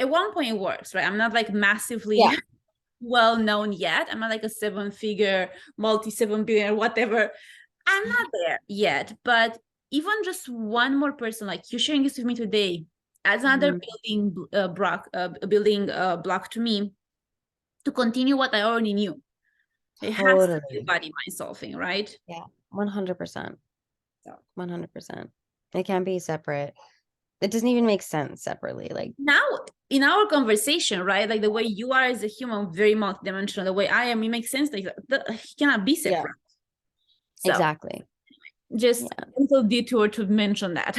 At one point it works, right? I'm not like massively Yeah. well known yet. I'm not like a 7-figure, multi 7 billion, whatever. I'm not there yet, but even just one more person like you sharing this with me today adds another Mhm. building block to me to continue what I already knew. It has to be a Totally. body mind soul thing, right? Yeah. 100%. So 100%. It can be separate. It doesn't even make sense separately. Like, now in our conversation, right? Like the way you are as a human, very multidimensional, the way I am, it makes sense that he cannot be yeah, separate. So exactly. just Yeah. a little detour to mention that.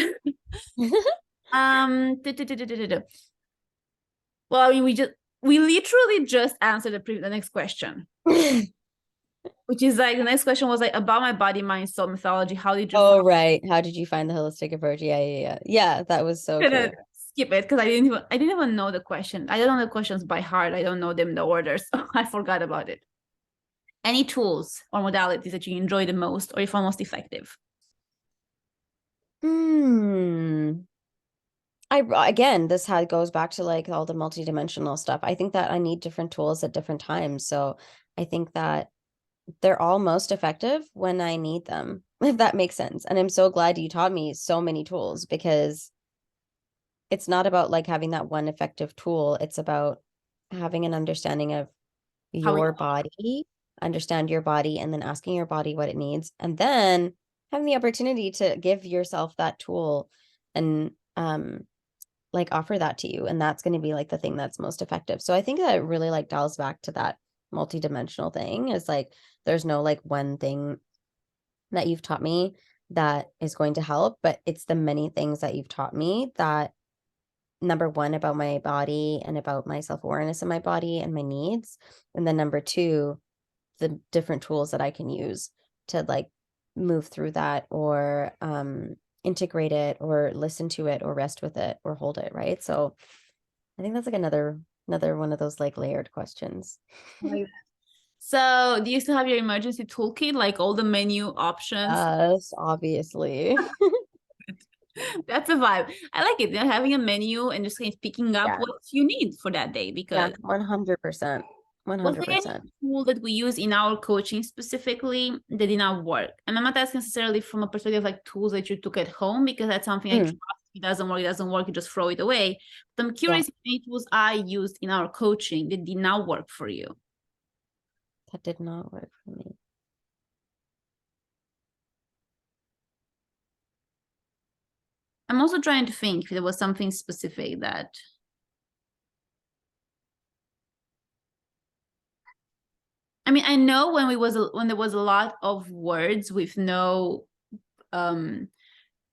Well, I mean, we literally just answered the next question, which is like the next question was like about my body, mind, soul mythology. How did you Oh, find? right. How did you find the holistic approach? Yeah, yeah, yeah. Yeah, that was so I'm gonna true. skip it because I didn't even know the question. I don't know the questions by heart. I don't know them in the order, so I forgot about it. Any tools or modalities that you enjoy the most or you find most effective? Hmm. Again, this how goes back to like all the multidimensional stuff. I think that I need different tools at different times. So I think that they're all most effective when I need them, if that makes sense. And I'm so glad you taught me so many tools because it's not about like having that one effective tool. It's about having an understanding of How your body, understand your body, and then asking your body what it needs, and then having the opportunity to give yourself that tool and like offer that to you. And that's going to be like the thing that's most effective. So I think that it really like dials back to that multidimensional thing is like there's no like one thing that you've taught me that is going to help, but it's the many things that you've taught me that number one about my body and about my self-awareness of my body and my needs. And then number two, the different tools that I can use to like move through that or integrate it or listen to it or rest with it or hold it, right? So I think that's like another one of those like layered questions. like so do you still have your emergency toolkit, like all the menu options? Yes, obviously. That's a vibe. I like it. Having a menu and just kind of picking up Yeah. what you need for that day Yeah, because 100%. was there any 100%. tool that we use in our coaching specifically that did not work? And I'm not asking necessarily from a perspective of like tools that you took at home because that's something I trust. Mm, It doesn't work, you just throw it away. But I'm yeah, curious if any tools I used in our coaching that did not work for you. that did not work for me. I'm also trying to think if there was something specific that I mean, I know when there was a lot of words with no I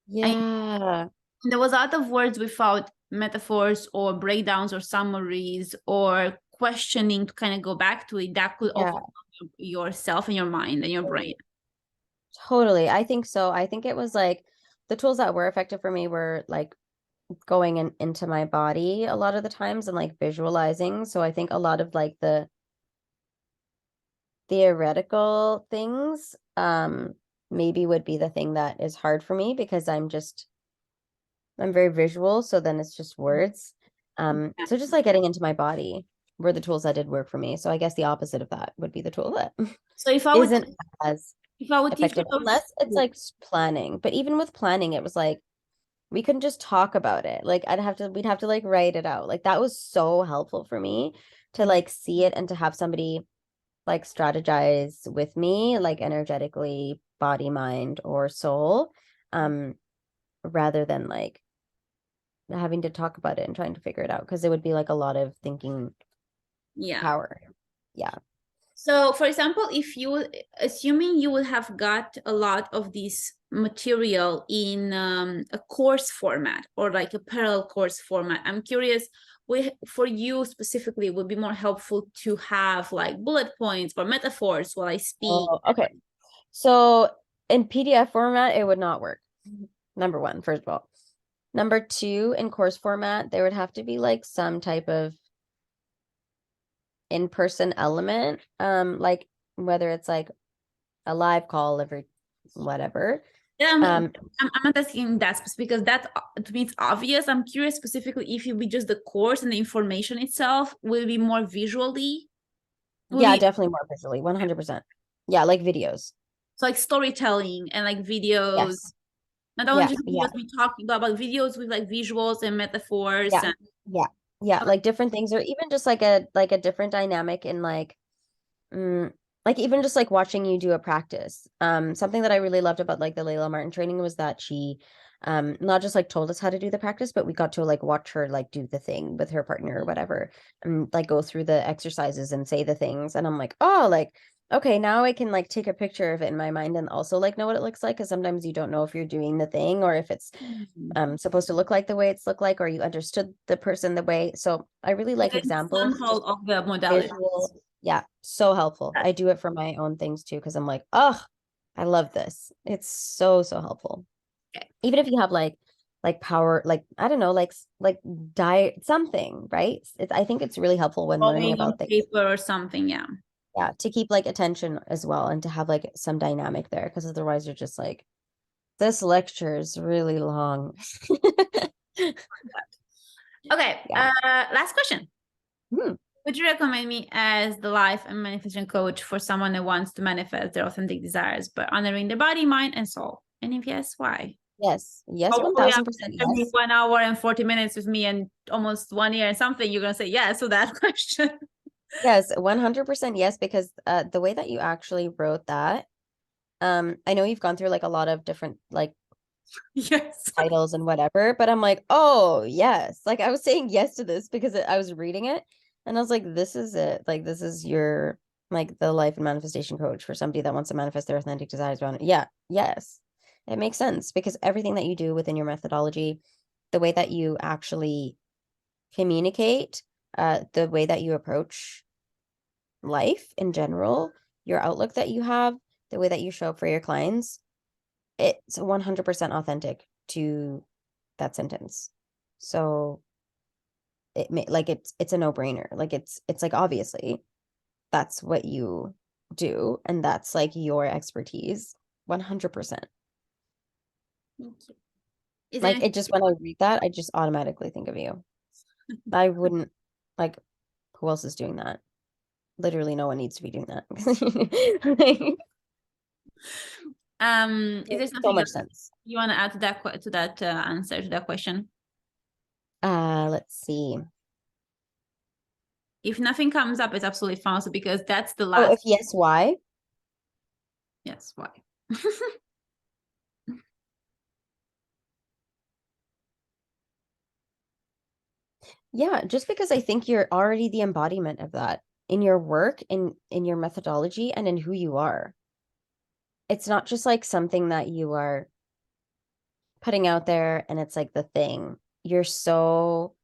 Yeah. there was a lot of words without metaphors or breakdowns or summaries or questioning to kind of go back to it that could Yeah. overwhelm yourself and your mind and your brain. Totally. I think so. I think it was like the tools that were effective for me were like going into my body a lot of the times and like visualizing. So I think a lot of like the theoretical things maybe would be the thing that is hard for me because I'm very visual, so then it's just words. So just like getting into my body were the tools that did work for me. So I guess the opposite of that would be the tool that So isn't as if I would teach you effective unless it's like planning. But even with planning, it was like we couldn't just talk about it. Like we'd have to like write it out. Like that was so helpful for me to like see it and to have somebody like strategize with me, like energetically, body, mind, or soul, rather than like having to talk about it and trying to figure it out because it would be like a lot of thinking yeah. power. Yeah. So, for example, if you, assuming you would have got a lot of this material in a course format or like a parallel course format, I'm curious, for you specifically, would be more helpful to have like bullet points or metaphors while I speak. Oh, okay. So in PDF format, it would not work. Number one, first of all. Number two, in course format, there would have to be like some type of in-person element, like whether it's like a live call every whatever. Yeah, Um, I'm not asking that specific because that to me it's obvious. I'm curious specifically if it will be just the course and the information itself will it be more visually, will yeah, be definitely more visually, 100%. Yeah, like videos. so like storytelling and like videos, Yes. not only Yeah, just yeah, videos we talking about, but videos with like visuals and metaphors yeah, and yeah, yeah, like different things, or even just like a different dynamic in mm, like even just like watching you do a practice. Something that I really loved about like the Layla Martin training was that she not just like told us how to do the practice, but we got to like watch her like do the thing with her partner or whatever, and like go through the exercises and say the things. And I'm like, oh, like okay, now I can like take a picture of it in my mind and also like know what it looks like, because sometimes you don't know if you're doing the thing or if it's supposed to look like the way it's look like, or you understood the person the way. So I really An like examples, example just of the modality. visual. Yeah, so helpful. I do it for my own things too, because I'm like, oh, I love this. It's so, so helpful. Okay. Even if you have like power, like I don't know, like diet something, right? I think it's really helpful when learning Drawing on about things. paper or something, yeah. Yeah, to keep like attention as well and to have like some dynamic there, because otherwise you're just like, this lecture is really long. Okay, Yeah. last question. Hmm. Would you recommend me as the life and manifestation coach for someone who wants to manifest their authentic desires, but honoring their body, mind, and soul? And if yes, why? Yes. Yes, Hopefully, 1000% after spending yes. 1 hour and 40 minutes with me and almost 1 year and something, you're gonna say yes to that question. Yes, 100% yes, because the way that you actually wrote that, I know you've gone through like a lot of different like Yes. titles and whatever, but I'm like, oh, yes. Like I was saying yes to this because I was reading it and I was like, this is it. Like this is your like the life and manifestation coach for somebody that wants to manifest their authentic desires around it. Yeah, yes. It makes sense because everything that you do within your methodology, the way that you actually communicate, the way that you approach life in general, your outlook that you have, the way that you show up for your clients, it's 100% authentic to that sentence. So it may like it's a no-brainer. Like it's like obviously that's what you do and that's like your expertise 100%. Thank you. Is there Like anything it just when I read that, I just automatically think of you. I wouldn't like who else is doing that? Literally no one needs to be doing that. Like, is there makes so something much else sense. you want to add to that to that answer to that question? Let's see. If nothing comes up, it's absolutely fine also because that's the Oh, last. if yes, why? Yes, why? Yeah, just because I think you're already the embodiment of that in your work, in your methodology, and in who you are. It's not just like something that you are putting out there and it's like the thing. You're so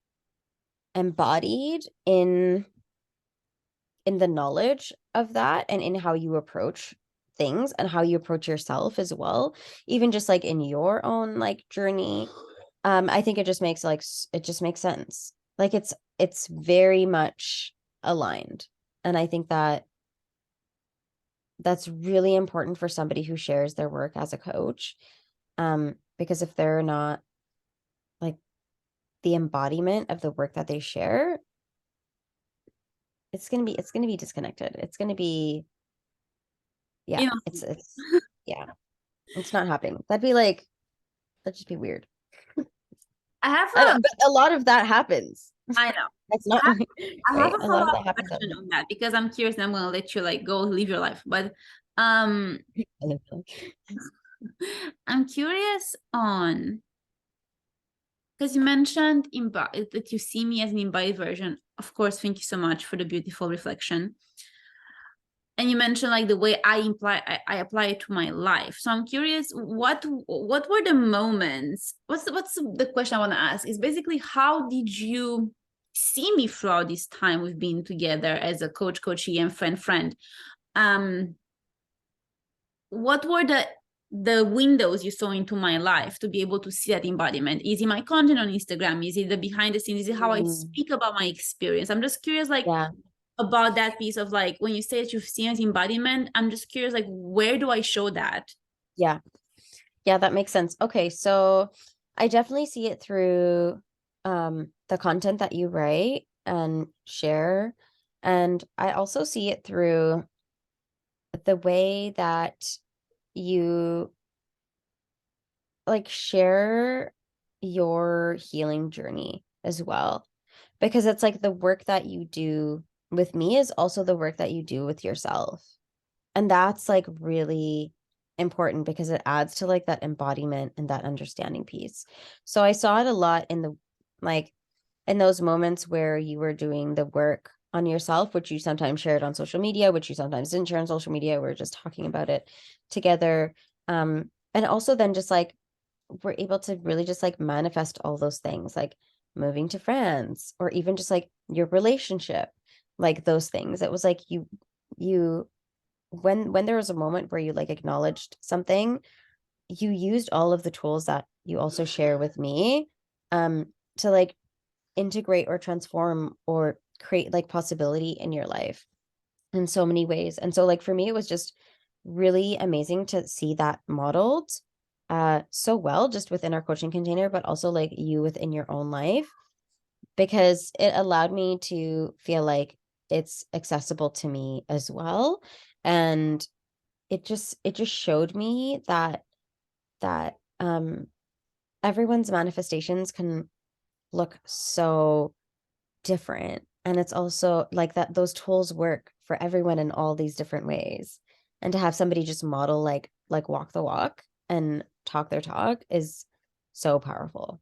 embodied in the knowledge of that and in how you approach things and how you approach yourself as well, even just like in your own like journey. I think it just makes like it just makes sense. Like it's very much aligned. And I think that that's really important for somebody who shares their work as a coach. Because if they're not like the embodiment of the work that they share, it's gonna be disconnected. It's gonna be, yeah, You know, it's yeah, it's not happening. That'd just be weird. I have But a lot of that happens. I know. That's not I have, I have right. a A lot of follow-up that happens question on that because I'm curious and I'm gonna let you like go live your life. But um I'm curious on because you mentioned that you see me as an embodied version. Of course, thank you so much for the beautiful reflection. And you mentioned like the way I apply it to my life. So I'm curious, what were the moments? What's the question I want to ask is basically how did you see me throughout this time we've been together as a coachee and friend? Um, what were the windows you saw into my life to be able to see that embodiment? Is it my content on Instagram? Is it the behind the scenes? Is it how I Mm, speak about my experience? I'm just curious, like yeah, about that piece of like when you say that you've seen as embodiment, I'm just curious, like where do I show that? yeah, yeah, that makes sense. Okay, so I definitely see it through the content that you write and share. And I also see it through the way that you like share your healing journey as well. Because it's like the work that you do with me is also the work that you do with yourself. And that's like really important because it adds to like that embodiment and that understanding piece. So I saw it a lot in the like in those moments where you were doing the work on yourself, which you sometimes shared on social media, which you sometimes didn't share on social media. We're just talking about it together. And also then just like we're able to really just like manifest all those things, like moving to France or even just like your relationship, like those things. It was like you when there was a moment where you like acknowledged something, you used all of the tools that you also share with me to like integrate or transform or create like possibility in your life in so many ways. And so like for me it was just really amazing to see that modeled so well just within our coaching container, but also like you within your own life, because it allowed me to feel like it's accessible to me as well. And it just showed me that everyone's manifestations can look so different. And it's also like that those tools work for everyone in all these different ways. And to have somebody just model like walk the walk and talk their talk is so powerful.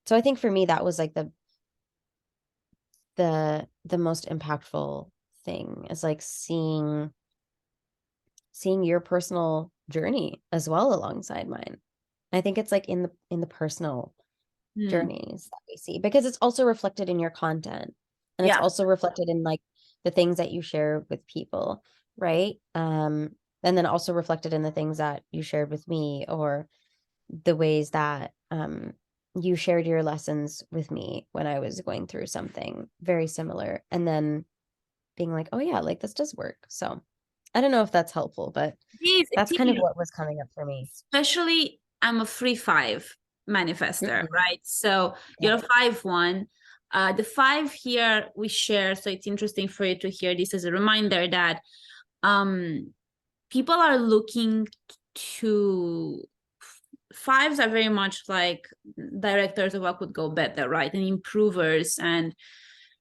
So I think for me that was like the most impactful thing is like seeing your personal journey as well alongside mine. I think it's like in the personal Hmm. journeys that we see because it's also reflected in your content and it's Yeah. also reflected in like the things that you share with people, right? And then also reflected in the things that you shared with me or the ways that you shared your lessons with me when I was going through something very similar and then being like, oh yeah, like this does work. So I don't know if that's helpful, but It that's kind of is. what was coming up for me. Especially, I'm a 3-5 manifester, Mhm. right? So Yeah. you're a 5-1. The five here we share, so it's interesting for you to hear this as a reminder that um, people are looking to fives are very much like directors of what could go better, right? And improvers and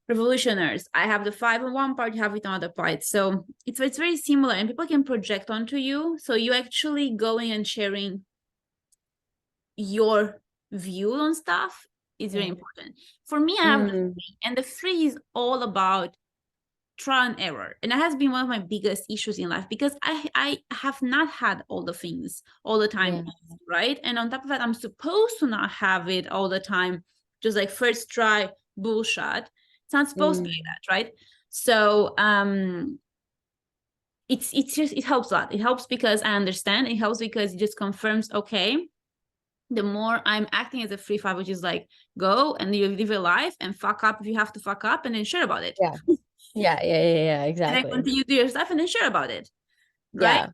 revolutionaries. I have the 5 on one part, you have it on other part. So it's very similar and people can project onto you. So you actually going and sharing your view on stuff is very Yeah. important. For me, I have the Mm, three, and the three is all about trial and error. And that has been one of my biggest issues in life because I have not had all the things all the time, yeah. right? And on top of that, I'm supposed to not have it all the time, just like first try bullshit. It's not supposed to be Mm, that, right? So it's just it helps a lot. It helps because I understand. It helps because it just confirms, okay, the more I'm acting as a 3-5, which is like go and you live your life and fuck up if you have to fuck up and then share about it. yeah. Yeah, And then exactly. continue to do your stuff and then share about it. Right? Yeah,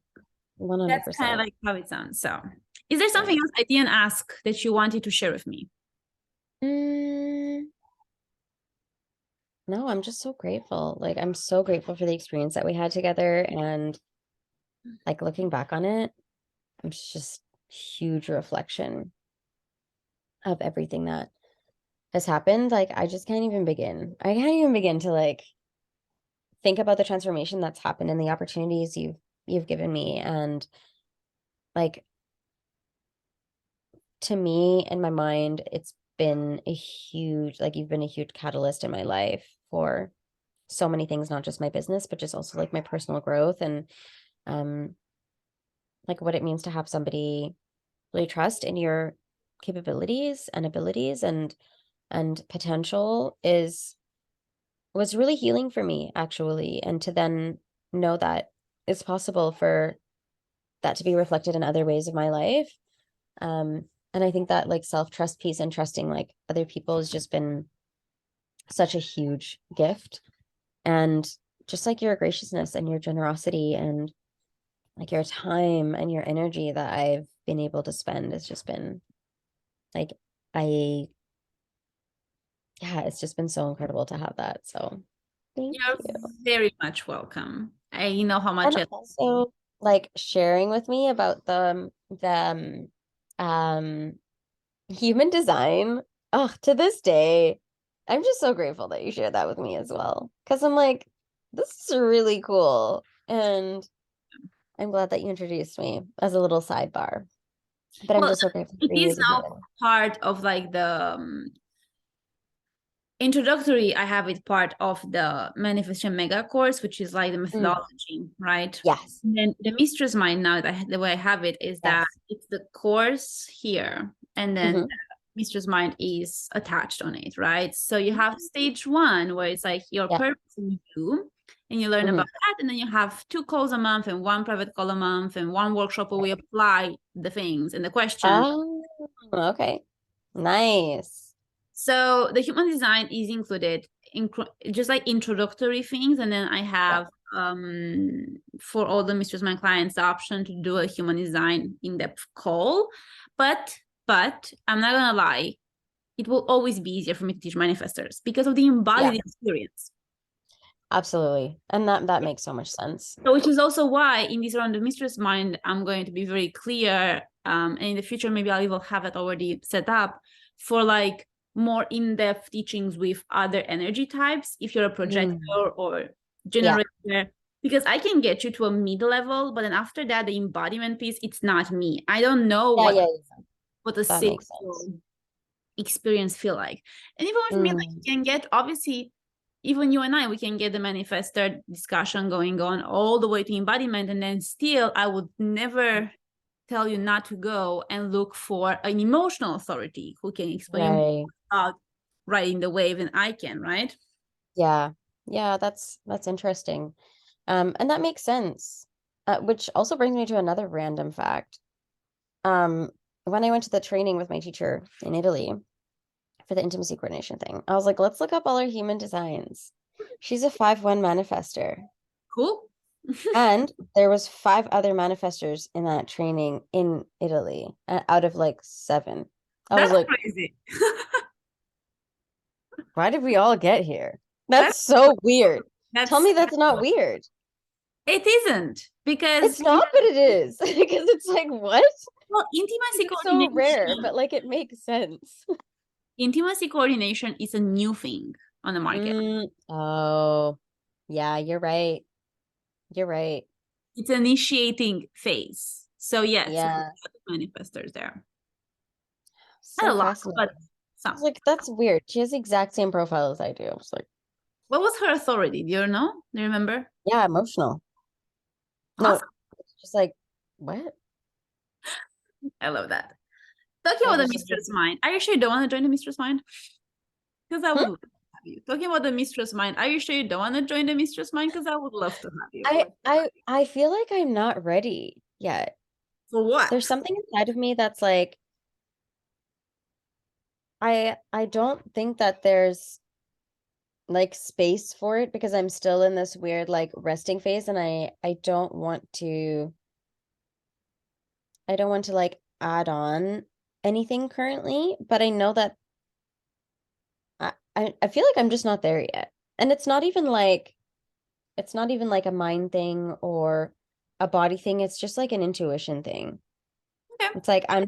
That's kind of 100%. like how it sounds. So is there Yeah. something else I didn't ask that you wanted to share with me? Mm, no, I'm just so grateful. Like, I'm so grateful for the experience that we had together. And like looking back on it, it's just huge reflection of everything that has happened. Like, I just can't even begin. I can't even begin to like think about the transformation that's happened and the opportunities you've given me. And like to me in my mind, it's been a huge, like you've been a huge catalyst in my life for so many things, not just my business, but just also like my personal growth and um like what it means to have somebody really trust in your capabilities and abilities and potential is was really healing for me actually. And to then know that it's possible for that to be reflected in other ways of my life. And I think that like self-trust piece and trusting like other people has just been such a huge gift. And just like your graciousness and your generosity and like your time and your energy that I've been able to spend has just been like I yeah, it's just been so incredible to have that. So thank You're you. very much welcome. I you know how much And I also like sharing with me about the um human design. Oh, to this day, I'm just so grateful that you shared that with me as well. Because I'm like, this is really cool. And I'm glad that you introduced me as a little sidebar. But I'm well, just so grateful it for you is as a now human. part of like the introductory, I have it part of the Manifestation Mega course, which is like the Mm. methodology, right? Yes. And then the Mistress Mind, now that the way I have it is that Yes. it's the course here, and then Hmm. the Mistress Mind is attached on it, right? So you have stage one, where it's like your Yeah. purpose in you, and you learn Hmm. about that, and then you have 2 calls a month and 1 private call a month and 1 workshop where we apply the things and the questions. Oh, okay. Nice. So the human design is included in just like introductory things, and then I Yeah. have for all the Mistress Mind clients the option to do a human design in-depth call. But I'm not gonna lie, it will always be easier for me to teach manifestors because of the Yeah, embodied experience. absolutely. And that makes so much sense. So, which is also why in this round of Mistress Mind, I'm going to be very clear. And in the future, maybe I'll even have it already set up for like more in-depth teachings with other energy types, if you're a projector Mm. or Yeah. generator, because I can get you to a mid-level, but then after that, the embodiment piece, it's not me. I don't know Yeah, yeah, yeah. what a That makes sense. sacred experience feel like. And even with me, like Mm. you can get, obviously, even you and I, we can get the manifestor discussion going on all the way to embodiment, and then still I would never tell you not to go and look for an emotional authority who can explain you more Right. about riding the wave than I can, right? Yeah. Yeah, that's interesting. And that makes sense. Which also brings me to another random fact. Um, when I went to the training with my teacher in Italy for the intimacy coordination thing, I was like, let's look up all our human designs. She's a 5-1 manifester. Cool. And there was 5 other manifestors in that training in Italy out of like 7. I was That's like, crazy. why did we all get here? That's That's so weird. Tell that's me that's not weird. it isn't, because It's not, but it is. Because it's like, what? well, intimacy It's so rare, coordination, but like it makes sense. intimacy coordination is a new thing on the market. Oh, yeah, you're right. You're right. It's initiating phase. So yes, Yeah, manifestors there. Not so a lot, but fascinating. I was some. like, that's weird. She has the exact same profile as I do. I was like, What was her authority? Do you know? Do you remember? yeah, emotional. No, Awesome. it's just like, what? I love that. Talking Yeah, about the there's just like, Mistress Mind, are you sure you don't want to join the Mistress Mind? Because I would hmm? love to have you. Talking about the Mistress Mind, are you sure you don't want to join the Mistress Mind? Because I would love to have you. I feel like I'm not ready yet. For There's what? something inside of me that's like, I don't think that there's like space for it because I'm still in this weird like resting phase and I don't want to like add on anything currently, but I know that I feel like I'm just not there yet. And it's not even like a mind thing or a body thing. It's just like an intuition thing. Okay. It's like I'm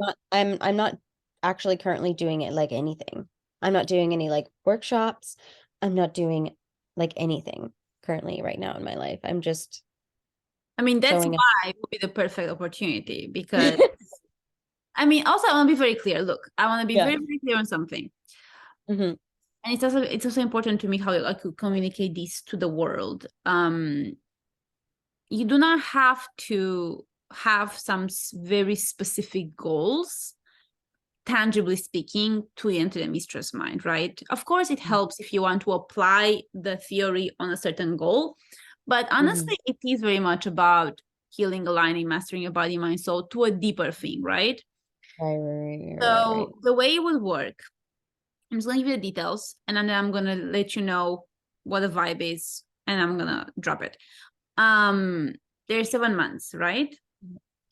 not actually currently doing it like anything. I'm not doing any like workshops. I'm not doing like anything currently right now in my life. I'm just I mean, that's showing up. why it would be the perfect opportunity, because I mean, also I want to be very clear. Look, I want to be Yeah. very, very clear on something. Hmm. And it's also important to me how I could communicate this to the world. You do not have to have some very specific goals, tangibly speaking, to enter the Mistress Mind, right? Of course, it helps if you want to apply the theory on a certain goal, but Hmm. honestly, it is very much about healing, aligning, mastering your body, mind, soul to a deeper thing, right? Right, right, right, right. So the way it would work, I'm just gonna give you the details, and then I'm gonna let you know what the vibe is, and I'm gonna drop it. Um, there's 7 months, right?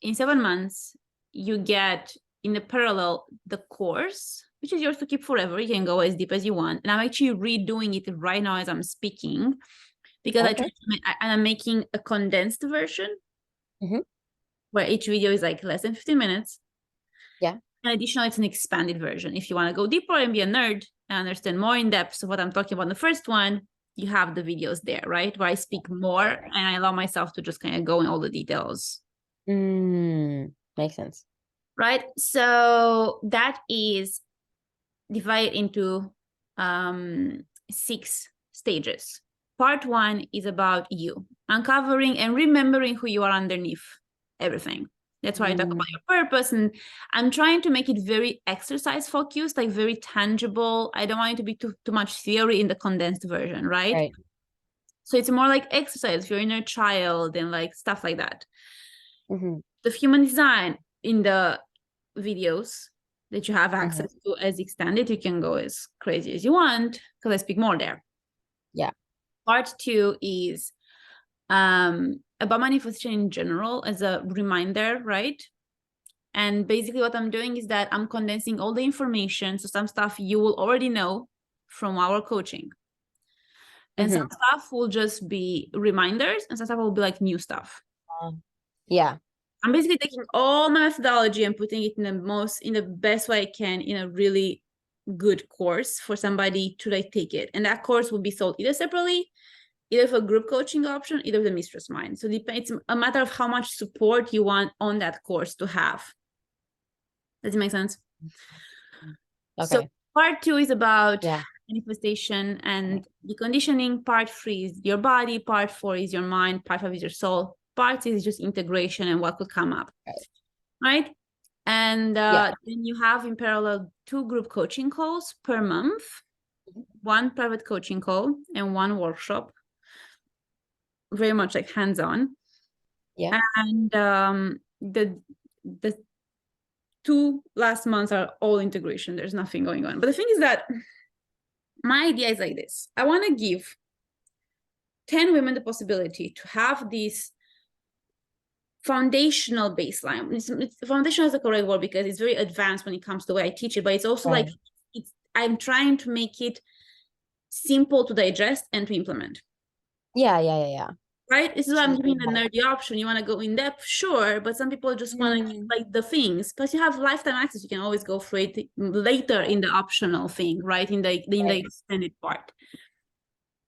In 7 months, you get in the parallel the course, which is yours to keep forever. You can go as deep as you want. And I'm actually redoing it right now as I'm speaking, because Okay. and I'm making a condensed version Hmm. where each video is like less than 15 minutes. Yeah. And additionally, it's an expanded version. If you want to go deeper and be a nerd and understand more in depth of what I'm talking about in the first one, you have the videos there, right? Where I speak more Right, and right. I allow myself to just kind of go in all the details. Makes sense. Right. So that is divided into 6 stages. Part 1 is about you, uncovering and remembering who you are underneath everything. That's why I talk about your purpose, and I'm trying to make it very exercise focused, like very tangible. I don't want it to be too much theory in the condensed version, right? Right. So it's more like exercise for your inner child and like stuff like that. Mm-hmm. The human design in the videos that you have access to as extended, you can go as crazy as you want because I speak more there. Yeah. Part 2 is about manifestation in general as a reminder, right? And basically what I'm doing is that I'm condensing all the information. So some stuff you will already know from our coaching. And some stuff will just be reminders and some stuff will be like new stuff. Yeah. I'm basically taking all my methodology and putting it in the best way I can in a really good course for somebody to like take it. And that course will be sold either separately, either for group coaching option, either the Mistress Mind. So it's a matter of how much support you want on that course to have. Does it make sense? Okay. So part 2 is about manifestation and deconditioning. Part 3 is your body. Part 4 is your mind. Part 5 is your soul. Part 6 is just integration and what could come up. Right? And then you have in parallel 2 group coaching calls per month, 1 private coaching call and 1 workshop, very much like hands-on. Yeah. And the 2 last months are all integration. There's nothing going on. But the thing is that my idea is like this. I want to give 10 women the possibility to have this foundational baseline. Foundational is the correct word because it's very advanced when it comes to the way I teach it, but it's also like I'm trying to make it simple to digest and to implement. Yeah. Right? This is why I'm giving the nerdy option. You want to go in depth, sure, but some people just want to like the things. Plus, you have lifetime access. You can always go for it later in the optional thing, right? In the extended part,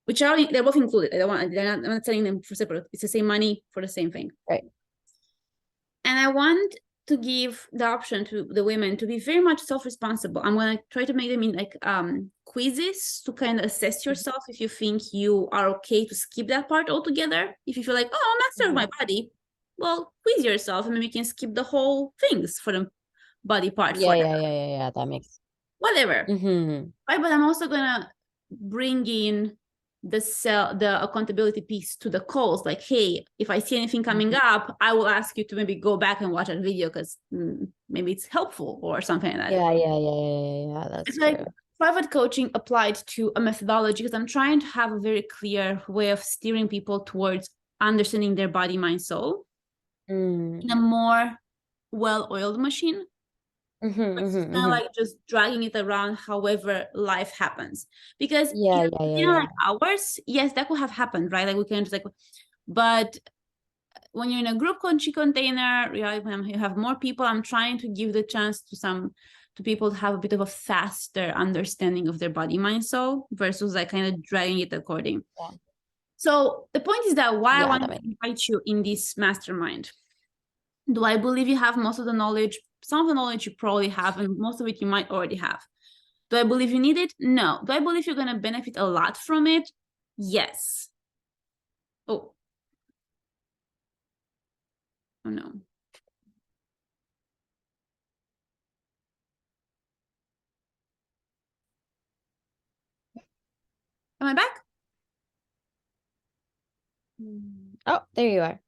which they're both included. I'm not selling them for separate. It's the same money for the same thing. Right. And I want to give the option to the women to be very much self-responsible. I'm going to try to make them in like quizzes to kind of assess yourself if you think you are okay to skip that part altogether. If you feel like, oh, I'm master of my body, well, quiz yourself and maybe you can skip the whole things for the body part. Yeah. That makes whatever. Right, but I'm also going to bring in the accountability piece to the calls, like, hey, if I see anything coming up, I will ask you to maybe go back and watch that video because maybe it's helpful or something like that. Yeah. That's it's true. like private coaching applied to a methodology because I'm trying to have a very clear way of steering people towards understanding their body, mind, soul in a more well-oiled machine. It's kind of like just dragging it around however life happens, because like ours, yes, that could have happened, right? Like we can just like, but when you're in a group coaching container, when you have more people, I'm trying to give the chance to people to have a bit of a faster understanding of their body, mind, soul versus like kind of dragging it according. So the point is that why I want to invite you in this mastermind. Do I believe you have most of the knowledge? Some of the knowledge you probably have, and most of it you might already have. Do I believe you need it? No. Do I believe you're going to benefit a lot from it? Yes. Oh no. Am I back? Oh, there you are.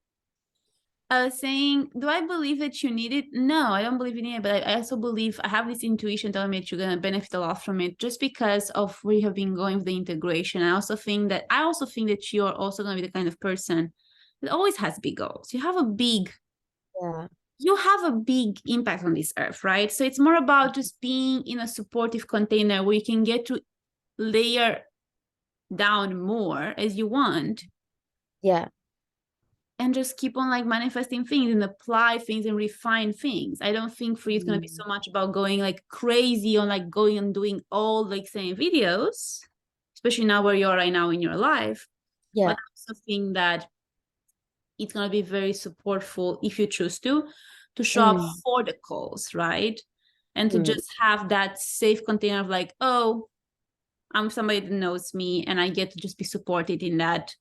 I was saying, do I believe that you need it? No, I don't believe you need it, but I also believe I have this intuition telling me that you're going to benefit a lot from it just because of where you have been going with the integration. I also think that you're also going to be the kind of person that always has big goals. You have a big impact on this earth, right? So it's more about just being in a supportive container where you can get to layer down more as you want. Yeah. And just keep on like manifesting things and apply things and refine things. I don't think for you it's going to be so much about going like crazy on like going and doing all like same videos, especially now where you're right now in your life. Yeah. But I also think that it's going to be very supportful if you choose to show up for the calls, right? And to just have that safe container of like, oh, I'm somebody that knows me, and I get to just be supported in that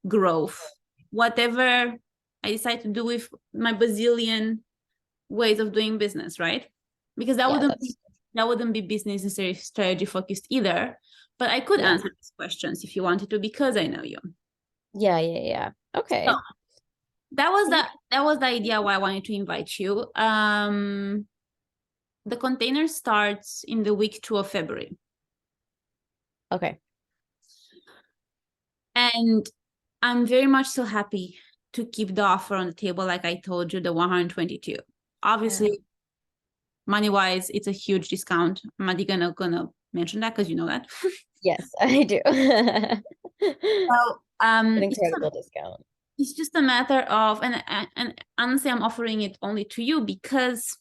growth. Whatever I decide to do with my bazillion ways of doing business, right? Because Yeah, that's that wouldn't be business necessarily strategy focused either. But I could yeah. answer these questions if you wanted to, because I know you. Yeah. So Okay. Mhm. that was the idea why I wanted to invite you. The container starts in the week 2 of February. Okay. And I'm very much so happy to keep the offer on the table, like I told you, the 122. Yeah. Obviously, money wise, it's a huge discount. I'm not gonna mention that because you know that. Yes, I do. So An incredible discount. it's just a matter of, and honestly, I'm offering it only to you because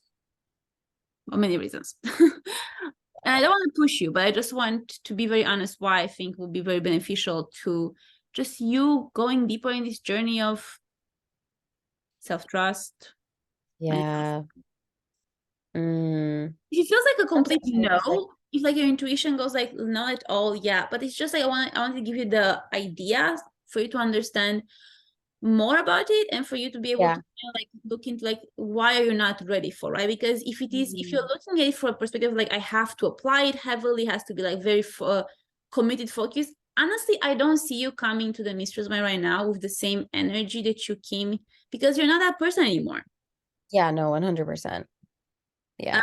of many reasons. And I don't want to push you, but I just want to be very honest why I think will be very beneficial to just you going deeper in this journey of self-trust. Yeah. Mm, If it feels like a that's complete interesting. no, if like your intuition goes like not at all, yeah. But it's just like I want to give you the ideas for you to understand more about it and for you to be able Yeah. to like look into like why are you not ready for, right? Because if you're Mm, looking at it for a perspective like I have to apply it heavily, has to be like very committed, focused. Honestly, I don't see you coming to the Mistress Mind right now with the same energy that you came, because you're not that person anymore. yeah, no, 100%. Yeah.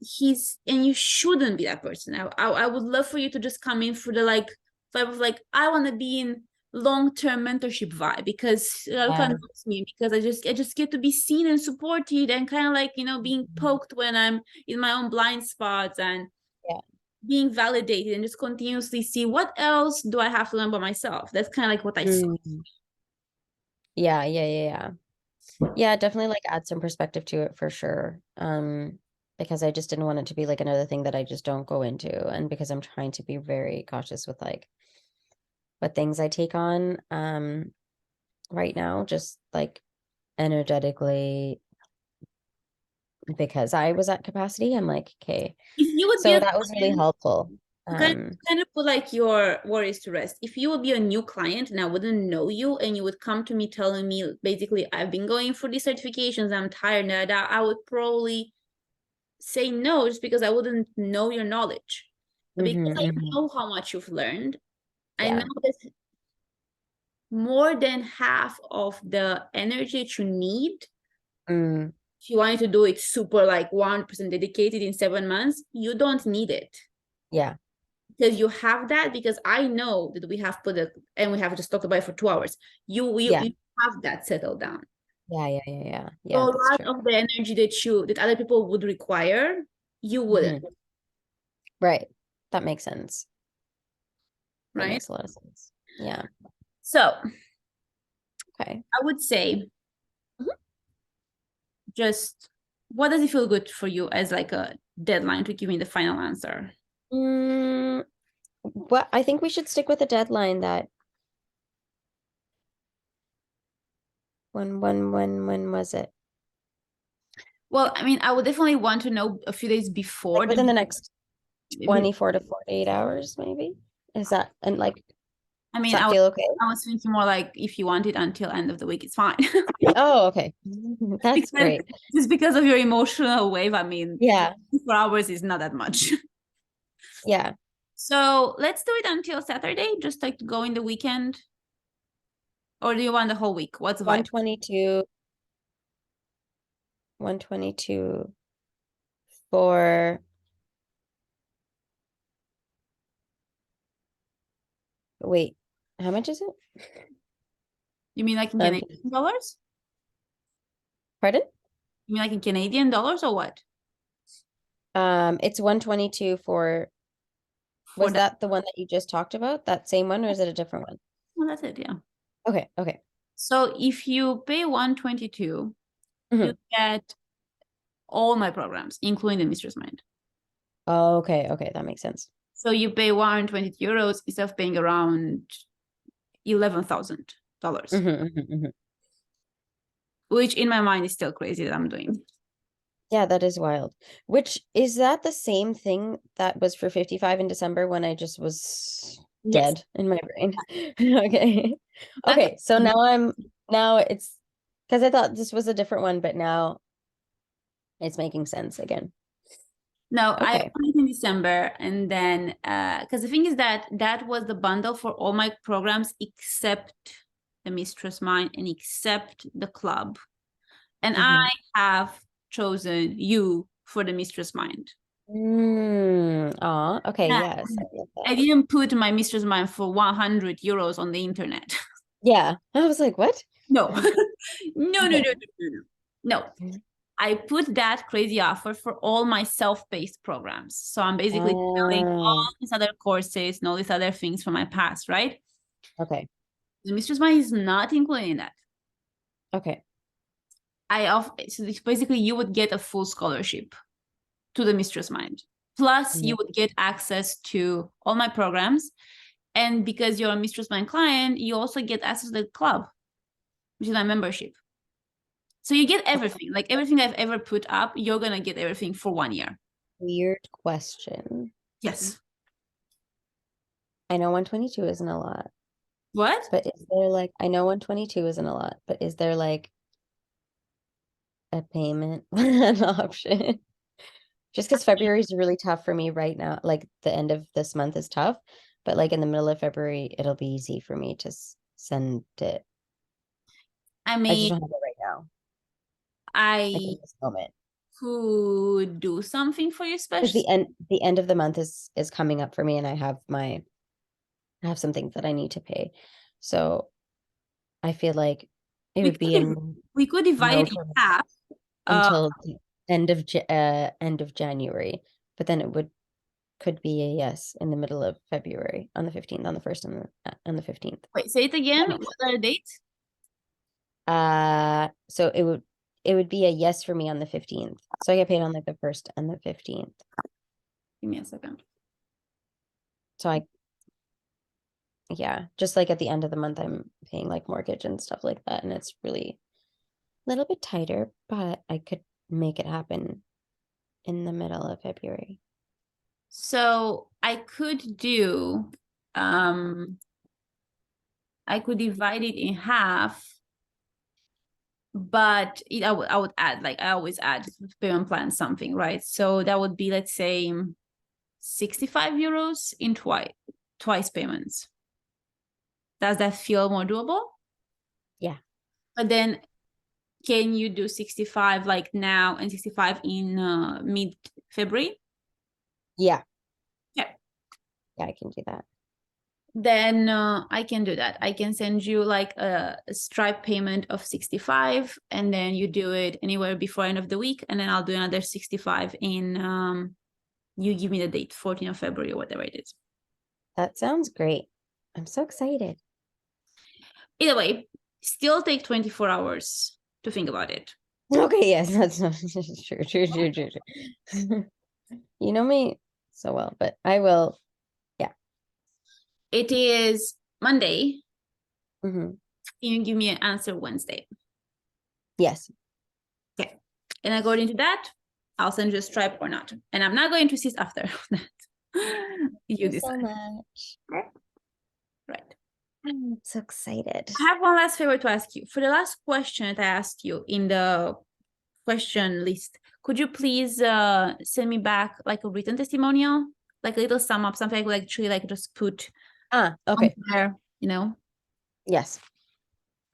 He's and you shouldn't be that person. I would love for you to just come in for the like vibe of like I want to be in long-term mentorship vibe, because Alka Yeah. knows me, because I just get to be seen and supported and kind of like being poked when I'm in my own blind spots, and Yeah. being validated, and just continuously see what else do I have to learn about myself. That's kind of like what I saw. Mm. Yeah. Yeah, definitely like add some perspective to it for sure. Because I just didn't want it to be like another thing that I just don't go into. And because I'm trying to be very cautious with like what things I take on right now, just like energetically, because I was at capacity, I'm like, okay. If you would be So a that was really client, helpful. to kind Um, kind of put like your worries to rest. If you would be a new client and I wouldn't know you, and you would come to me telling me basically I've been going for these certifications, I'm tired, that I would probably say no, just because I wouldn't know your knowledge. But because I mhm. know how much you've learned, I know Yeah. that more than half of the energy that you need, Mm, if you wanted to do it super like 100% dedicated in 7 months, you don't need it. yeah. Because you have that, because I know that we have put it and we have just talked about it for 2 hours. Yeah. You have that settled down. Yeah, So a that's lot true. of the energy that other people would require, you wouldn't, Hmm. Right. That makes sense. That right? makes a lot of sense. Yeah. So Okay. I would say Mhm. just what does it feel good for you as like a deadline to give me the final answer? Mm, what I think we should stick with a deadline that when was it? Well, I mean, I would definitely want to know a few days before Like the within the next 24 to 48 hours, maybe? Is that and like I does mean, that feel okay? I was thinking more like if you want it until end of the week, it's fine. Oh, okay. That's Because great. just because of your emotional wave, I mean, Yeah. 4 hours is not that much. Yeah. So let's do it until Saturday, just like to go in the weekend. Or do you want the whole week? What's the vibe? 122, 122 for wait, how much is it? You mean like in Um, Canadian dollars? pardon? You mean like in Canadian dollars or what? It's 122 for For was that? that the one that you just talked about? That same one, or is it a different one? Well, that's it, yeah. Okay. So if you pay 122, you Mhm. get all my programs, including the Mistress Mind. Okay, that makes sense. So you pay 120 euros instead of paying around $11,000, Hmm. which in my mind is still crazy that I'm doing. Yeah, that is wild. Which is that the same thing that was for 55 in December when I just was Yes, dead in my brain? Okay. that's Okay, so now it's because I thought this was a different one, but now it's making sense again. no, I Okay. applied in December, and then because the thing is that that was the bundle for all my programs except the Mistress Mind and except the club. And I Hmm. have chosen you for the Mistress Mind. Okay, Yeah. yes, I love I that. didn't put my Mistress Mind for 100 euros on the internet. Yeah. I was like, what? No. No, no, no, Okay. no, no, no. No. I put that crazy offer for all my self-paced programs. So I'm basically selling Uh, all these other courses and all these other things from my past, right? okay. The Mistress Mind is not including that. Okay. So basically you would get a full scholarship to the Mistress Mind. Plus, you Mhm. would get access to all my programs. And because you're a Mistress Mind client, you also get access to the club, which is my membership. So you get everything, like everything I've ever put up, you're going to get everything for 1 year. Weird question. Yes. I know 122 isn't a lot, What? but is there like, I know 122 isn't a lot, but is there like a payment an option? Just because February is really tough for me right now. Like the end of this month is tough, but like in the middle of February, it'll be easy for me to send it. I I just mean, don't have it right now, like I in this moment. could do something for you Because special. the end of the month is coming up for me and I have some things that I need to pay. So I feel like it We would be could in we could divide no it in half. Uh, until the end of January, but then it would could be a yes in the middle of February on the 15th, on the 1st and on the 15th. wait, say it again. No. What are the dates? So it would be a yes for me on the 15th. So I get paid on like the 1st and the 15th. Give me a second. So I yeah, just like at the end of the month I'm paying like mortgage and stuff like that and it's really a little bit tighter, but I could make it happen in the middle of February. So um I could divide it in half, but I would add, like I always add to payment plan something, right? So that would be, let's say, 65 euros in twice payments. Does that feel more doable? Yeah. But then can you do 65 like now and 65 in mid February? Yeah. Yeah. Yeah, I can do that. Then I can do that. I can send you like a Stripe payment of 65, and then you do it anywhere before end of the week, and then I'll do another 65 in you give me the date, 14th of February or whatever it is. That sounds great. I'm so excited. Either way, still take 24 hours to think about it. Okay, yes, that's not true, true, true, true, true. You know me so well, but I will. Yeah. It is Monday. Hmm. You give me an answer Wednesday. Yes. Okay. And according to that, I'll send you a Stripe or not. And I'm not going to assist after that. Thank You you so decide. much. Okay? Right. I'm so excited. I have one last favor to ask you. For the last question that I asked you in the question list, could you please send me back like a written testimonial, like a little sum up, something like actually like just put on Okay. there, you know, Yes.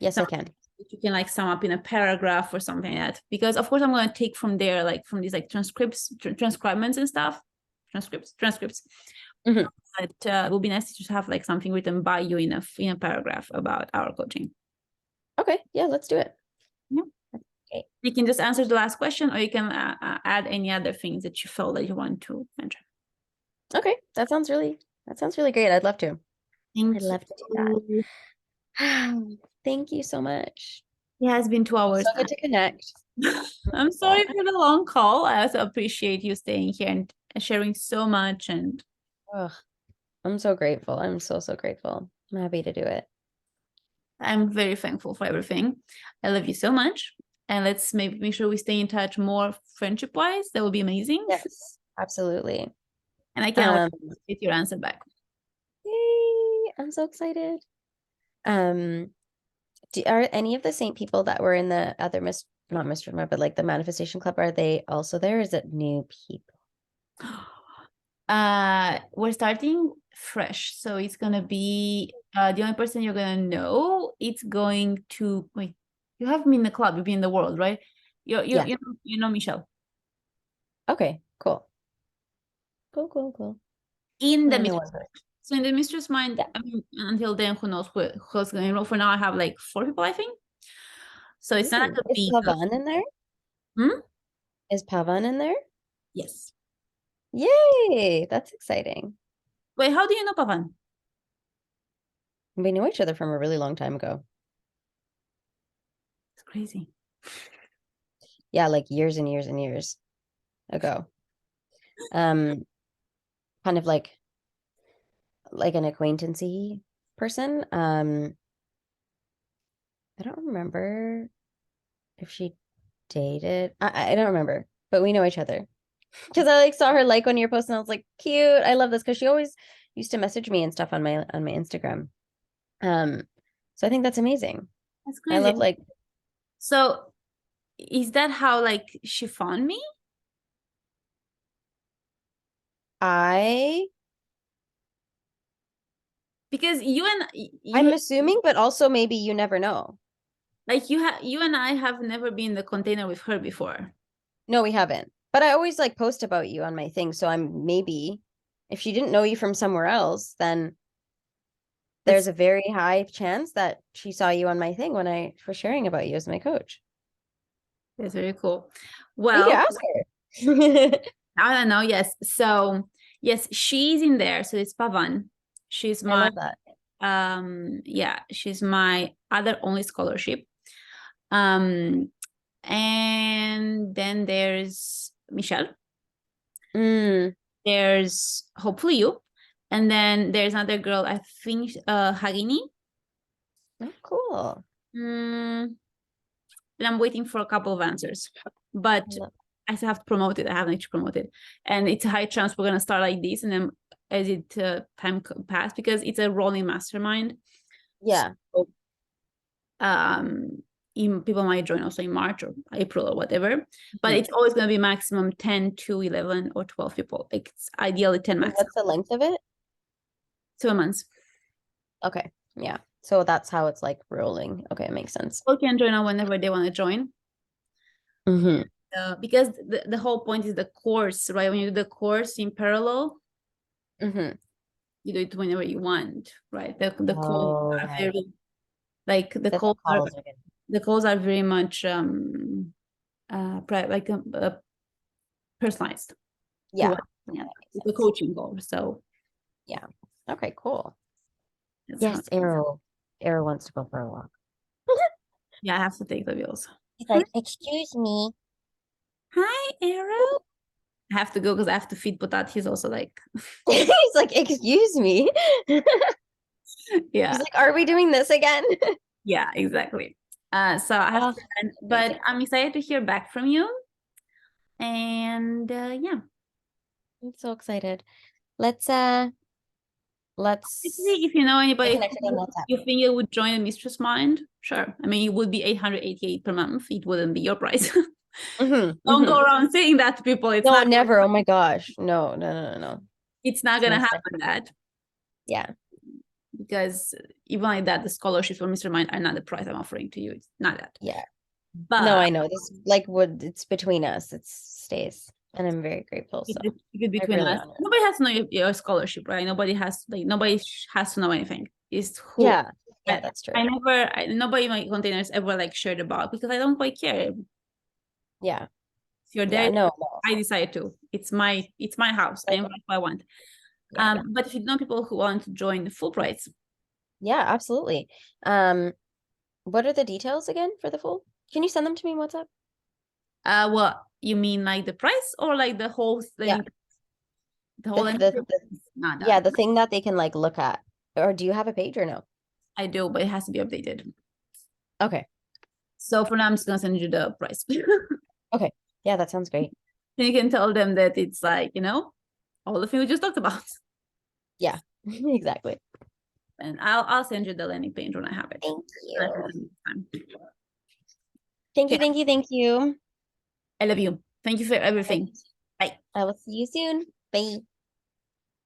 Yes, I something can. that you can like sum up in a paragraph or something like that. Because of course I'm going to take from there, like from these like transcriptions and stuff, transcripts. Hmm. But it would be nice to just have like something written by you in a paragraph about our coaching. Okay. Yeah, let's do it. Yeah. Okay. You can just answer the last question, or you can add any other things that you felt that you want to mention. Okay. That sounds really great. I'd love to. I'd Thank love to do you. that. Thank you so much. Yeah, it's been 2 hours So good to connect. now. Oh I'm my sorry God. for the long call. I also appreciate you staying here and sharing so much. And Ugh, I'm so grateful. I'm so, so grateful. I'm happy to do it. I'm very thankful for everything. I love you so much. and let's maybe make sure we stay in touch more friendship wise. That would be amazing. Yes, absolutely. And I can't Um, wait to get your answer back. yay, I'm so excited. Um, are any of the same people that were in the other not Mr. Mar, but like the Manifestation Club, are they also there? Or is it new people? We're starting fresh, so it's gonna be the only person you're gonna know. It's going to wait. You have me in the club. You've been in the world, right? Yeah. You know Michelle Okay, cool. Cool, cool, cool. in I the know mistress. one person. So in the mistress mind, Yeah. I mean, until then, who knows who's gonna enroll? For now, I have like 4 people, I think. So it's not like Ooh, a is big. Pavan in there? Hmm? Is Pavan in there? Yes. Yay! That's exciting. Wait, how do you know Pavan? We knew each other from a really long time ago. It's crazy. Yeah, like years and years and years ago. Um, kind of like an acquaintancey person. I don't remember if she dated. I don't remember, but we know each other. Because I like saw her like one of your posts and I was like, cute. I love this because she always used to message me and stuff on my Instagram. Um, so I think that's amazing. That's I crazy. love like So is that how like she found me? I Because I'm assuming, but also maybe you never know. like you and I have never been in the container with her before. No, we haven't. But I always like post about you on my thing. So I'm maybe if she didn't know you from somewhere else, then there's That's a very high chance that she saw you on my thing when I was sharing about you as my coach. that's very cool. You could Well, ask her. I don't know. Yes. So yes, she's in there. So it's Pavan. She's I my love that. yeah, she's my other only scholarship. Um and then there's Michelle. Mm. There's hopefully you. And then there's another girl, I think Hagini. Oh, cool. Mm, and I'm waiting for a couple of answers. But I love I still have to promote it. I haven't actually promoted. And it's a high chance we're gonna start like this and then as it time pass because it's a rolling mastermind. Yeah. So people might join also in March or April or whatever, but Mhm. it's always going to be maximum 10 to 11 or 12 people. Like it's ideally 10 And max. what's the length of it? 2 months. Okay. Yeah. So that's how it's like rolling. Okay, it makes sense. People can join whenever they want to join. Mm-hmm. Because the whole point is the course, right? When you do the course in parallel, Mm-hmm. you do it whenever you want, right? The calls Oh, are right. very like The calls are good. the calls are very much like personalized to Yeah. what Yeah, that makes the sense. coaching goal. So Yeah. Okay, cool. that's how. Yes, Arrow. Arrow wants to go for a walk. Yeah, I have to take the wheels. He's like, excuse me. Hi, Arrow. I have to go because I have to feed Potat. He's also like, He's like, excuse me. He's yeah, like, are we doing this again? yeah, exactly. So I have Oh, to run, but amazing. I'm excited to hear back from you. And yeah, I'm so excited. Let's if you know stay anybody connected on who WhatsApp. you think it would join a Mistress Mind, sure. I mean, it would be 888 per month. It wouldn't be your price. Mm-hmm, Don't mm-hmm. go around saying that to people. No, never. Oh my gosh. No, no, no, no, no. It's not It's gonna most happen definitely. that Yeah. because even like that, the scholarships for Mr. Mind are not the price I'm offering to you. It's not that. Yeah. No, But I know. This like would it's between us. It stays. And I'm very grateful. So it I between really us. honor it. Nobody has to know your scholarship, right? Nobody has to know anything. It's who Yeah. Yeah, that's true. nobody in my containers ever like shared about because I don't quite care. If Yeah. you're there, Yeah. No, no. I decide to. It's my house. I Like, invite who I want. yeah. But if you know people who want to join the full price, Yeah, absolutely. Um, what are the details again for the full? Can you send them to me in WhatsApp? what you mean like the price or like the whole Yeah. thing, the The whole the, entity? the Not yeah, done. the thing that they can like look at. Or do you have a page or no? I do, but it has to be updated. Okay. So for now, I'm just gonna send you the price. Okay. Yeah, that sounds great. You can tell them that it's like, all the things we just talked about. Yeah, exactly. And I'll send you the landing page when I have it. Thank you. Thank you, Okay, thank you, thank you. I love you. Thank you for I everything. Bye. I will see you soon. Bye.